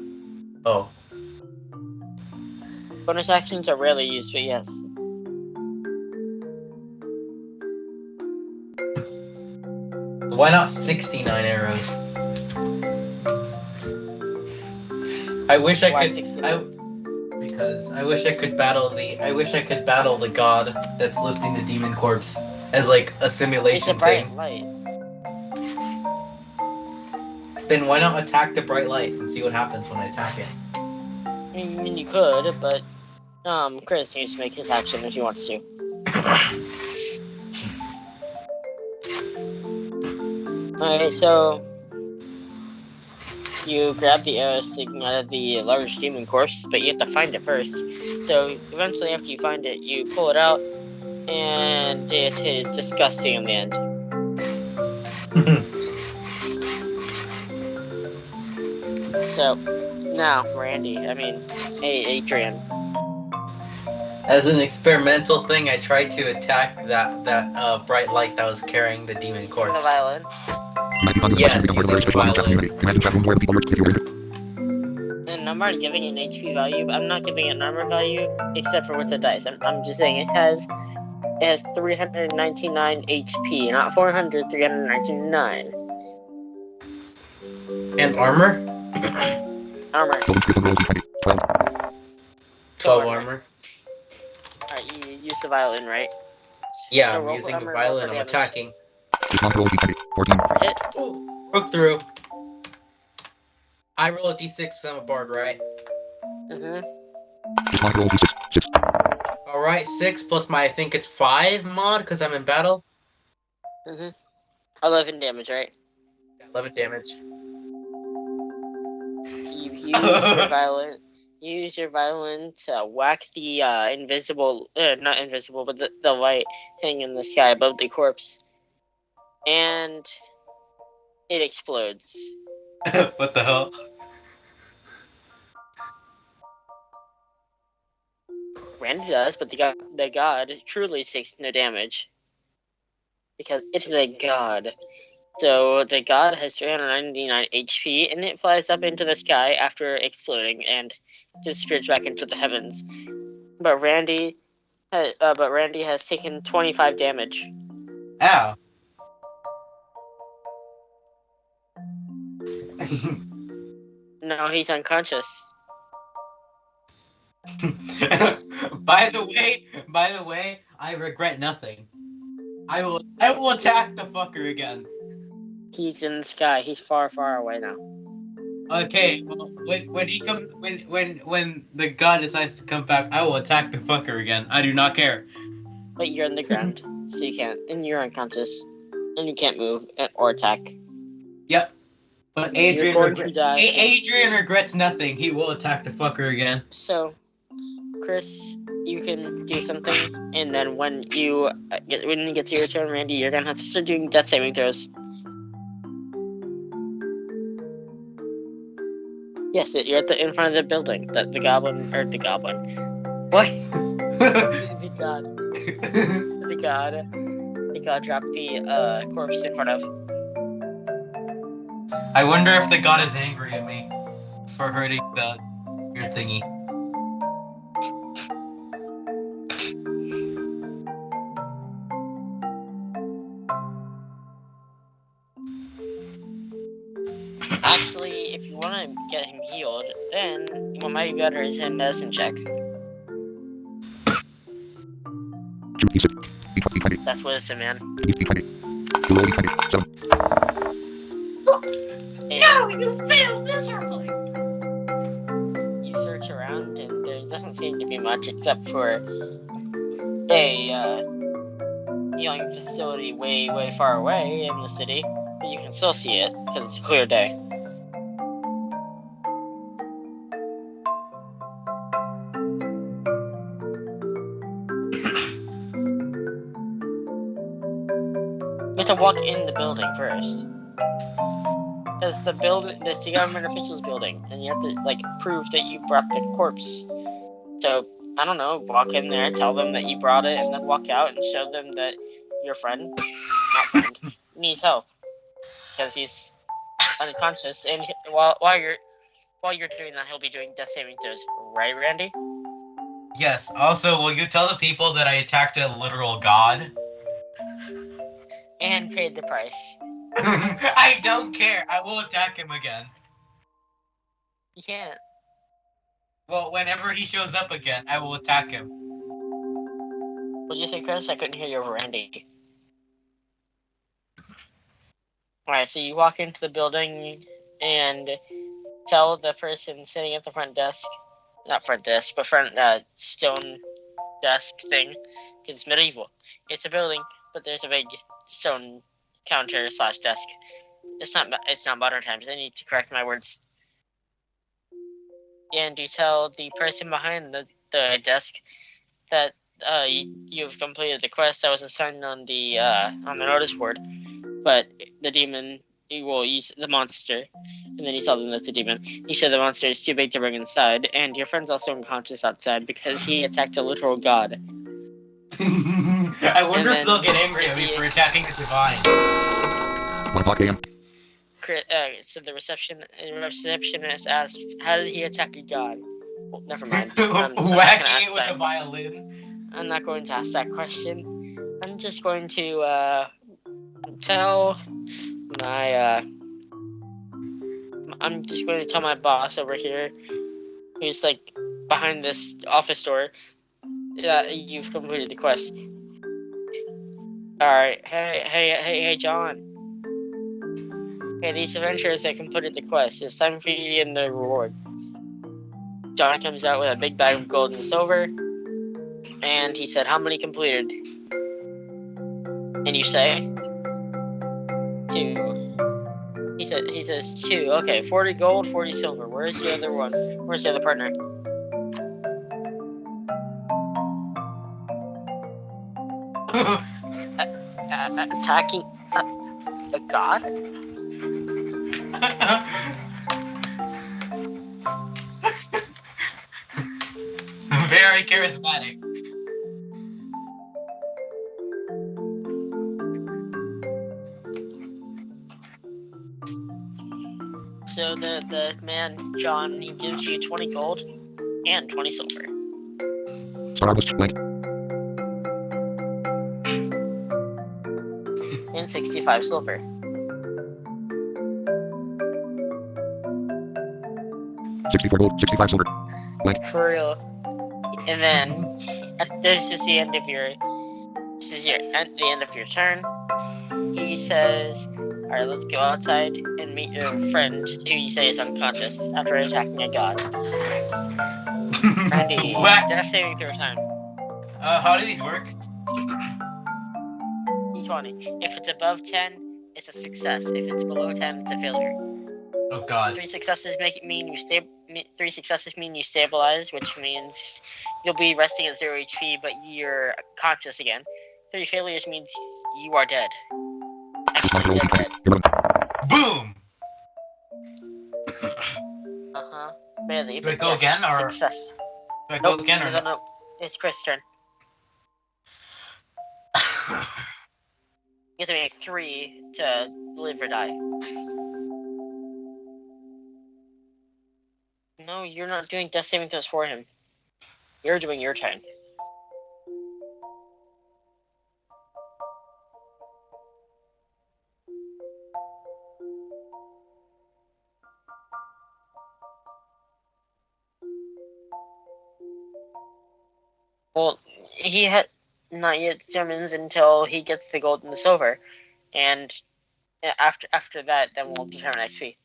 Oh. Bonus actions are rarely used, but yes. Why not 69 arrows? I wish I Why could. 69? Because I wish I could battle the god that's lifting the demon corpse as like a It's simulation a bright thing. light. Then why not attack the bright light and see what happens when I attack it? I mean, you could, but Chris needs to make his action if he wants to. Alright, so you grab the arrow sticking out of the large demon corpse, but you have to find it first. So eventually, after you find it, you pull it out, and it is disgusting in the end. So now, Adrian. As an experimental thing, I tried to attack that bright light that was carrying the demon Using corpse. the violin. Yes, using the violin. And I'm already giving it an HP value, but I'm not giving it an armor value, except for what's a dice. I'm just saying it has 399 HP, not 400, 399. And armor? Armor. 12 armor. Alright, you use the violin, right? Yeah, So I'm roll for using armor, the roll violin, for I'm damage. attacking. 14. For hit. Ooh, broke through. I roll a d6 because I'm a bard, right? Mm-hmm. Alright, 6 plus my, I think it's 5 mod because I'm in battle. Mm-hmm. 11 damage, right? 11 damage. You use your violin. You use your violin to whack the not invisible, but the light hanging in the sky above the corpse, and it explodes. What the hell? Randy does, but the god truly takes no damage because it is a god. So the god has 399 HP, and it flies up into the sky after exploding and disappears back into the heavens. But Randy has taken 25 damage. Ow. No, he's unconscious. By the way, I regret nothing. I will attack the fucker again. He's in the sky. He's far, far away now. Okay, well, when he comes, when the god decides to come back, I will attack the fucker again. I do not care. But you're on the ground, so you can't, and you're unconscious, and you can't move or attack. Yep. But You're going to die. Adrian regrets nothing. He will attack the fucker again. So, Chris, you can do something, and then when you get to your turn, Randy, you're gonna have to start doing death saving throws. Yes, you're in front of the building. The goblin. What? The god dropped the corpse in front of. I wonder if the god is angry at me for hurting your thingy. Actually, if you want to get him healed, then what might be better is a medicine check. That's wisdom, man. No, you failed miserably. You search around, and there doesn't seem to be much except for a healing facility way, way far away in the city. But you can still see it because it's a clear day. have to walk in the building first. Because the government officials building, and you have to like prove that you brought the corpse. So I don't know, walk in there, tell them that you brought it, and then walk out and show them that your friend, not friend, needs help because he's unconscious. And while you're doing that, he'll be doing death saving throws, right, Randy? Yes. Also, will you tell the people that I attacked a literal god? And paid the price. I don't care. I will attack him again. You can't. Well, whenever he shows up again, I will attack him. What'd you say, Chris? I couldn't hear you over Randy. Alright, so you walk into the building and tell the person sitting at the front desk, not front desk, but front stone desk thing, because it's medieval. It's a building, but there's a big stone counter / desk. It's not modern times. I need to correct my words. And you tell the person behind the desk that you've completed the quest that was assigned on the notice board, but the demon will use the monster, and then you tell them that's a demon. You say the monster is too big to bring inside, and your friend's also unconscious outside because he attacked a literal god. I wonder if they'll get angry at me for attacking the divine. 1 o'clock a.m. So the receptionist asks, "How did he attack a god?" Well, never mind. Whacking it with a violin. I'm not going to ask that question. I'm just going to tell my I'm just going to tell my boss over here, who's like behind this office door, that you've completed the quest. Alright, hey, John. Hey, these adventurers that completed the quest. It's time for you to get the reward. John comes out with a big bag of gold and silver, and he said, "How many completed?" And you say, 2. He says 2. Okay, 40 gold, 40 silver. Where's the other one? Where's the other partner? Attacking a god? Very charismatic. So the man, John, he gives you 20 gold and 20 silver. Star was blank. And 65 silver. $64 gold, 65 silver. Blank. For real. And then this is the end of your turn. He says, "Alright, let's go outside and meet your friend who you say is unconscious after attacking a god." Randy, death saving throw time. How do these work? D20. If it's above 10, it's a success. If it's below 10, it's a failure. Oh god. 3 successes mean you stabilize, which means you'll be resting at 0 HP, but you're conscious again. 3 failures means you are dead. Actually, dead. Boom! Barely. Do I go again, or? Success. Do I go again, or? No. It's Chris' turn. You have to make 3 to live or die. No, you're not doing death saving throws for him. You're doing your turn. Well, he had not yet determines until he gets the gold and the silver, and after that, then we'll determine XP.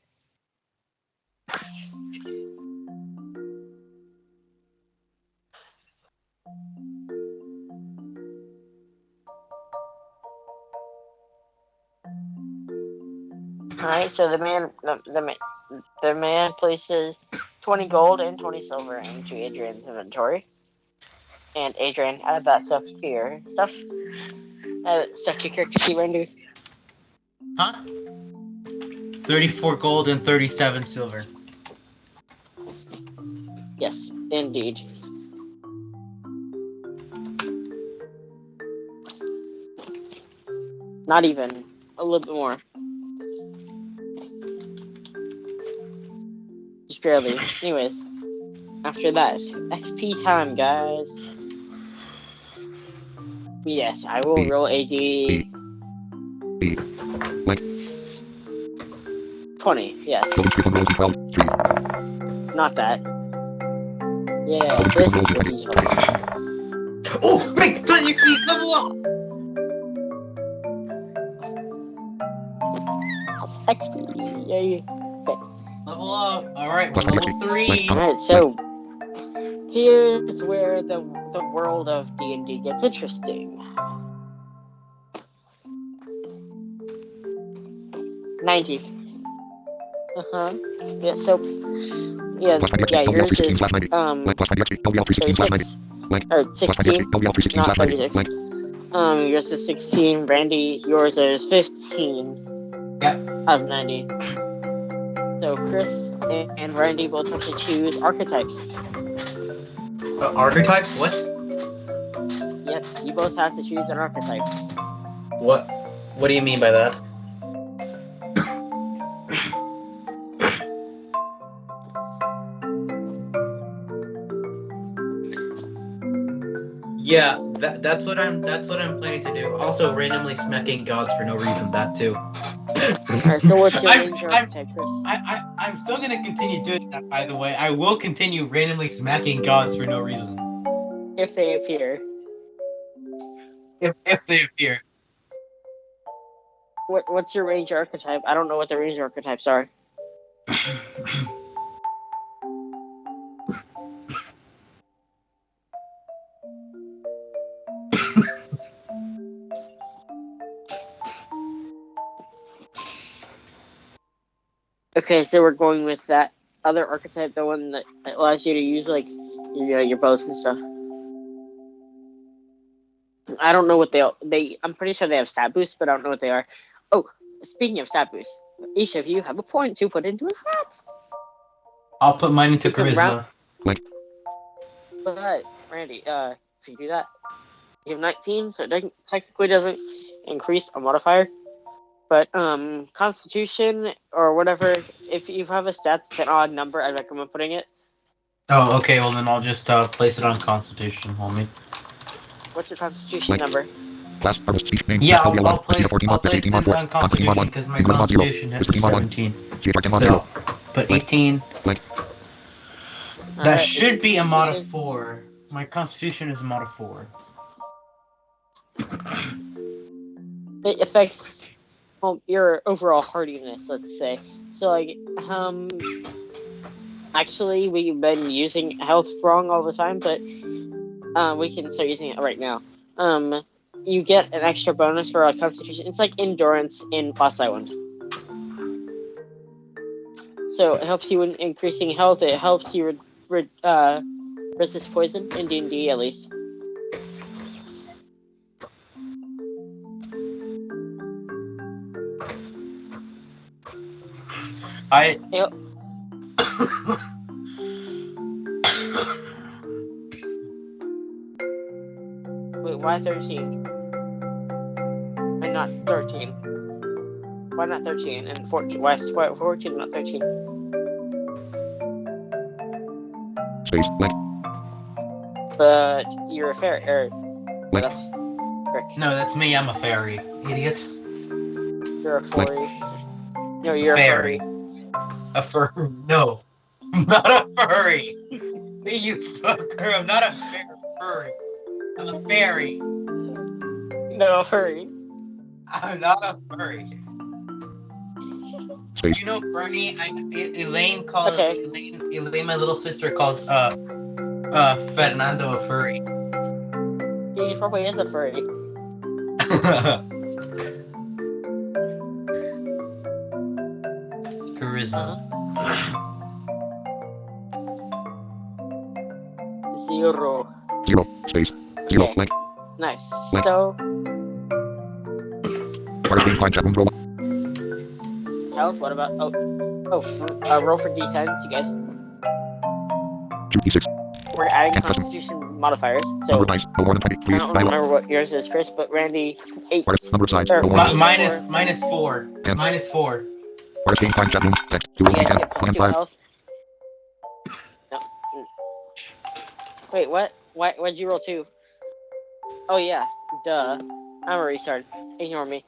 Alright, so the man places 20 gold and 20 silver into Adrian's inventory. And Adrian, add that stuff to your stuff. Add stuff to your character sheet, Randy. Huh? 34 gold and 37 silver. Yes, indeed. Not even. A little bit more. Just barely. Anyways. After that, XP time, guys. Yes, I will roll a D. 20, yes. Logan Strickland rolls D12. 3. Not that. Yeah, this is what he's rolling. Oh, wait, 20 XP, level up! XP, yay. Level up. Alright, we're level 3. Alright, so here's where the world of D&D gets interesting. 90. Uh-huh. Yeah, so yeah, Plus 90 yeah, XP, yours is 316/90. Plus 90 XP, LVL 316/90. 36 or Plus 90 XP, 16, LVL not 316/90. 36. Yours is 16, Randy, yours is 15. Yep. Out of 90. So Chris and Randy both have to choose archetypes. Archetypes? What? Yep, you both have to choose an archetype. What? What do you mean by that? Yeah, that's what I'm planning to do. Also, randomly smacking gods for no reason. That too. Alright, so what's your ranger archetype, Chris? I'm still gonna continue doing that. By the way, I will continue randomly smacking gods for no reason. If they appear. If they appear. What's your ranger archetype? I don't know what the ranger archetypes are. Okay, so we're going with that other archetype, the one that allows you to use like your bows and stuff. I don't know what they. I'm pretty sure they have stat boosts, but I don't know what they are. Oh, speaking of stat boosts, each of you have a point to put into a stat. I'll put mine into charisma. But Randy, if you do that, you have 19, so it technically doesn't increase a modifier. But Constitution or whatever, if you have a stat that's an odd number, I recommend putting it. Oh, okay. Well, then I'll just place it on Constitution, homie. What's your Constitution number? Class, harvest, speech, name, Yeah, LVL1, I'll place 14 mod, 18 mod, it on 4, Constitution 1, because my England mod 0, Constitution has Mr. Team mod 1, 17. Dragon mod So, 0. but 18. That Alright, should be a mod of 4. My Constitution is a mod of 4. It affects your overall hardiness, let's say. So, like, actually, we've been using health wrong all the time, but we can start using it right now. You get an extra bonus for Constitution. It's like endurance in Boss Island. So it helps you in increasing health. It helps you resist poison in D&D at least. Yep. Wait, why 13? And not 13? Why not 13 and 14? Why 14 and not 13? Space, blank. But you're a fairy, Blank. that's frick. No, that's me. I'm a fairy. Idiot. You're a furry. No, you're Fairy. a furry. A furry. No. I'm not a furry. You fucker. I'm not a furry. I'm a fairy. No, furry. I'm not a furry. Space, You know, Fernie, Elaine calls Okay. Elaine, my little sister, calls Fernando a furry. He probably is a furry. Charisma. 0. 0, space, 0, Okay. blank. Nice. Blank. So, Artist name, find chat room, roll 1. health. What about roll for d10s, you guys. 2d6. We're adding Can't custom. Constitution modifiers. So Number of dice. No more than 20. I Please. don't Dialogue. remember what yours is, Chris, but Randy 8. Number of sides. Or No more than minus 4. Ten. Minus 4. Artist game time chat room. Text. Dual You guys 10. get plus 2 5. health. No. Wait, what? Why'd you roll 2? Oh yeah, duh. I'm a retard. Ignore me.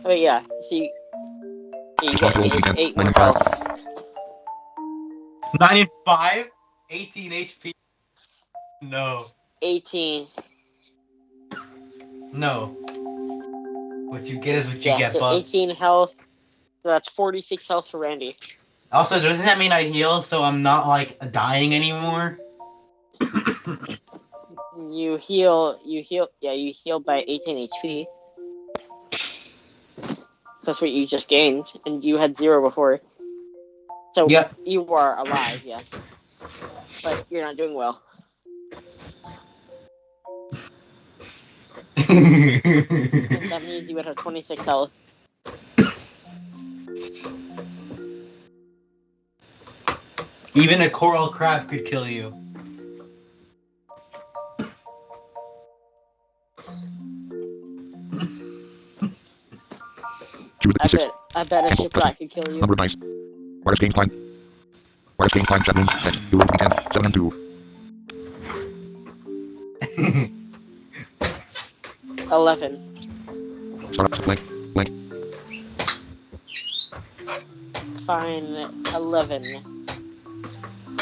Oh yeah, so you get 8 more health. 9 and 5? 18 HP? No. 18. No. What you get is what you Yeah, get, so bub. 18 health. So that's 46 health for Randy. Also, doesn't that mean I heal so I'm not, like, dying anymore? You heal by 18 HP. That's what you just gained, and you had 0 before. So Yep. you are alive, yes. But you're not doing well. That means you would have 26 health. Even a coral crab could kill you. Choose the d6. I bet a Cancel. shipwreck could kill you. Number of dice. Artist game time. Artist game time chat room. Text. Dual 10. 7 and 2. 11. Start up. Blank. Blank. Fine. 11.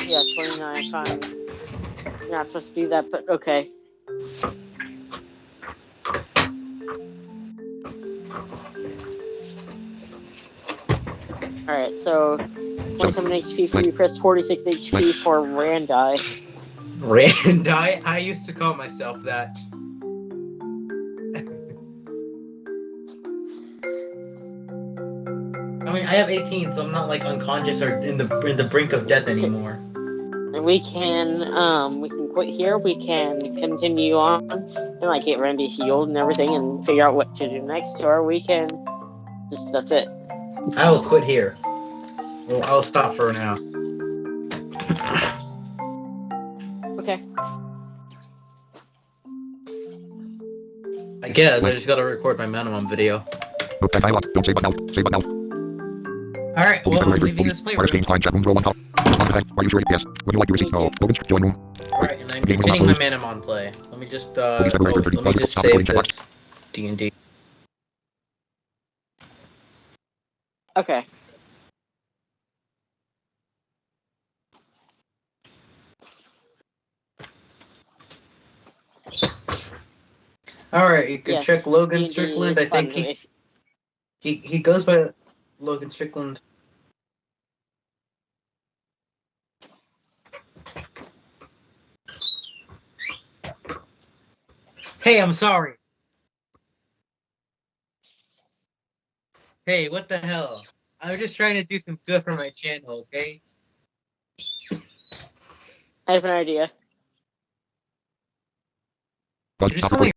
Yeah, 29. Fine. You're not supposed to do that, but okay. Alright, so 27 HP for you, Chris. 46 HP for Randi. Randi? I used to call myself that. I mean, I have 18, so I'm not like unconscious or in the brink of death anymore. We can quit here. We can continue on and like get Randy healed and everything, and figure out what to do next, or we can just that's it. I will quit here. Well, I'll stop for now. Okay. I guess I just gotta record my minimum video. Note that dialogue. Don't say but now. Say but now. Alright, well, I'm February leaving 3rd. this playroom. Artist game time chat room. Roll 1 top. Are you sure? Yes. Would you like to receive? No. Logan Join room. Alright, and I'm The game will not continuing my close. Manamon play. Let me just, February 3rd. let me just Stop save recording chat this. D&D. Okay. Alright, you can Yes, check Logan D&D Strickland. is I think fun if- he goes by Logan Strickland. Hey, I'm sorry. Hey, what the hell? I'm just trying to do some good for my channel, okay? I have an idea. Buzz, Just stop call me recording.